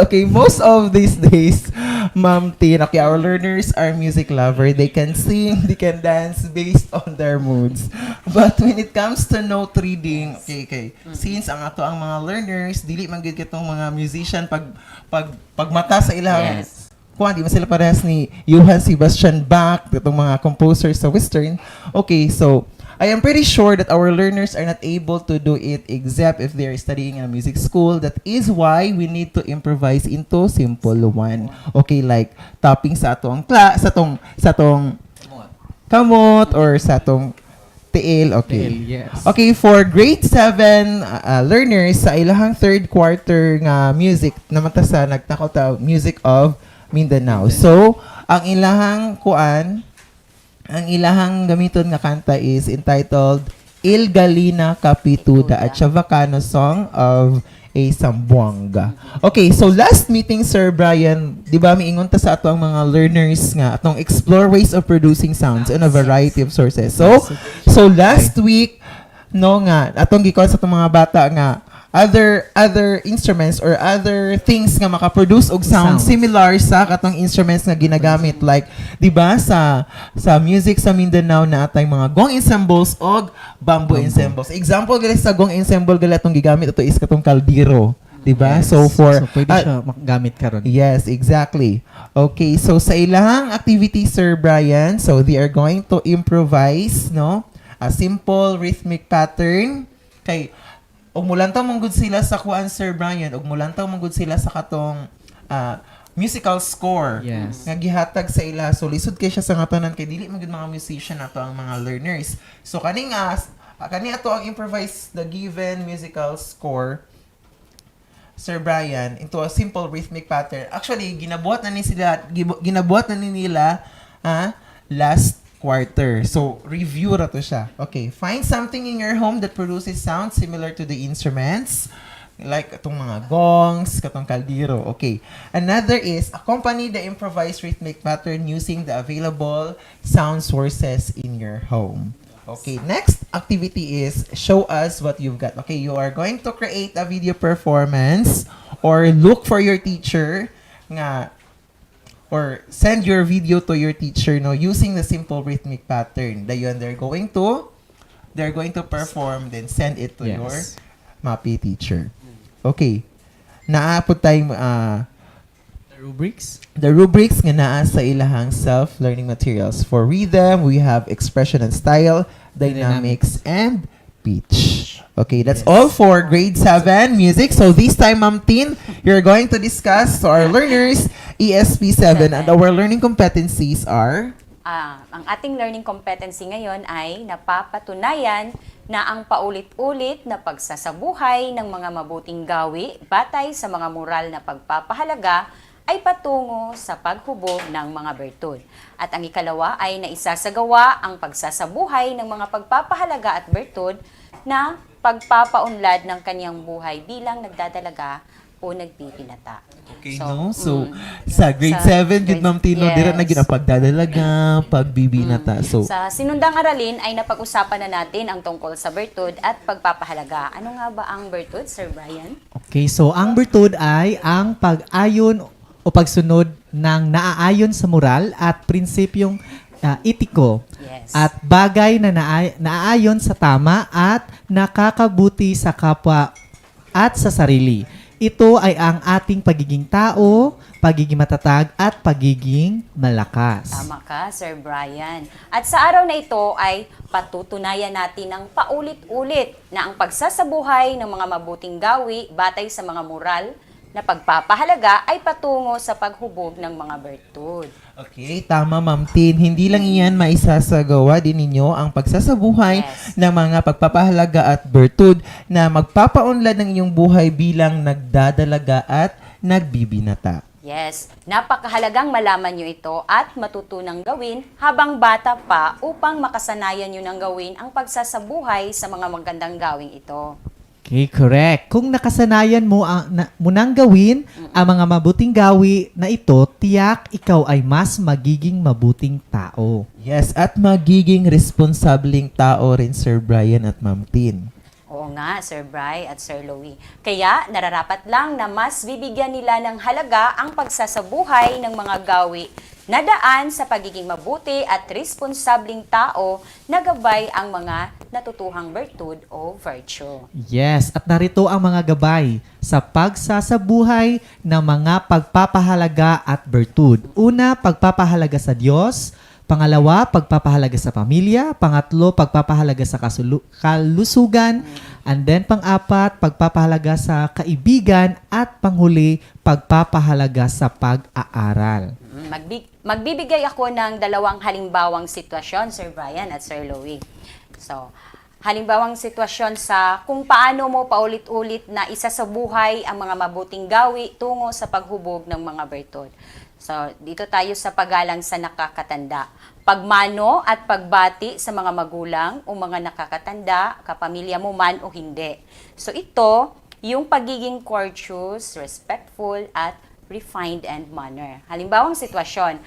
Okay, most of these days, Ma'am Tin, okay, our learners are music lover. They can sing, they can dance based on their moods. But when it comes to note reading, okay. Since ang ato ang mga learners, dili man gyud kitong mga musician pag mata sa ilang kuan di man sila parehas ni Johann Sebastian Bach, itong mga composers sa Western. Okay, so I am pretty sure that our learners are not able to do it except if they are studying in a music school. That is why we need to improvise into simple one. Okay, like tapping sa atong sa tong kamot or sa tong tiil. Okay. Yes. Okay, for grade 7 learners sa ilahang third quarter nga music naman ta sa nagtakot ta Music of Mindanao. So, ang ilahang gamiton nga kanta is entitled Il Galina Capituda at Chavacano Song of a Sambuanga. Okay, so last meeting, Sir Brian, di ba miingon ta sa ato ang mga learners nga atong explore ways of producing sounds in a variety of sources. So last week, no nga, atong gikon sa atong mga bata nga other instruments or other things nga makaproduce og sound similar sa katong instruments nga ginagamit, like di ba sa music sa Mindanao na atay mga gong ensembles og bamboo ensembles. Example gali sa gong ensemble gali atong gigamit ato is katong kaldero, di ba? Yes. So pwede siya magamit karon. Yes, exactly. Okay, so sa ilahang activity, Sir Brian, so they are going to improvise, no? A simple rhythmic pattern. Kay og mulantaw manggod sila sa kuan, Sir Brian, og mulantaw manggod sila sa katong musical score. Yes. Nga gihatag sa ila. So lisod kay siya sa ngatanan kay dili man gyud mga musician ato ang mga learners. So kani ato ang improvise the given musical score, Sir Brian, into a simple rhythmic pattern. Actually, ginabuhat na nila last quarter. So, review ra to siya. Okay, find something in your home that produces sound similar to the instruments, like itong mga gongs, katong kaldero. Okay. Another is accompany the improvised rhythmic pattern using the available sound sources in your home. Okay, next activity is show us what you've got. Okay, you are going to create a video performance or look for your teacher nga or send your video to your teacher, no, using the simple rhythmic pattern. Dayon they're going to perform, then send it to your MAPI teacher. Okay. Naa po tayong the rubrics nga naa sa ilahang self-learning materials. For rhythm, we have expression and style, dynamics, and pitch. Okay, that's all for grade 7 music. So this time, Ma'am Tin, you're going to discuss to our learners ESP 7 and our learning competencies are? Ang ating learning competency ngayon ay napapatunayan na ang paulit-ulit na pagsasabuhay ng mga mabuting gawi batay sa mga moral na pagpapahalaga ay patungo sa paghubog ng mga bertud. At ang ikalawa ay naisasagawa ang pagsasabuhay ng mga pagpapahalaga at bertud na pagpapaunlad ng kaniyang buhay bilang nagdadalaga o nagpipinata. Okay, no? So, sa grade 7, good Ma'am Tino, yes. dira na gina pagdadalaga, pagbibinata. So, Sa sinundang aralin ay napag-usapan na natin ang tungkol sa bertud at pagpapahalaga. Ano nga ba ang bertud, Sir Brian? Okay, so ang bertud ay ang pag-ayon o pagsunod ng naaayon sa moral at prinsipyong etiko Yes. at bagay na naaayon sa tama at nakakabuti sa kapwa at sa sarili. Ito ay ang ating pagiging tao, pagiging matatag, at pagiging malakas. Tama ka, Sir Brian. At sa araw na ito ay patutunayan natin ng paulit-ulit na ang pagsasabuhay ng mga mabuting gawi batay sa mga moral na pagpapahalaga ay patungo sa paghubog ng mga bertud. okay, tama Ma'am Tin. Hindi lang iyan maisasagawa din ninyo ang pagsasabuhay ng mga pagpapahalaga at bertud na magpapaunlad ng inyong buhay bilang nagdadalaga at nagbibinata. Yes, napakahalagang malaman nyo ito at matutunang gawin habang bata pa upang makasanayan nyo ng gawin ang pagsasabuhay sa mga magandang gawing ito. Okay, correct. Kung nakasanayan mo nang gawin ang mga mabuting gawi na ito, tiyak ikaw ay mas magiging mabuting tao. Yes, at magiging responsabling tao rin Sir Brian at Ma'am Tin. Oo nga, Sir Bri at Sir Louie. Kaya nararapat lang na mas bibigyan nila ng halaga ang pagsasabuhay ng mga gawi na daan sa pagiging mabuti at responsabling tao na gabay ang mga natutuhang bertud o virtue. Yes, at narito ang mga gabay sa pagsasabuhay ng mga pagpapahalaga at bertud. Una, pagpapahalaga sa Diyos. Pangalawa, pagpapahalaga sa pamilya. Pangatlo, pagpapahalaga sa kalusugan. And then, pang-apat, pagpapahalaga sa kaibigan. At panghuli, pagpapahalaga sa pag-aaral. Magbibigay ako ng dalawang halimbawang sitwasyon, Sir Brian at Sir Louie. So, halimbawang sitwasyon sa kung paano mo paulit-ulit na isa sa buhay ang mga mabuting gawi tungo sa paghubog ng mga bertud. So, dito tayo sa paggalang sa nakakatanda. Pagmano at pagbati sa mga magulang o mga nakakatanda, kapamilya mo man o hindi. So, ito, yung pagiging courteous, respectful, at refined and manner. Halimbawang sitwasyon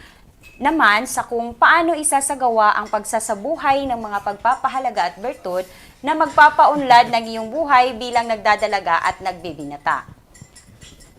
naman sa kung paano isasagawa ang pagsasabuhay ng mga pagpapahalaga at bertud na magpapaunlad ng iyong buhay bilang nagdadalaga at nagbibinata.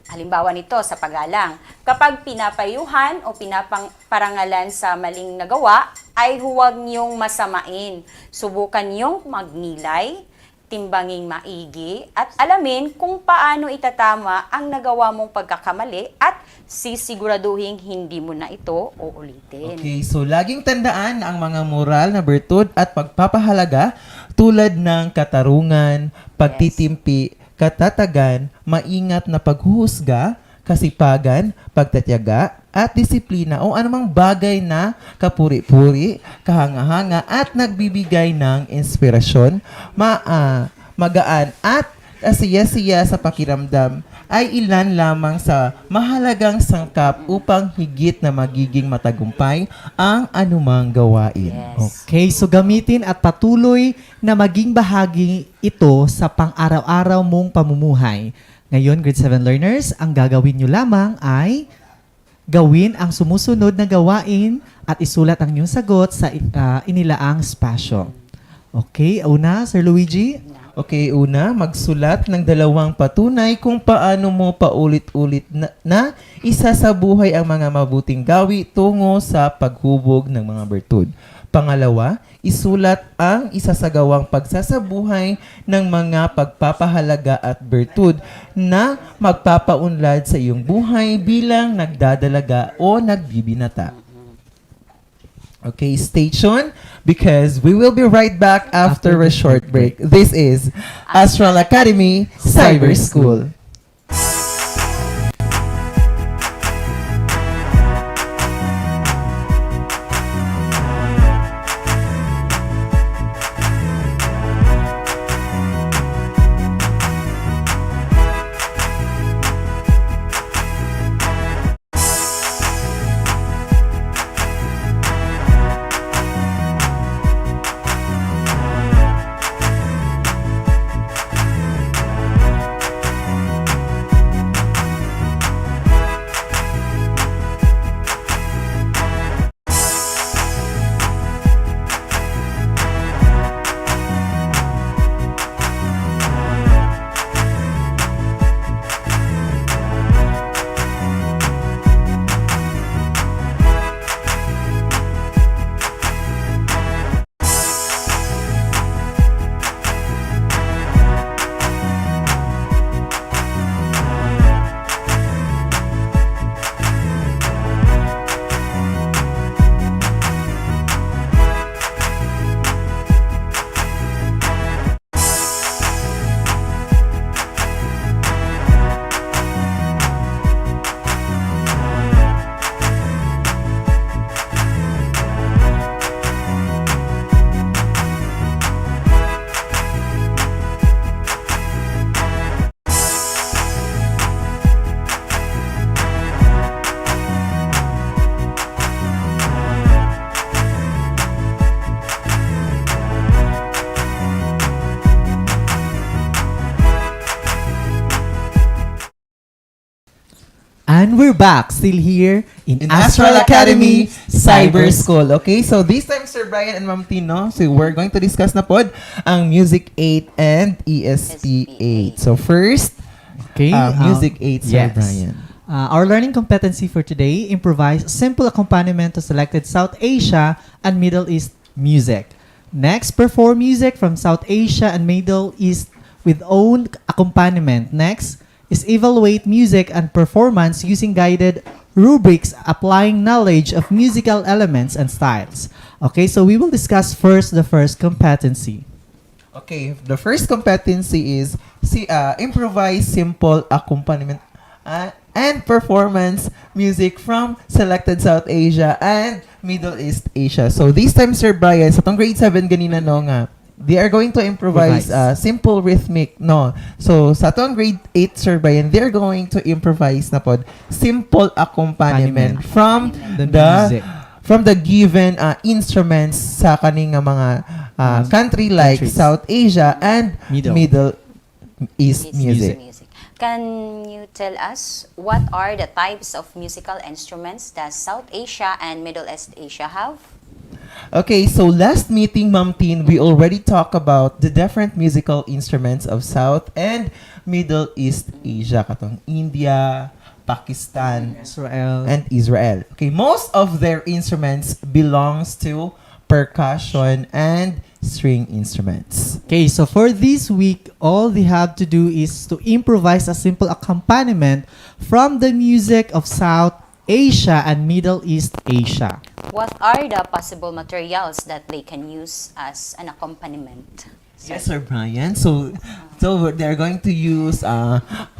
Halimbawa nito sa paggalang, kapag pinapayuhan o pinaparangalan sa maling nagawa, ay huwag niyong masamain. Subukan niyong magnilay, timbanging maigi, at alamin kung paano itatama ang nagawa mong pagkakamali at sisiguraduhin hindi mo na ito uulitin. Okay, so laging tandaan na ang mga moral na bertud at pagpapahalaga tulad ng katarungan, pagtitimpi, katatagan, maingat na paghuhusga, kasipagan, pagtatyaga, at disiplina o anumang bagay na kapuri-puri, kahanga-hanga at nagbibigay ng inspirasyon, magaan at kasiya-siya sa pakiramdam ay ilan lamang sa mahalagang sangkap upang higit na magiging matagumpay ang anumang gawain. Okay, so gamitin at patuloy na maging bahagi ito sa pang-araw-araw mong pamumuhay. Ngayon, grade 7 learners, ang gagawin nyo lamang ay gawin ang sumusunod na gawain at isulat ang inyong sagot sa inilaang spasyo. Okay, una, Sir Luigi? Okay, una, magsulat ng dalawang patunay kung paano mo paulit-ulit na isasabuhay ang mga mabuting gawi tungo sa paghubog ng mga bertud. Pangalawa, isulat ang isasagawang pagsasabuhay ng mga pagpapahalaga at bertud na magpapaunlad sa iyong buhay bilang nagdadalaga o nagbibinata. Okay, stay tuned because we will be right back after a short break. This is Astral Academy Cyber School. And we're back, still here in Astral Academy Cyber School. Okay, so this time Sir Brian and Ma'am Tino, so we're going to discuss na pod ang Music 8 and ESP 8. So first, Okay, Music 8, Sir yes. Brian. Our learning competency for today, improvise simple accompaniment to selected South Asia and Middle East music. Next, perform music from South Asia and Middle East with own accompaniment. Next is evaluate music and performance using guided rubrics applying knowledge of musical elements and styles. Okay, so we will discuss first the first competency. Okay, the first competency is improvise simple accompaniment and performance music from selected South Asia and Middle East Asia. So this time, Sir Brian, sa tong grade 7 ganina no nga, they are going to improvise simple rhythmic, no. So sa tong grade 8, Sir Brian, they're going to improvise na pod simple accompaniment from the given instruments sa kaning mga country like South Asia and Middle East music. Can you tell us what are the types of musical instruments that South Asia and Middle East Asia have? Okay, so last meeting, Ma'am Tin, we already talked about the different musical instruments of South and Middle East Asia, katong India, Pakistan, and Israel. Okay, most of their instruments belongs to percussion and string instruments. Okay, so for this week, all they have to do is to improvise a simple accompaniment from the music of South Asia and Middle East Asia. What are the possible materials that they can use as an accompaniment? Yes, Sir Brian. So they're going to use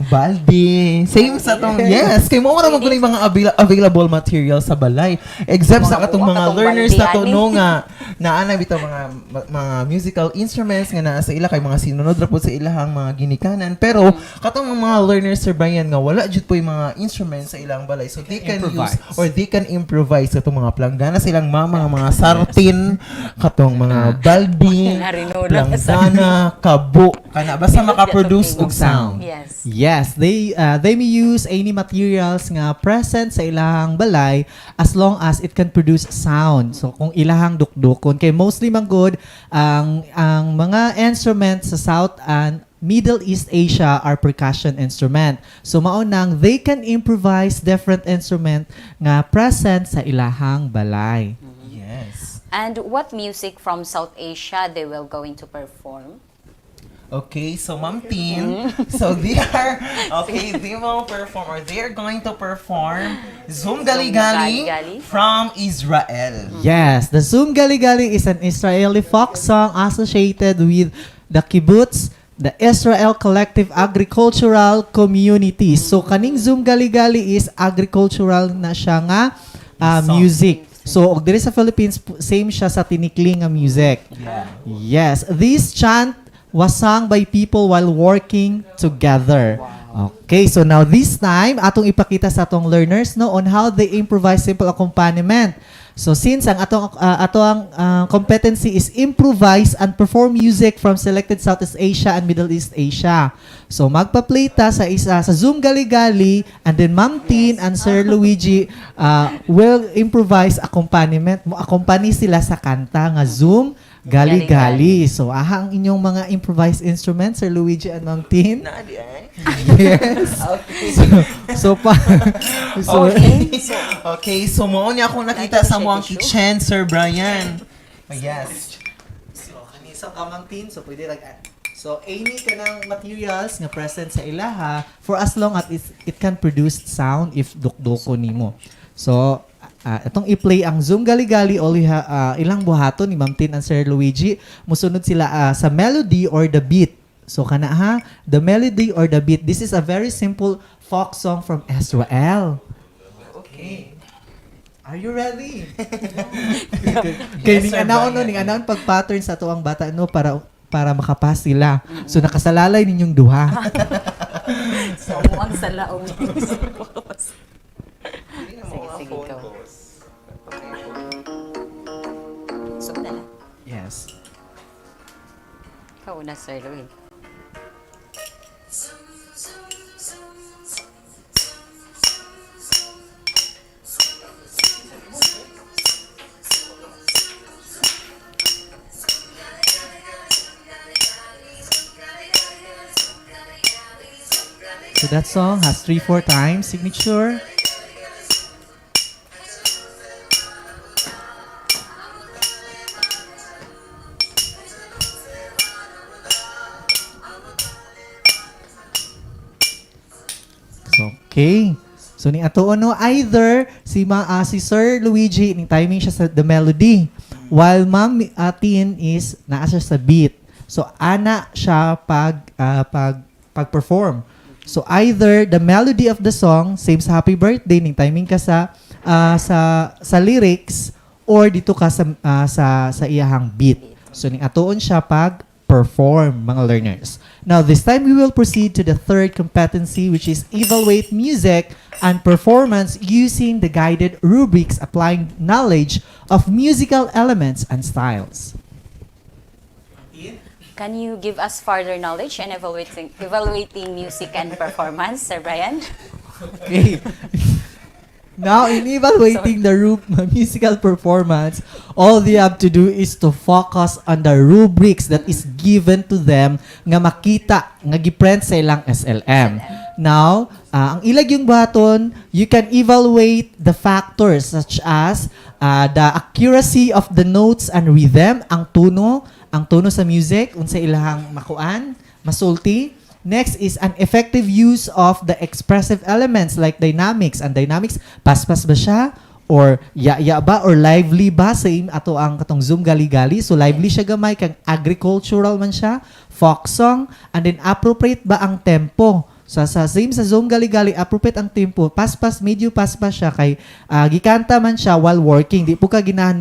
balde. Same sa tong, yes. Kay mo naman ko yung mga available materials sa balay. Except sa katong mga learners na to no nga naana bitaw mga musical instruments nga naa sa ila kay mga sinunod ra po sa ilahang mga ginikanan. Pero katong mga learners, Sir Brian, nga wala jud po yung mga instruments sa ilang balay. So they can use or they can improvise katong mga planggana silang mga sartin, katong mga balde, planggana, kabo, kana basta maka-produce og sound. Yes, they may use any materials nga present sa ilahang balay as long as it can produce sound. So kung ilahang dukdukon kay mostly man good ang mga instruments sa South and Middle East Asia are percussion instrument. So maunang they can improvise different instrument nga present sa ilahang balay. Yes. And what music from South Asia they will going to perform? Okay, so Ma'am Tin, so they will perform or they are going to perform Zoom Gali Gali from Israel. Yes, the Zoom Gali Gali is an Israeli folk song associated with the kibbutz, the Israel Collective Agricultural Community. So kaning Zoom Gali Gali is agricultural na siya nga music. So og diri sa Philippines same siya sa tinikling nga music. Yes, this chant was sung by people while working together. Okay, so now this time, atong ipakita sa atong learners no on how they improvise simple accompaniment. So since ang atong competency is improvise and perform music from selected Southeast Asia and Middle East Asia. So magpa-play ta sa isa sa Zoom Gali-Gali and then Ma'am Tin and Sir Luigi will improvise accompaniment. Mo-accompany sila sa kanta nga Zoom Gali-Gali. So, ang inyong mga improvised instruments, Sir Luigi and Ma'am Tin? Yes. Okay, so mo niya akong nakita sa mga kitchen, Sir Brian. Yes. So, kanisa ka, Ma'am Tin, so pwede so, any ka ng materials nga present sa ilaha for as long as it can produce sound if dukdoko nimo. So, itong i-play ang Zoom Gali-Gali ilang buhaton ni Ma'am Tin and Sir Luigi musunod sila sa melody or the beat. So kana the melody or the beat. This is a very simple folk song from Astral. Okay. Are you ready? Kay ning anaon pag-pattern sa tuang bata no para makapas sila. So nakasalalay ninyong duha. So ang salaong. Sige, go. So, na. Yes. Ikaw na, Sir Louie. So that song has 3-4 times signature. Okay. So ni ato no either si Sir Luigi ning timing siya sa the melody while Ma'am Tin is naa siya sa beat. So ana siya pag-perform. So either the melody of the song same sa Happy Birthday ning timing ka sa lyrics or dito ka sa iyahang beat. So ning atoon siya pag-perform mga learners. Now, this time we will proceed to the third competency, which is evaluate music and performance using the guided rubrics applying knowledge of musical elements and styles. Can you give us further knowledge in evaluating music and performance, Sir Brian? Okay. Now, in evaluating the musical performance, all they have to do is to focus on the rubrics that is given to them nga makita, nga giprint sa ilang SLM. Now, ang ilag yung button, you can evaluate the factors such as the accuracy of the notes and rhythm, ang tono sa music, unsa ilahang makuan, masulti. Next is an effective use of the expressive elements like dynamics. And dynamics, paspas ba siya? Or ya ba? Or lively ba? Same ato ang katong Zoom gali-gali. So lively siya gamay, kang agricultural man siya, folk song, and then appropriate ba ang tempo? So sa same sa Zoom gali-gali, appropriate ang tempo. Paspas, medyo paspas siya kay gikanta man siya while working. Di po ka ginahan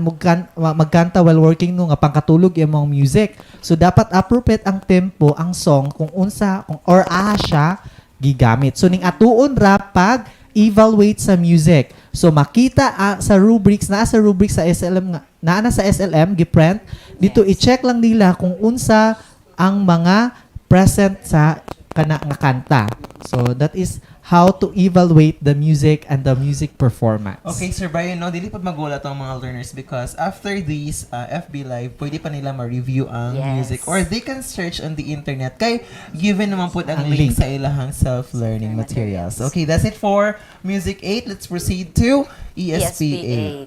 magkanta while working no nga pangkatulog yung mga music. So dapat appropriate ang tempo, ang song kung unsa or siya gigamit. So ning atuon ra pag evaluate sa music. So makita sa rubrics sa SLM na sa SLM giprint dito i-check lang nila kung unsa ang mga present sa kana nga kanta. So that is how to evaluate the music and the music performance. Okay, Sir Brian, no, dili pa magulat ang mga learners because after this FB Live, pwede pa nila ma-review ang music or they can search on the internet kay given naman po ang link sa ilahang self-learning materials. Okay, that's it for Music 8. Let's proceed to ESP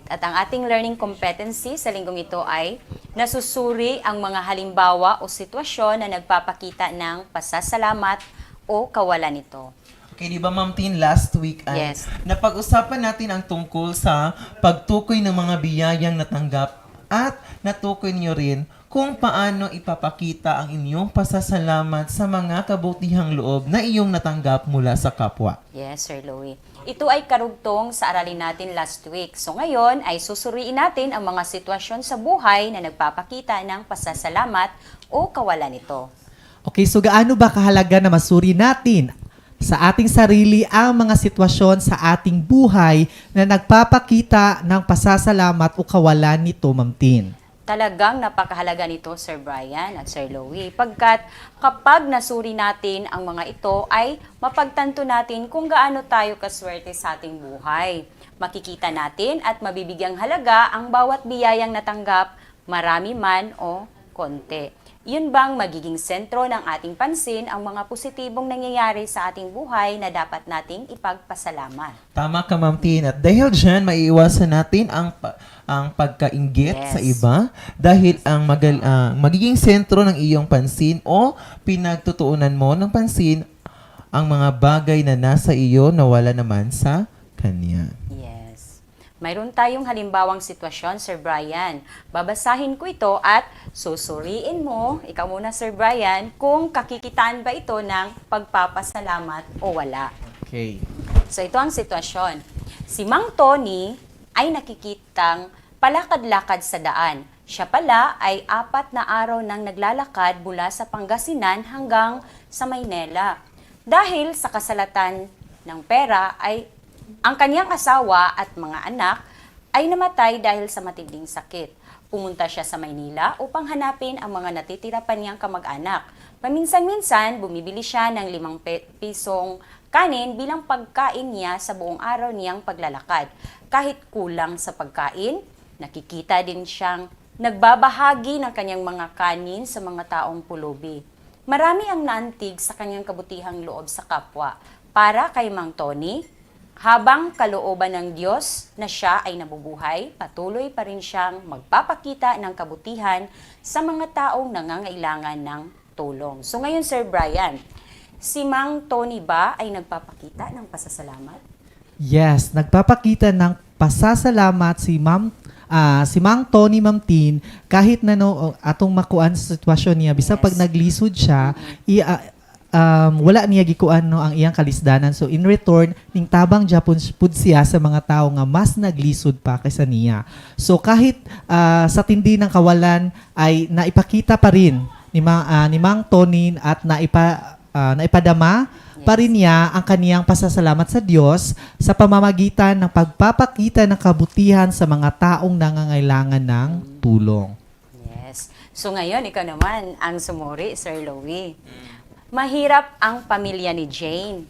8. At ang ating learning competency sa linggong ito ay nasusuri ang mga halimbawa o sitwasyon na nagpapakita ng pasasalamat o kawalan nito. Okay, di ba Ma'am Tin, last week ay napag-usapan natin ang tungkol sa pagtukoy ng mga biyayang natanggap at natukoy niyo rin kung paano ipapakita ang inyong pasasalamat sa mga kabutihang loob na iyong natanggap mula sa kapwa. Yes, Sir Louie. Ito ay karugtong sa aralin natin last week. So ngayon ay susuriin natin ang mga sitwasyon sa buhay na nagpapakita ng pasasalamat o kawalan nito. Okay, so gaano ba kahalaga na masuri natin sa ating sarili ang mga sitwasyon sa ating buhay na nagpapakita ng pasasalamat o kawalan nito, Ma'am Tin? Talagang napakahalaga nito, Sir Brian at Sir Louie, pagkat kapag nasuri natin ang mga ito ay mapagtanto natin kung gaano tayo kaswerte sa ating buhay. Makikita natin at mabibigyang halaga ang bawat biyayang natanggap, marami man o konti. Yun bang magiging sentro ng ating pansin ang mga positibong nangyayari sa ating buhay na dapat nating ipagpasalamat. Tama ka, Ma'am Tin. At dahil dyan, maiiwasan natin ang pagkainggit sa iba dahil ang magiging sentro ng iyong pansin o pinagtutuunan mo ng pansin ang mga bagay na nasa iyo na wala naman sa kanya. Mayroon tayong halimbawang sitwasyon, Sir Brian. Babasahin ko ito at susuriin mo, ikaw muna Sir Brian, kung kakikitaan ba ito ng pagpapasalamat o wala. Okay. So ito ang sitwasyon. Si Mang Tony ay nakikitang palakad-lakad sa daan. Siya pala ay 4 na araw nang naglalakad mula sa Pangasinan hanggang sa Maynila. Dahil sa kasalatan ng pera ay ang kanyang asawa at mga anak ay namatay dahil sa matinding sakit. Pumunta siya sa Maynila upang hanapin ang mga natitira pa niyang kamag-anak. Paminsan-minsan, bumibili siya ng 5 pisong kanin bilang pagkain niya sa buong araw niyang paglalakad. Kahit kulang sa pagkain, nakikita din siyang nagbabahagi ng kanyang mga kanin sa mga taong pulubi. Marami ang naantig sa kanyang kabutihang loob sa kapwa. Para kay Mang Tony, habang kalooban ng Diyos na siya ay nabubuhay, patuloy pa rin siyang magpapakita ng kabutihan sa mga taong nangangailangan ng tulong. So ngayon, Sir Brian, si Mang Tony ba ay nagpapakita ng pasasalamat? Yes, nagpapakita ng pasasalamat si Mang Tony Ma'am Tin kahit na no atong makuan sa sitwasyon niya bisa pag naglisod siya wala niya gikuan no ang iyang kalisdanan, so in return ning tabang Japon pud siya sa mga tao nga mas naglisod pa kaysa niya. So kahit sa tindi ng kawalan ay naipakita pa rin ni Mang Tony at naipadama pa rin niya ang kaniyang pasasalamat sa Diyos sa pamamagitan ng pagpapakita ng kabutihan sa mga taong nangangailangan ng tulong. Yes. So ngayon, ikaw naman ang sumuri, Sir Louie. Mahirap ang pamilya ni Jane.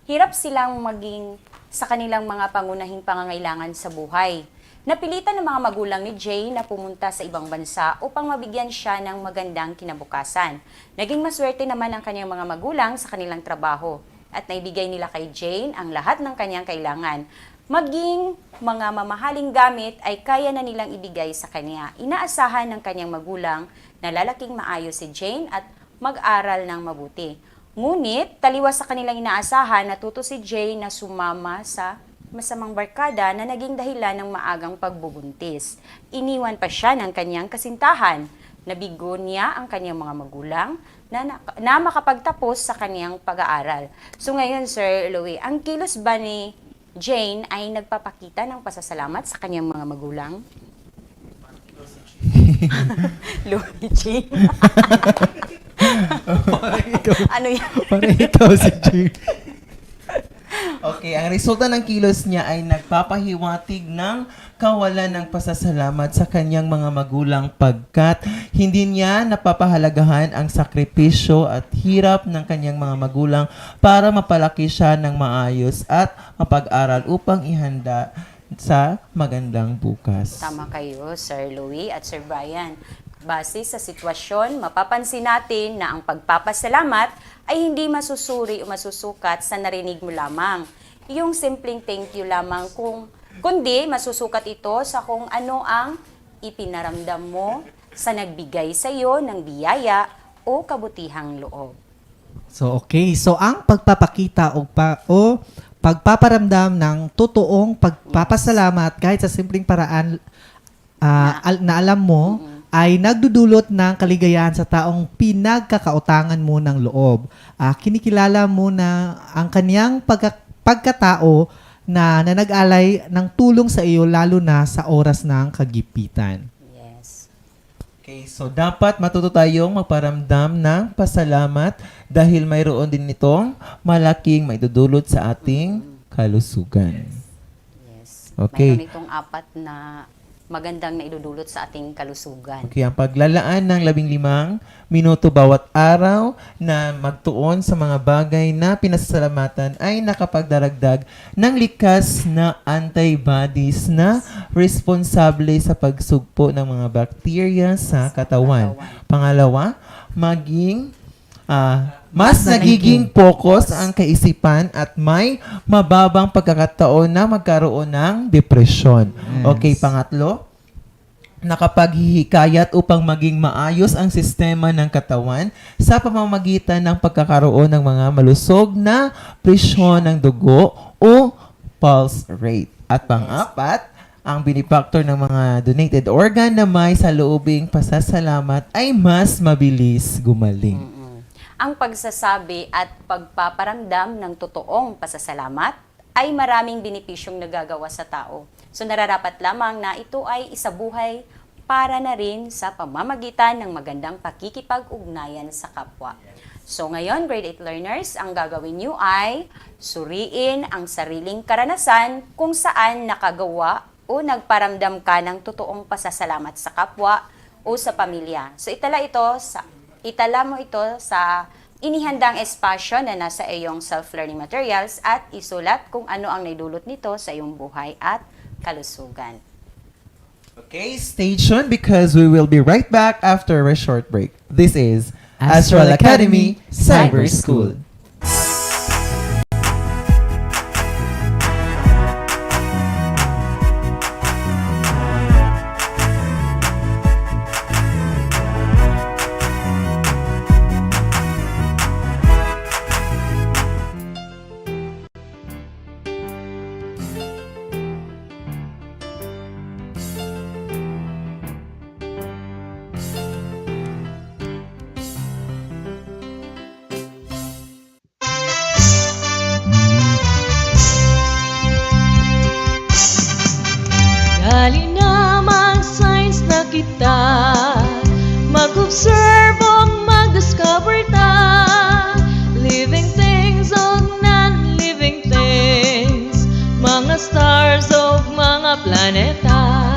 Hirap silang maging sa kanilang mga pangunahing pangangailangan sa buhay. Napilitan ng mga magulang ni Jane na pumunta sa ibang bansa upang mabigyan siya ng magandang kinabukasan. Naging maswerte naman ang kanyang mga magulang sa kanilang trabaho at naibigay nila kay Jane ang lahat ng kanyang kailangan. Maging mga mamahaling gamit ay kaya na nilang ibigay sa kanya. Inaasahan ng kanyang magulang na lalaking maayos si Jane at mag-aral ng mabuti. Ngunit, taliwas sa kanilang inaasahan, natuto si Jane na sumama sa masamang barkada na naging dahilan ng maagang pagbubuntis. Iniwan pa siya ng kanyang kasintahan. Nabigo niya ang kanyang mga magulang na makapagtapos sa kanyang pag-aaral. So ngayon, Sir Louie, ang kilos ba ni Jane ay nagpapakita ng pasasalamat sa kanyang mga magulang? Louie Jane? Ano yan? Parang ikaw si Jane. Okay, ang resulta ng kilos niya ay nagpapahiwatig ng kawalan ng pasasalamat sa kanyang mga magulang pagkat hindi niya napapahalagahan ang sakripisyo at hirap ng kanyang mga magulang para mapalaki siya ng maayos at mapag-aral upang ihanda sa magandang bukas. Tama kayo, Sir Louie at Sir Brian. Base sa sitwasyon, mapapansin natin na ang pagpapasalamat ay hindi masusuri o masusukat sa narinig mo lamang. Yung simpleng thank you lamang kundi masusukat ito sa kung ano ang ipinaramdam mo sa nagbigay sa iyo ng biyaya o kabutihang loob. So okay, so ang pagpapakita o pagpaparamdam ng totoong pagpapasalamat kahit sa simpleng paraan na alam mo ay nagdudulot ng kaligayahan sa taong pinagkakautangan mo ng loob. Kinikilala mo na ang kaniyang pagkatao na nag-alay ng tulong sa iyo lalo na sa oras ng kagipitan. Yes. Okay, so dapat matuto tayong magparamdam ng pasalamat dahil mayroon din itong malaking maidudulot sa ating kalusugan. Yes. Okay. Mayroon itong 4 na magandang naidudulot sa ating kalusugan. Okay, ang paglalaan ng 15 minuto bawat araw na magtuon sa mga bagay na pinasasalamatan ay nakapagdaragdag ng likas na antibodies na responsable sa pagsugpo ng mga bakterya sa katawan. Pangalawa, mas nagiging focus ang kaisipan at may mababang pagkakataon na magkaroon ng depresyon. Okay, pangatlo, nakapaghihikayat upang maging maayos ang sistema ng katawan sa pamamagitan ng pagkakaroon ng mga malusog na presyon ng dugo o pulse rate. At pang-apat, ang benefactor ng mga donated organ na may saloobing pasasalamat ay mas mabilis gumaling. Ang pagsasabi at pagpaparamdam ng totoong pasasalamat ay maraming benepisyong nagagawa sa tao. So nararapat lamang na ito ay isabuhay para na rin sa pamamagitan ng magandang pakikipag-ugnayan sa kapwa. So ngayon, grade 8 learners, ang gagawin nyo ay suriin ang sariling karanasan kung saan nakagawa o nagparamdam ka ng totoong pasasalamat sa kapwa o sa pamilya. So itala mo ito sa inihandang espasyo na nasa iyong self-learning materials at isulat kung ano ang naidulot nito sa iyong buhay at kalusugan. Okay, stay tuned because we will be right back after a short break. This is Astral Academy Cyber School. Dali na mag-science na kita, mag-observe o mag-discover ta, living things o non-living things, mga stars o mga planeta.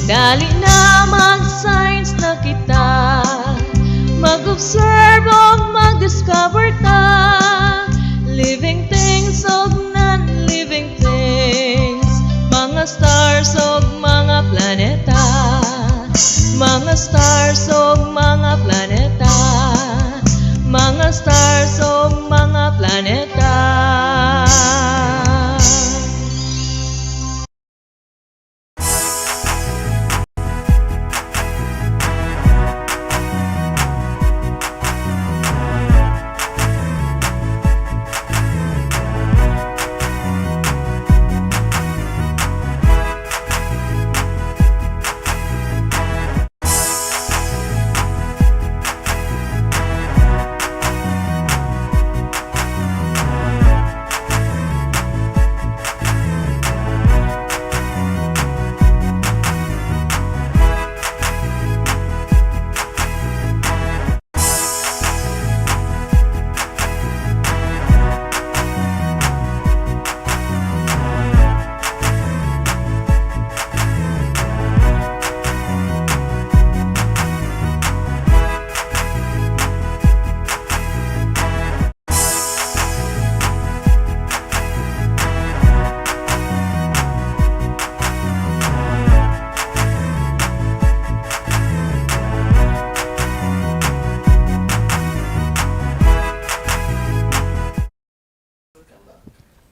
Dali na mag-science na kita, mag-observe o mag-discover ta, living things o non-living things, mga stars o mga planeta, mga stars o mga planeta, mga stars o mga planeta.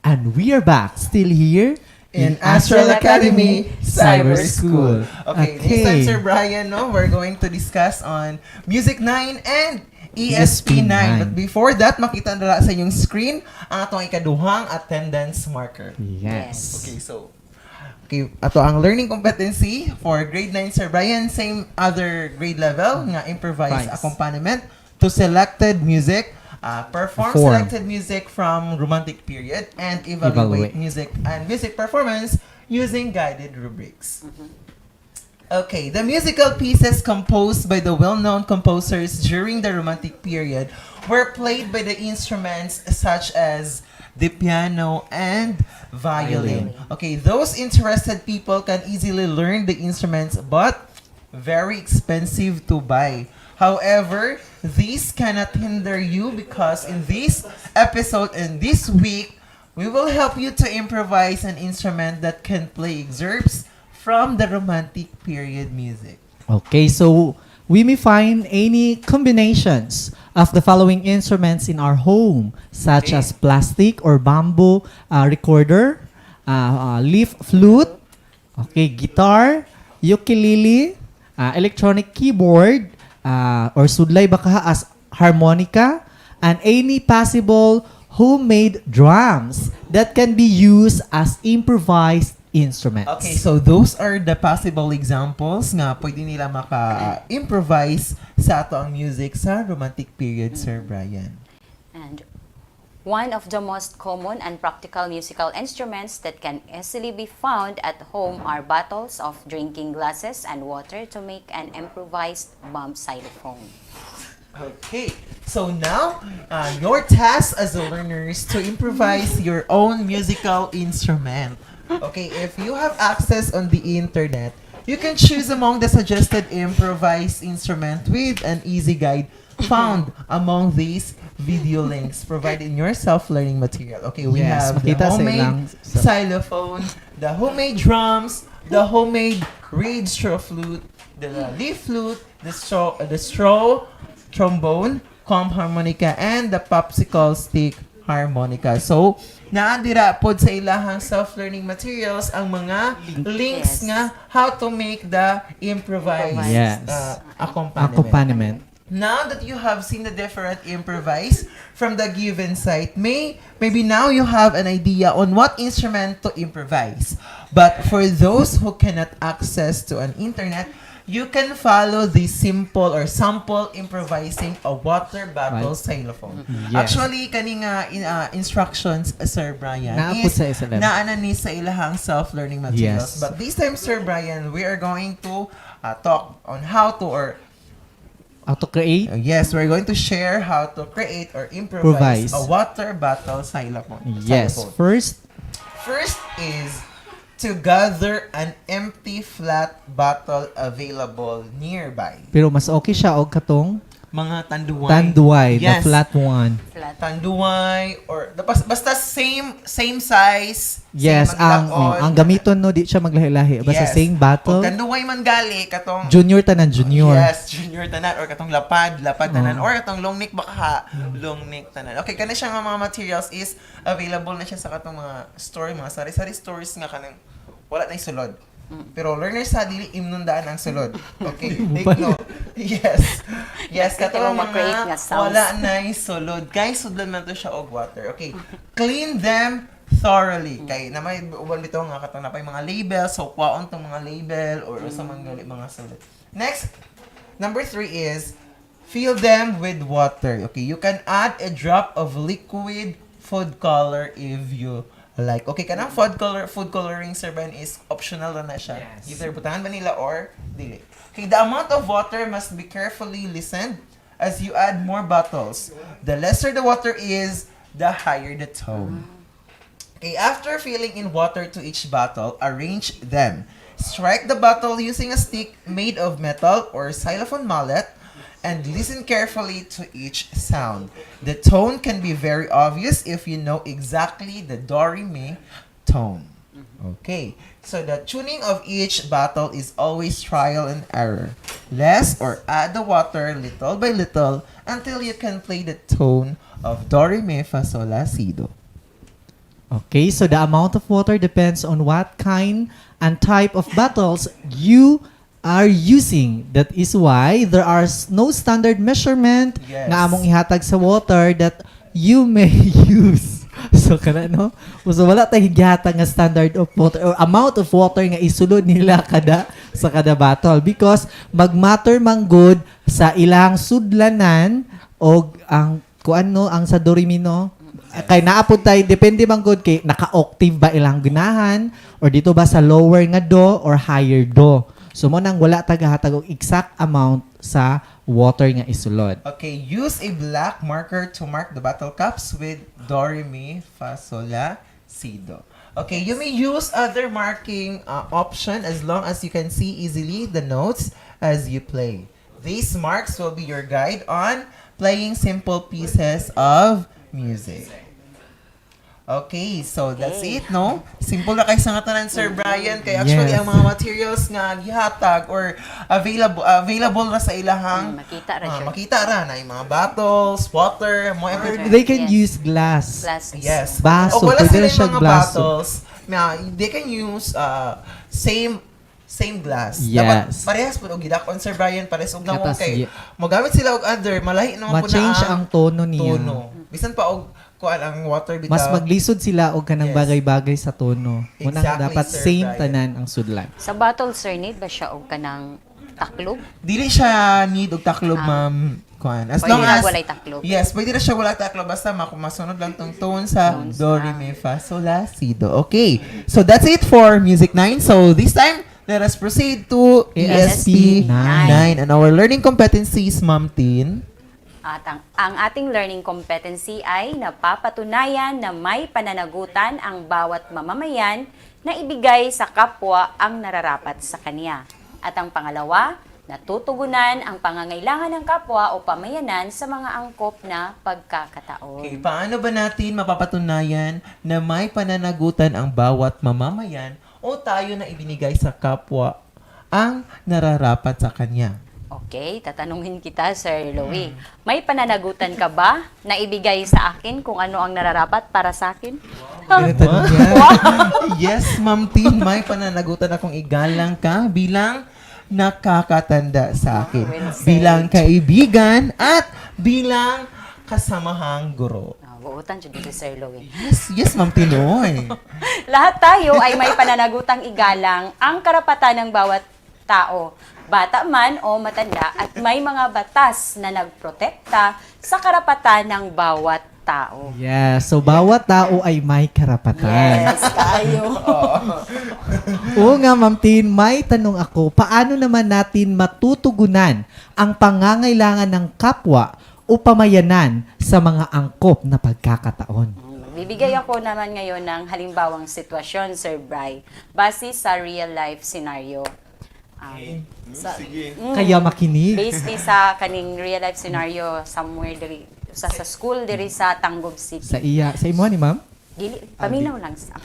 And we are back, still here in Astral Academy Cyber School. Okay, this time, Sir Brian, no, we're going to discuss on Music 9 and ESP9. But before that, makita nila sa inyong screen ang atong ikaduhang attendance marker. Yes. Okay, so ato ang learning competency for grade 9, Sir Brian, same other grade level nga improvised accompaniment to selected music. Perform selected music from romantic period and evaluate music and music performance using guided rubrics. Okay, the musical pieces composed by the well-known composers during the romantic period were played by the instruments such as the piano and violin. Okay, those interested people can easily learn the instruments but very expensive to buy. However, these cannot hinder you because in this episode and this week, we will help you to improvise an instrument that can play excerpts from the romantic period music. Okay, so we may find any combinations of the following instruments in our home, such as plastic or bamboo recorder, leaf flute, guitar, ukulele, electronic keyboard, or sudlay baka as harmonica, and any possible homemade drums that can be used as improvised instruments. Okay, so those are the possible examples nga pwede nila maka-improvise sa ato ang music sa romantic period, Sir Brian. And one of the most common and practical musical instruments that can easily be found at home are bottles of drinking glasses and water to make an improvised bomb xylophone. Okay, so now your task as a learners to improvise your own musical instrument. Okay, if you have access on the internet, you can choose among the suggested improvised instrument with an easy guide found among these video links provided in your self-learning material. Okay, we have the homemade xylophone, the homemade drums, the homemade reed straw flute, the leaf flute, the straw trombone, comb harmonica, and the popsicle stick harmonica. So, naandira pod sa ilahang self-learning materials ang mga links nga how to make the improvised accompaniment. Now that you have seen the different improvise from the given site, maybe now you have an idea on what instrument to improvise. But for those who cannot access to an internet, you can follow the simple or sample improvising a water bottle xylophone. Yes. Actually, kani nga instructions, Sir Brian, Naapod is sa isa lang. naana ni sa ilahang self-learning materials. Yes. But this time, Sir Brian, we are going to talk on how to create. Yes, we're going to share how to create or improvise a water bottle xylophone. Yes. Xylophone. First is to gather an empty flat bottle available nearby. Pero mas okay siya og katong Mga tanduay. tanduay, Yes. the flat one. Tanduay or basta same size. Yes, same ang gamiton no di siya maglahi-lahi basta Yes. same bottle. O tanduay man gali katong Junior tanan junior. Yes, junior tanan or katong lapad tanan or katong long neck baka long neck tanan. Okay, kana siya nga mga materials is available na siya sa katong mga store, mga sari-sari stores nga kanang wala na sulod. Pero learners sa dili imnundaan ang sulod. Okay, take note. Yes. Yes, katong mag-create mga nga sounds. wala na sulod. Kay sudlan man to siya og water. Okay. Clean them thoroughly. Kay na may uban bitaw nga katong napay mga label, so kwaon tong mga label or sa mga sulod. Next, number 3 is fill them with water. Okay, you can add a drop of liquid food color if you like. Okay, kanang food coloring, Sir Ben, is optional na siya. Either butangan ba nila or dili. Okay, the amount of water must be carefully listened as you add more bottles. The lesser the water is, the higher the tone. Okay, after filling in water to each bottle, arrange them. Strike the bottle using a stick made of metal or xylophone mallet and listen carefully to each sound. The tone can be very obvious if you know exactly the do-re-mi tone. Okay, so the tuning of each bottle is always trial and error. Less or add the water little by little until you can play the tone of do-re-mi fa sol la si do. Okay, so the amount of water depends on what kind and type of bottles you are using. That is why there are no standard measurement nga among ihatag sa water that you may use. So kana no? So wala tayong gihatag nga standard of water or amount of water nga isulod nila sa kada bottle because magmatter man good sa ilang sudlanan o ang kuano ang sa do-re-mi no. Kay naapod tayo, depende bang good kay naka-octave ba ilang ginahan or dito ba sa lower nga do or higher do. So mo nang wala tagahatag og exact amount sa water nga isulod. Okay, use a black marker to mark the bottle caps with do, re, mi, fa, sol, la, si, do. Okay, you may use other marking option as long as you can see easily the notes as you play. These marks will be your guide on playing simple pieces of music. Okay, so that's it, no? Simple na kay sa nga tanan, Sir Brian. Kay actually, ang mga materials nga gihatag or available na sa ilahang makita ra na yung mga bottles, water, They can use glass. Yes. Baso. O wala Pwede sila siya yung mga baso. bottles, they can use same glass. Yes. Dapat parehas po og gidakon, Sir Brian, parehas og nawong Katas, kay mogamit sila og other malahi naman po na Ma-change ang tono niya. Bisan pa og kuan ang water bitaw. Mas maglisod sila og kanang bagay-bagay sa tono. Munang Exactly, dapat Sir same Brian. tanan ang sudlan. Sa bottle, sir, need ba siya og kanang taklob? Dili siya need og taklob, ma'am. Kuan. As long as walay taklob. Yes, pwede na siya wala taklob basta masunod lang tong tone sa do, re, mi, fa, sol, la, si, do. Okay. So that's it for Music 9. So this time, let us proceed to ESP 9 and our learning competencies, Ma'am Tin. At ang ating learning competency ay napapatunayan na may pananagutan ang bawat mamamayan na ibigay sa kapwa ang nararapat sa kanya. At ang pangalawa, natutugunan ang pangangailangan ng kapwa o pamayanan sa mga angkop na pagkakataon. Okay, paano ba natin mapapatunayan na may pananagutan ang bawat mamamayan o tayo na ibinigay sa kapwa ang nararapat sa kanya? Okay, tatanungin kita, Sir Louie. May pananagutan ka ba na ibigay sa akin kung ano ang nararapat para sa akin? Yes, Ma'am Tin, may pananagutan akong igalang ka bilang nakakatanda sa akin. Bilang kaibigan at bilang kasamahang guro. Buutan siya dito, Sir Louie. Yes, Ma'am Tinoy. Lahat tayo ay may pananagutang igalang ang karapatan ng bawat tao, bata man o matanda, at may mga batas na nagprotekta sa karapatan ng bawat tao. Yes, so bawat tao ay may karapatan. Yes, tayo. Oo nga, Ma'am Tin, may tanong ako, paano naman natin matutugunan ang pangangailangan ng kapwa o pamayanan sa mga angkop na pagkakataon? Bibigay ako naman ngayon ng halimbawang sitwasyon, Sir Bry, base sa real life scenario. Kaya makinig. Based ni sa kaning real life scenario somewhere diri sa school diri sa Tangub City. Sa imo ni Ma'am? Dili, paminaw lang sa.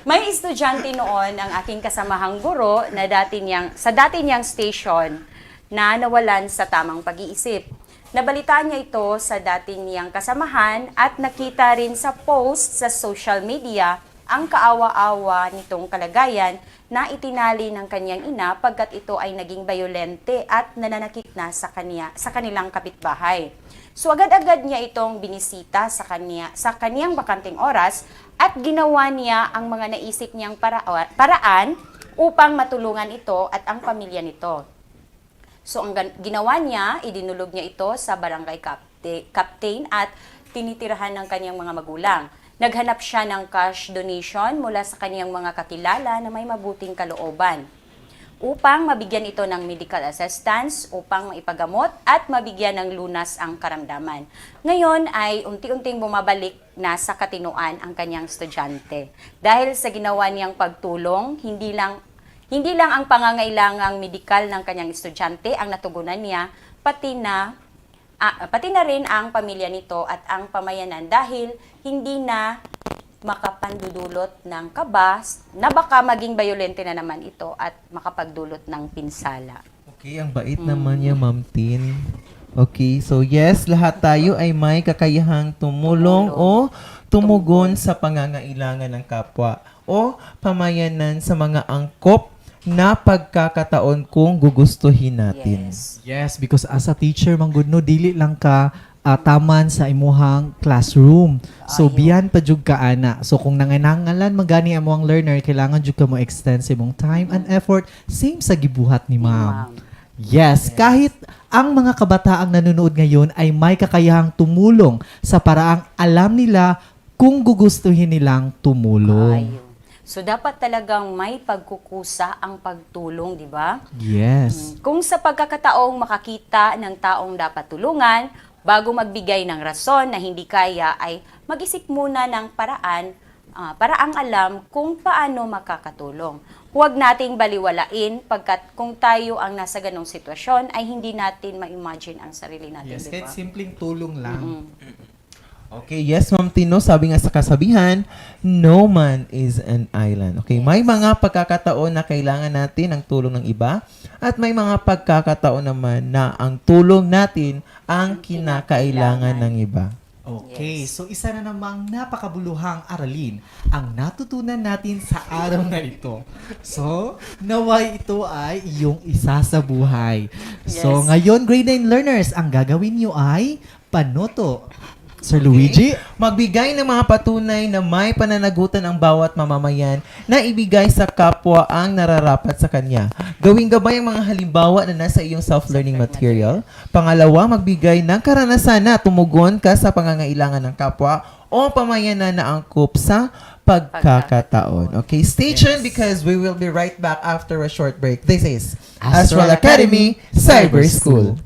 May estudyante noon ang aking kasamahang guro na dati niyang station na nawalan sa tamang pag-iisip. Nabalitaan niya ito sa dati niyang kasamahan at nakita rin sa post sa social media ang kaawa-awa nitong kalagayan na itinali ng kanyang ina pagkat ito ay naging bayolente at nananakit na sa kanilang kapitbahay. So agad-agad niya itong binisita sa kaniyang bakanting oras at ginawa niya ang mga naisip niyang paraan upang matulungan ito at ang pamilya nito. So ang ginawa niya, idinulog niya ito sa barangay captain at tinitirahan ng kanyang mga magulang. Naghanap siya ng cash donation mula sa kanyang mga kakilala na may mabuting kalooban upang mabigyan ito ng medical assistance, upang maipagamot at mabigyan ng lunas ang karamdaman. Ngayon ay unti-unting bumabalik na sa katinoan ang kanyang estudyante. Dahil sa ginawa niyang pagtulong, hindi lang ang pangangailangang medikal ng kanyang estudyante ang natugunan niya, pati na rin ang pamilya nito at ang pamayanan dahil hindi na makapandudulot ng kabas na baka maging bayolente na naman ito at makapagdulot ng pinsala. Okay, ang bait naman niya, Ma'am Tin. Okay, so yes, lahat tayo ay may kakayahang tumulong o tumugon sa pangangailangan ng kapwa o pamayanan sa mga angkop na pagkakataon kung gugustuhin natin. Yes, because as a teacher, manggudno, dili lang ka taman sa imuhang classroom. So, biyan pa jud ka ana. So, kung nanganangalan magani among learner, kailangan jud ka mo extend sa imong time and effort, same sa gibuhat ni Ma'am. Yes, kahit ang mga kabataang nanonood ngayon ay may kakayahang tumulong sa paraang alam nila kung gugustuhin nilang tumulong. So, dapat talagang may pagkukusa ang pagtulong, di ba? Yes. Kung sa pagkakataong makakita ng taong dapat tulungan, bago magbigay ng rason na hindi kaya ay mag-isip muna ng paraang alam kung paano makakatulong. Huwag nating baliwalain pagkat kung tayo ang nasa ganong sitwasyon ay hindi natin ma-imagine ang sarili natin, Yes, di ba? kahit simpleng tulong lang. Okay, yes, Ma'am Tino, sabi nga sa kasabihan, no man is an island. Okay, may mga pagkakataon na kailangan natin ang tulong ng iba at may mga pagkakataon naman na ang tulong natin ang kinakailangan ng iba. Okay, so isa na namang napakabuluhang aralin ang natutunan natin sa araw na ito. So, naway ito ay iyong isa sa buhay. So, ngayon, grade 9 learners, ang gagawin nyo ay panoto. Sir Luigi? Magbigay ng mga patunay na may pananagutan ang bawat mamamayan na ibigay sa kapwa ang nararapat sa kanya. Gawing gabay ang mga halimbawa na nasa iyong self-learning material. Pangalawa, magbigay ng karanasan na tumugon ka sa pangangailangan ng kapwa o pamayanan na angkop sa pagkakataon. Okay, stay tuned because we will be right back after a short break. This is Astral Academy Cyber School.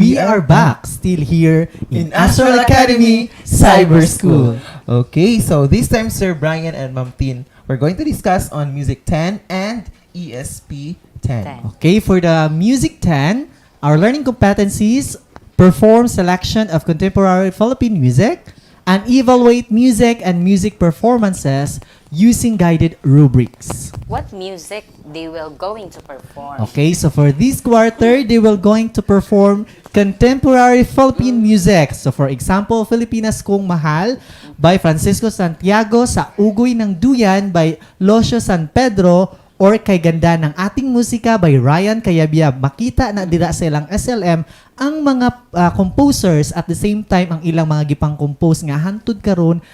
We are back, still here in Astral Academy Cyber School. Okay, so this time, Sir Brian and Ma'am Tin, we're going to discuss on Music 10 and ESP 10. Okay, for the Music 10, our learning competencies: perform selection of contemporary Philippine music, and evaluate music and music performances using guided rubrics. What music they will going to perform? Okay, so for this quarter, they will going to perform contemporary Philippine music. So for example, Filipinas Kong Mahal by Francisco Santiago, Sa Ugoy ng Duyan by Locio San Pedro, or Kay Ganda ng Ating Musika by Ryan Cayabyab. Makita na dira sa ilang SLM ang mga composers at the same time ang ilang mga gipang compose nga hantud karon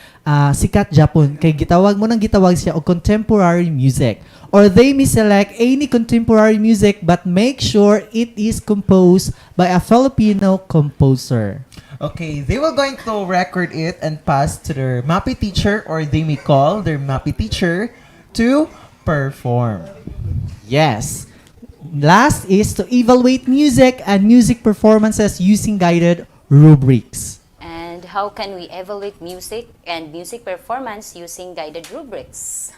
sikat Japon kay gitawag siya og contemporary music, or they may select any contemporary music but make sure it is composed by a Filipino composer. Okay, they will going to record it and pass to their MAPI teacher, or they may call their MAPI teacher to perform. Yes. Last is to evaluate music and music performances using guided rubrics. And how can we evaluate music and music performance using guided rubrics?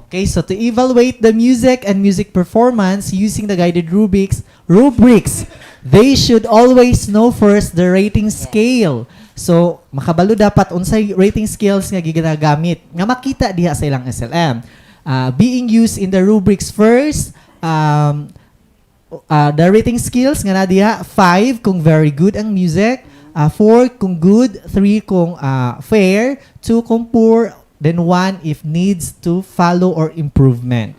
Okay, so to evaluate the music and music performance using the guided rubrics, they should always know first the rating scale. So, makabalo dapat unsay rating scales nga ginagamit nga makita diha sa ilang SLM. Being used in the rubrics first, the rating skills nga na diha, 5 kung very good ang music, 4 kung good, 3 kung fair, 2 kung poor, then 1 if needs to follow or improvement.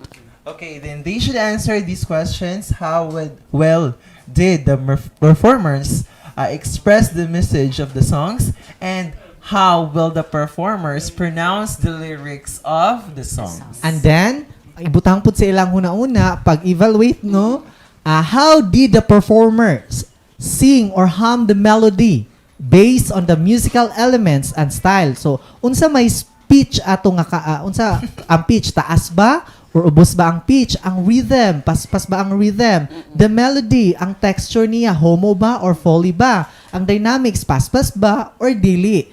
Okay, then they should answer these questions. How well did the performers express the message of the songs, and how will the performers pronounce the lyrics of the songs? And then, ibutang pud sa ilang una-una, pag-evaluate, no, how did the performers sing or hum the melody based on the musical elements and style? So, unsa may pitch ato nga unsa ang pitch, taas ba or ubos ba ang pitch? Ang rhythm, paspas ba ang rhythm? The melody, ang texture niya, homo ba or foley ba? Ang dynamics, paspas ba or dili?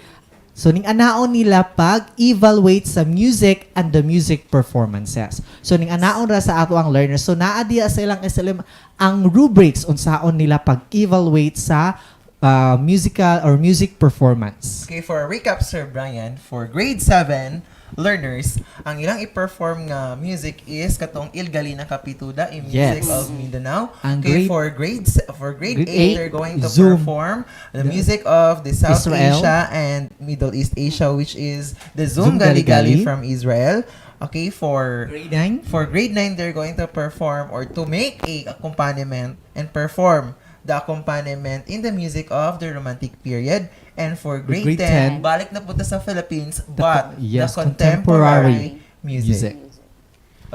So, ning anaon nila pag-evaluate sa music and the music performances. So, ning anaon ra sa ato ang learners. So, naa diya sa ilang SLM ang rubrics unsaon nila pag-evaluate sa musical or music performance. Okay, for a recap, Sir Brian, for grade 7 learners, ang ilang i-perform nga music is katong Il Galina Kapituda in Music Yes. of Mindanao. Ang Okay, grade- for grade 8, grade 8, they're going to Zoom. perform the music of the South Israel. Asia and Middle East Asia, which is the Zoom Zoom Gali Gali Gali-Gali. from Israel. Okay, for grade 9, they're going to perform or to make a accompaniment and perform the accompaniment in the music of the Romantic period. And for grade 10, balik na punta sa Philippines, but yes, the contemporary music.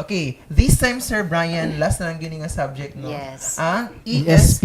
Okay, this time, Sir Brian, last na lang gini nga subject, no? Yes. Ang ESP ESP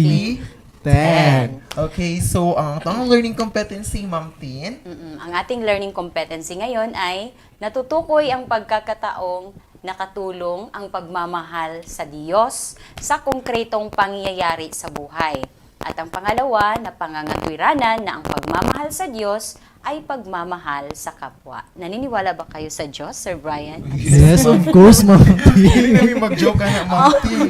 10. Okay, so ang learning competency, Ma'am Tin. Ang ating learning competency ngayon ay natutukoy ang pagkakataong nakatulong ang pagmamahal sa Diyos sa konkretong pangyayari sa buhay. At ang pangalawa na pangangatwiranan na ang pagmamahal sa Diyos ay pagmamahal sa kapwa. Naniniwala ba kayo sa Diyos, Sir Brian? Yes, of course, Ma'am. Hindi kami mag-joke na, Ma'am Tin.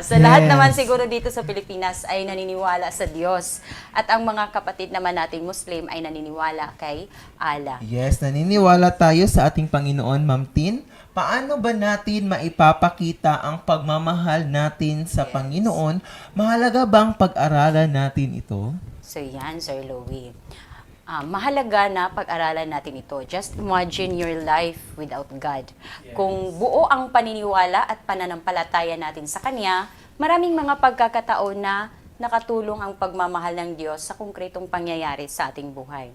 Sa lahat Yes. naman siguro dito sa Pilipinas ay naniniwala sa Diyos. At ang mga kapatid naman nating Muslim ay naniniwala kay Allah. Yes, naniniwala tayo sa ating Panginoon, Ma'am Tin. Paano ba natin maipapakita ang pagmamahal natin sa Panginoon? Mahalaga bang pag-aralan natin ito? So yan, Sir Louie. Mahalaga na pag-aralan natin ito. Just imagine your life without God. Kung buo ang paniniwala at pananampalataya natin sa Kanya, maraming mga pagkakataon na nakatulong ang pagmamahal ng Diyos sa konkretong pangyayari sa ating buhay.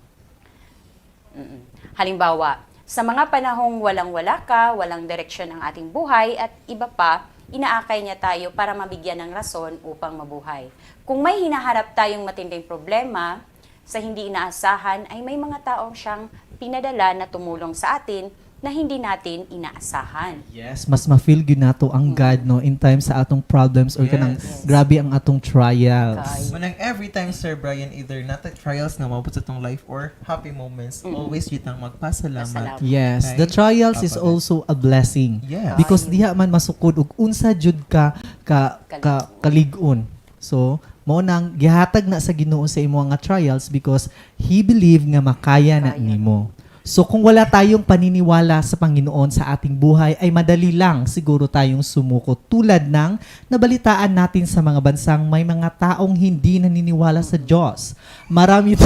Halimbawa, sa mga panahong walang-wala ka, walang direksyon ang ating buhay at iba pa, inaakay niya tayo para mabigyan ng rason upang mabuhay. Kung may hinaharap tayong matinding problema sa hindi inaasahan ay may mga taong siyang pinadala na tumulong sa atin na hindi natin inaasahan. Yes, mas ma-feel gyud nato ang God no in time sa atong problems or kanang grabe ang atong trials. Manang every time, Sir Brian, either nata trials na mabot sa itong life or happy moments, always yutang magpasalamat. Yes, Kay the trials is Papa God. also a blessing. Yes. Because diha man masukod og unsa jud kalig-on. So, mao nang gihatag na sa Ginoo sa imo nga trials because He believe nga makaya na nimo. So kung wala tayong paniniwala sa Panginoon sa ating buhay, ay madali lang siguro tayong sumuko. Tulad ng nabalitaan natin sa mga bansang may mga taong hindi naniniwala sa Diyos. Marami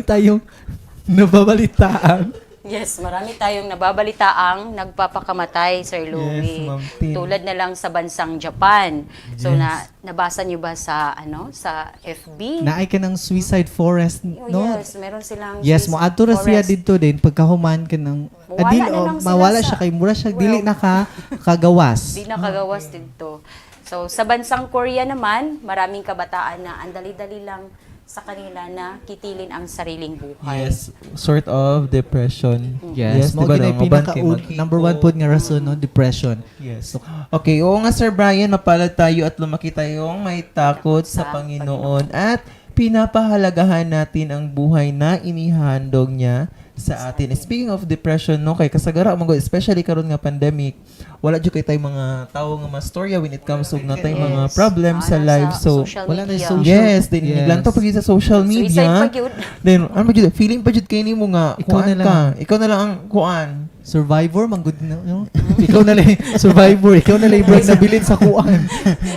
tayong nababalitaan. Yes, marami tayong nababalitaang nagpapakamatay, Sir Louie. Ma'am Tin. Tulad na lang sa bansang Japan. So Yes. nabasa niyo ba sa sa FB? Naay ka ng suicide forest, Oh, no? yes, meron silang Yes, mo adto ra siya forest. dito din pagkahuman ka ng Mawala na lang sila mawala sa- siya kay mura siya dili na kagawas. Di nakagawas dito. So, sa bansang Korea naman, maraming kabataan na ang dali-dali lang sa kanila na kitilin ang sariling buhay. Yes, sort of depression. Yes, mo diba, ginay no? Maban kay number one pod nga rason no, depression. Yes. Okay, oo nga Sir Brian, mapalad tayo at lumaki tayong may takot sa Panginoon at pinapahalagahan natin ang buhay na inihandog niya sa atin. Speaking of depression, no, kay kasagara mo, especially karon nga pandemic, wala jud kay tay mga tawo nga mastorya when it comes to na tay mga problems sa life. So wala na social. Yes, then niglanto pag sa social media. Suicide pa gyud. Then ano pa jud, feeling pa jud kay nimo nga Ikaw kuan na lang. ka. Ikaw na lang ang kuan. Survivor man good no? Ikaw na lang survivor, ikaw na lang ibang nabilin sa kuan.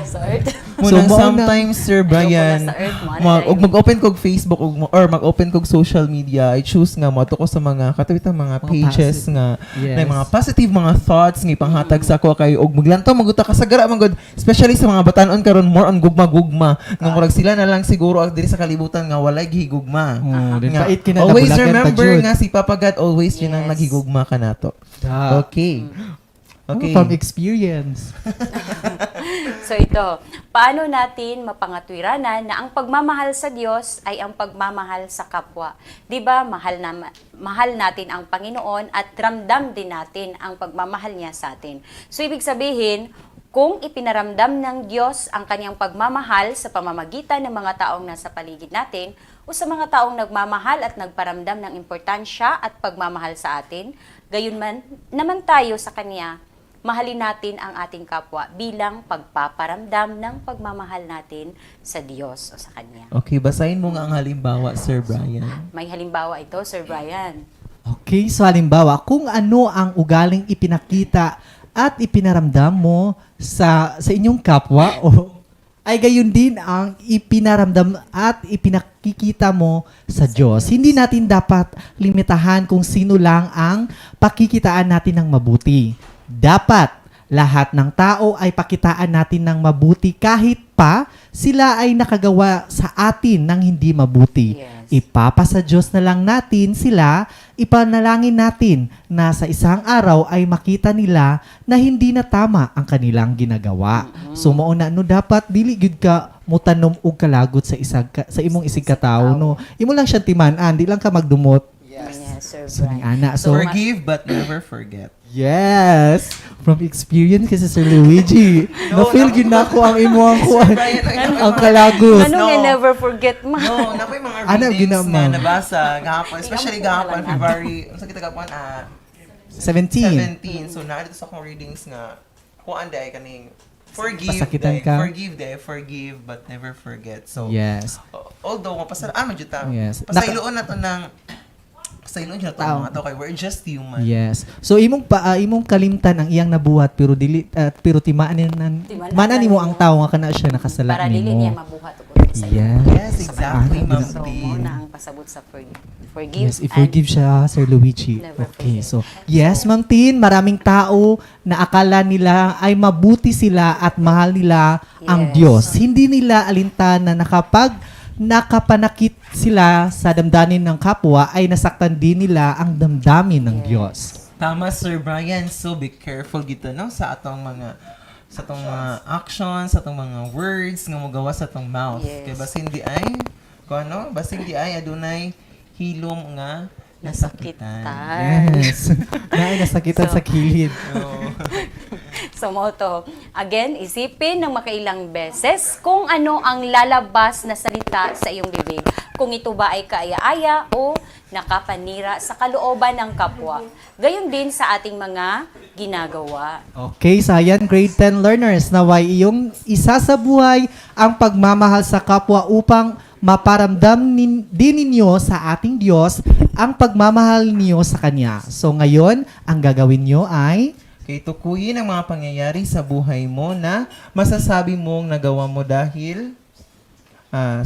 Sa Earth. Muna mao na- sometimes Sir Brian, Sa Earth, mo, og mag-open kog Facebook or mag-open kog social media, I choose nga mo ko sa mga katawitang mga pages nga Yes. na mga positive mga thoughts nga ipanghatag sa ako kay og maglantaw maguta kasagara man gud, especially sa mga batanon karon more on gugma-gugma. Nga murag sila na lang siguro diri sa kalibutan nga walay gihigugma. Din Nga, pait kina always nabulagan pa remember jud. nga si Papa God always yun ang naghigugma kanato. Okay. Okay. From experience. So ito, paano natin mapangatwiranan na ang pagmamahal sa Diyos ay ang pagmamahal sa kapwa? 'Di ba? Mahal natin ang Panginoon at ramdam din natin ang pagmamahal niya sa atin. So ibig sabihin, kung ipinaramdam ng Diyos ang kanyang pagmamahal sa pamamagitan ng mga taong nasa paligid natin o sa mga taong nagmamahal at nagparamdam ng importansya at pagmamahal sa atin, gayon man naman tayo sa Kanya, mahalin natin ang ating kapwa bilang pagpaparamdam ng pagmamahal natin sa Diyos o sa Kanya. Okay, basahin mo nga ang halimbawa, Sir Brian. May halimbawa ito, Sir Brian. Okay, so halimbawa, kung ano ang ugaling ipinakita at ipinaramdam mo sa inyong kapwa o ay gayon din ang ipinaramdam at ipinakikita mo sa Diyos. Hindi natin dapat limitahan kung sino lang ang pakikitaan natin ng mabuti. Dapat lahat ng tao ay pakitaan natin ng mabuti kahit pa sila ay nakagawa sa atin ng hindi mabuti. Ipapasa Diyos na lang natin sila, ipanalangin natin na sa isang araw ay makita nila na hindi na tama ang kanilang ginagawa. So mao na no dapat dili gyud ka mutanom og kalagot sa imong isig katao no. Imo lang siya timan-an, di lang ka magdumot. Yes, Sir So, Brian. ana, so Forgive but never forget. yes, from experience kasi Sir Luigi. Na-feel gyud nako ang imong kuan. Ang kalagot. Ano nga never forget mo? No, napoy mga Ano, readings ginamang? na nabasa gahapon, especially gahapon February, unsa kita gahapon 17. 17. So naa dito sa akong readings nga kuan day kaning forgive, Pasakitan day, ka. forgive but never forget. So Yes. although mapasalamat jud ta. Yes. Pasayloon na to ng pasayloon jud ta mga to kay we're just human. Yes. So imong kalimtan ang iyang nabuhat pero dili pero timaan manan nimo ang tawo nga kana siya nakasala Para dili nimo. niya mabuhat ug sa Yes. Yes, exactly, Ma'am So, mo Tin. na ang pasabot sa forgive. Yes, i-forgive siya, Sir Luigi. Never Okay, so, yes, Ma'am Tin, maraming tao na akala nila ay mabuti sila at mahal nila ang Diyos. Hindi nila alintana na kapag nakapanakit sila sa damdamin ng kapwa, ay nasaktan din nila ang damdamin ng Diyos. Tama, Sir Brian. So, be careful gito, no? Sa atong mga actions, sa atong mga words nga mogawa sa atong mouth. Yes. Kaya basta hindi ay Kung ano, basig di ay adunay hilom nga nasakitan. Yes. Naay nasakitan sa kilid. So, mo to. Again, isipin ng makailang beses kung ano ang lalabas na salita sa iyong bibig. Kung ito ba ay kaaya-aya o nakapanira sa kalooban ng kapwa. Gayon din sa ating mga ginagawa. Okay, so ayan, grade 10 learners, naway iyong isa sa buhay ang pagmamahal sa kapwa upang maparamdam din ninyo sa ating Diyos ang pagmamahal niyo sa Kanya. So ngayon, ang gagawin nyo ay Kay tukuyin ang mga pangyayari sa buhay mo na masasabi mong nagawa mo dahil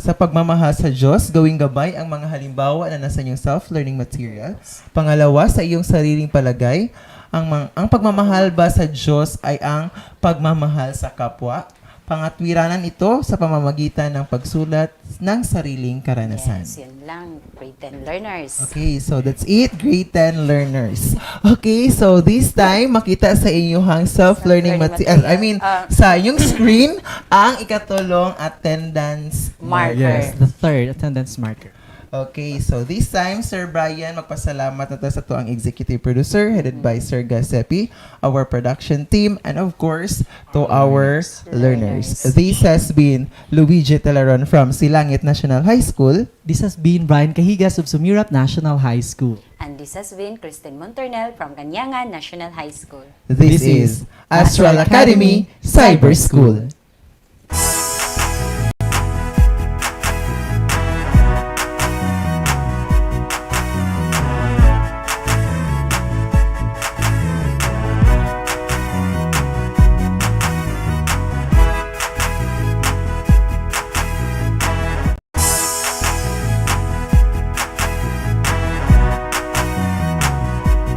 sa pagmamahal sa Diyos, gawing gabay ang mga halimbawa na nasa inyong self-learning materials. Pangalawa, sa iyong sariling palagay, ang pagmamahal ba sa Diyos ay ang pagmamahal sa kapwa? Pangatwiranan ito sa pamamagitan ng pagsulat ng sariling karanasan. Yes, yun lang. Grade 10 learners. Okay, so that's it, grade 10 learners. Okay, so this time, makita sa inyong self-learning material. Sa inyong screen, ang ikatulong attendance Yes, the third attendance marker. Okay, so this time, Sir Brian, magpasalamat na sa to ang executive producer headed by Sir Gasepi, our production team, and of course, to our learners. This has been Luigi Teleron from Silangit National High School. This has been Brian Cahigas of Sumirat National High School. And this has been Kristen Monternel from Kanyangan National High School. This is Astral Academy Cyber School.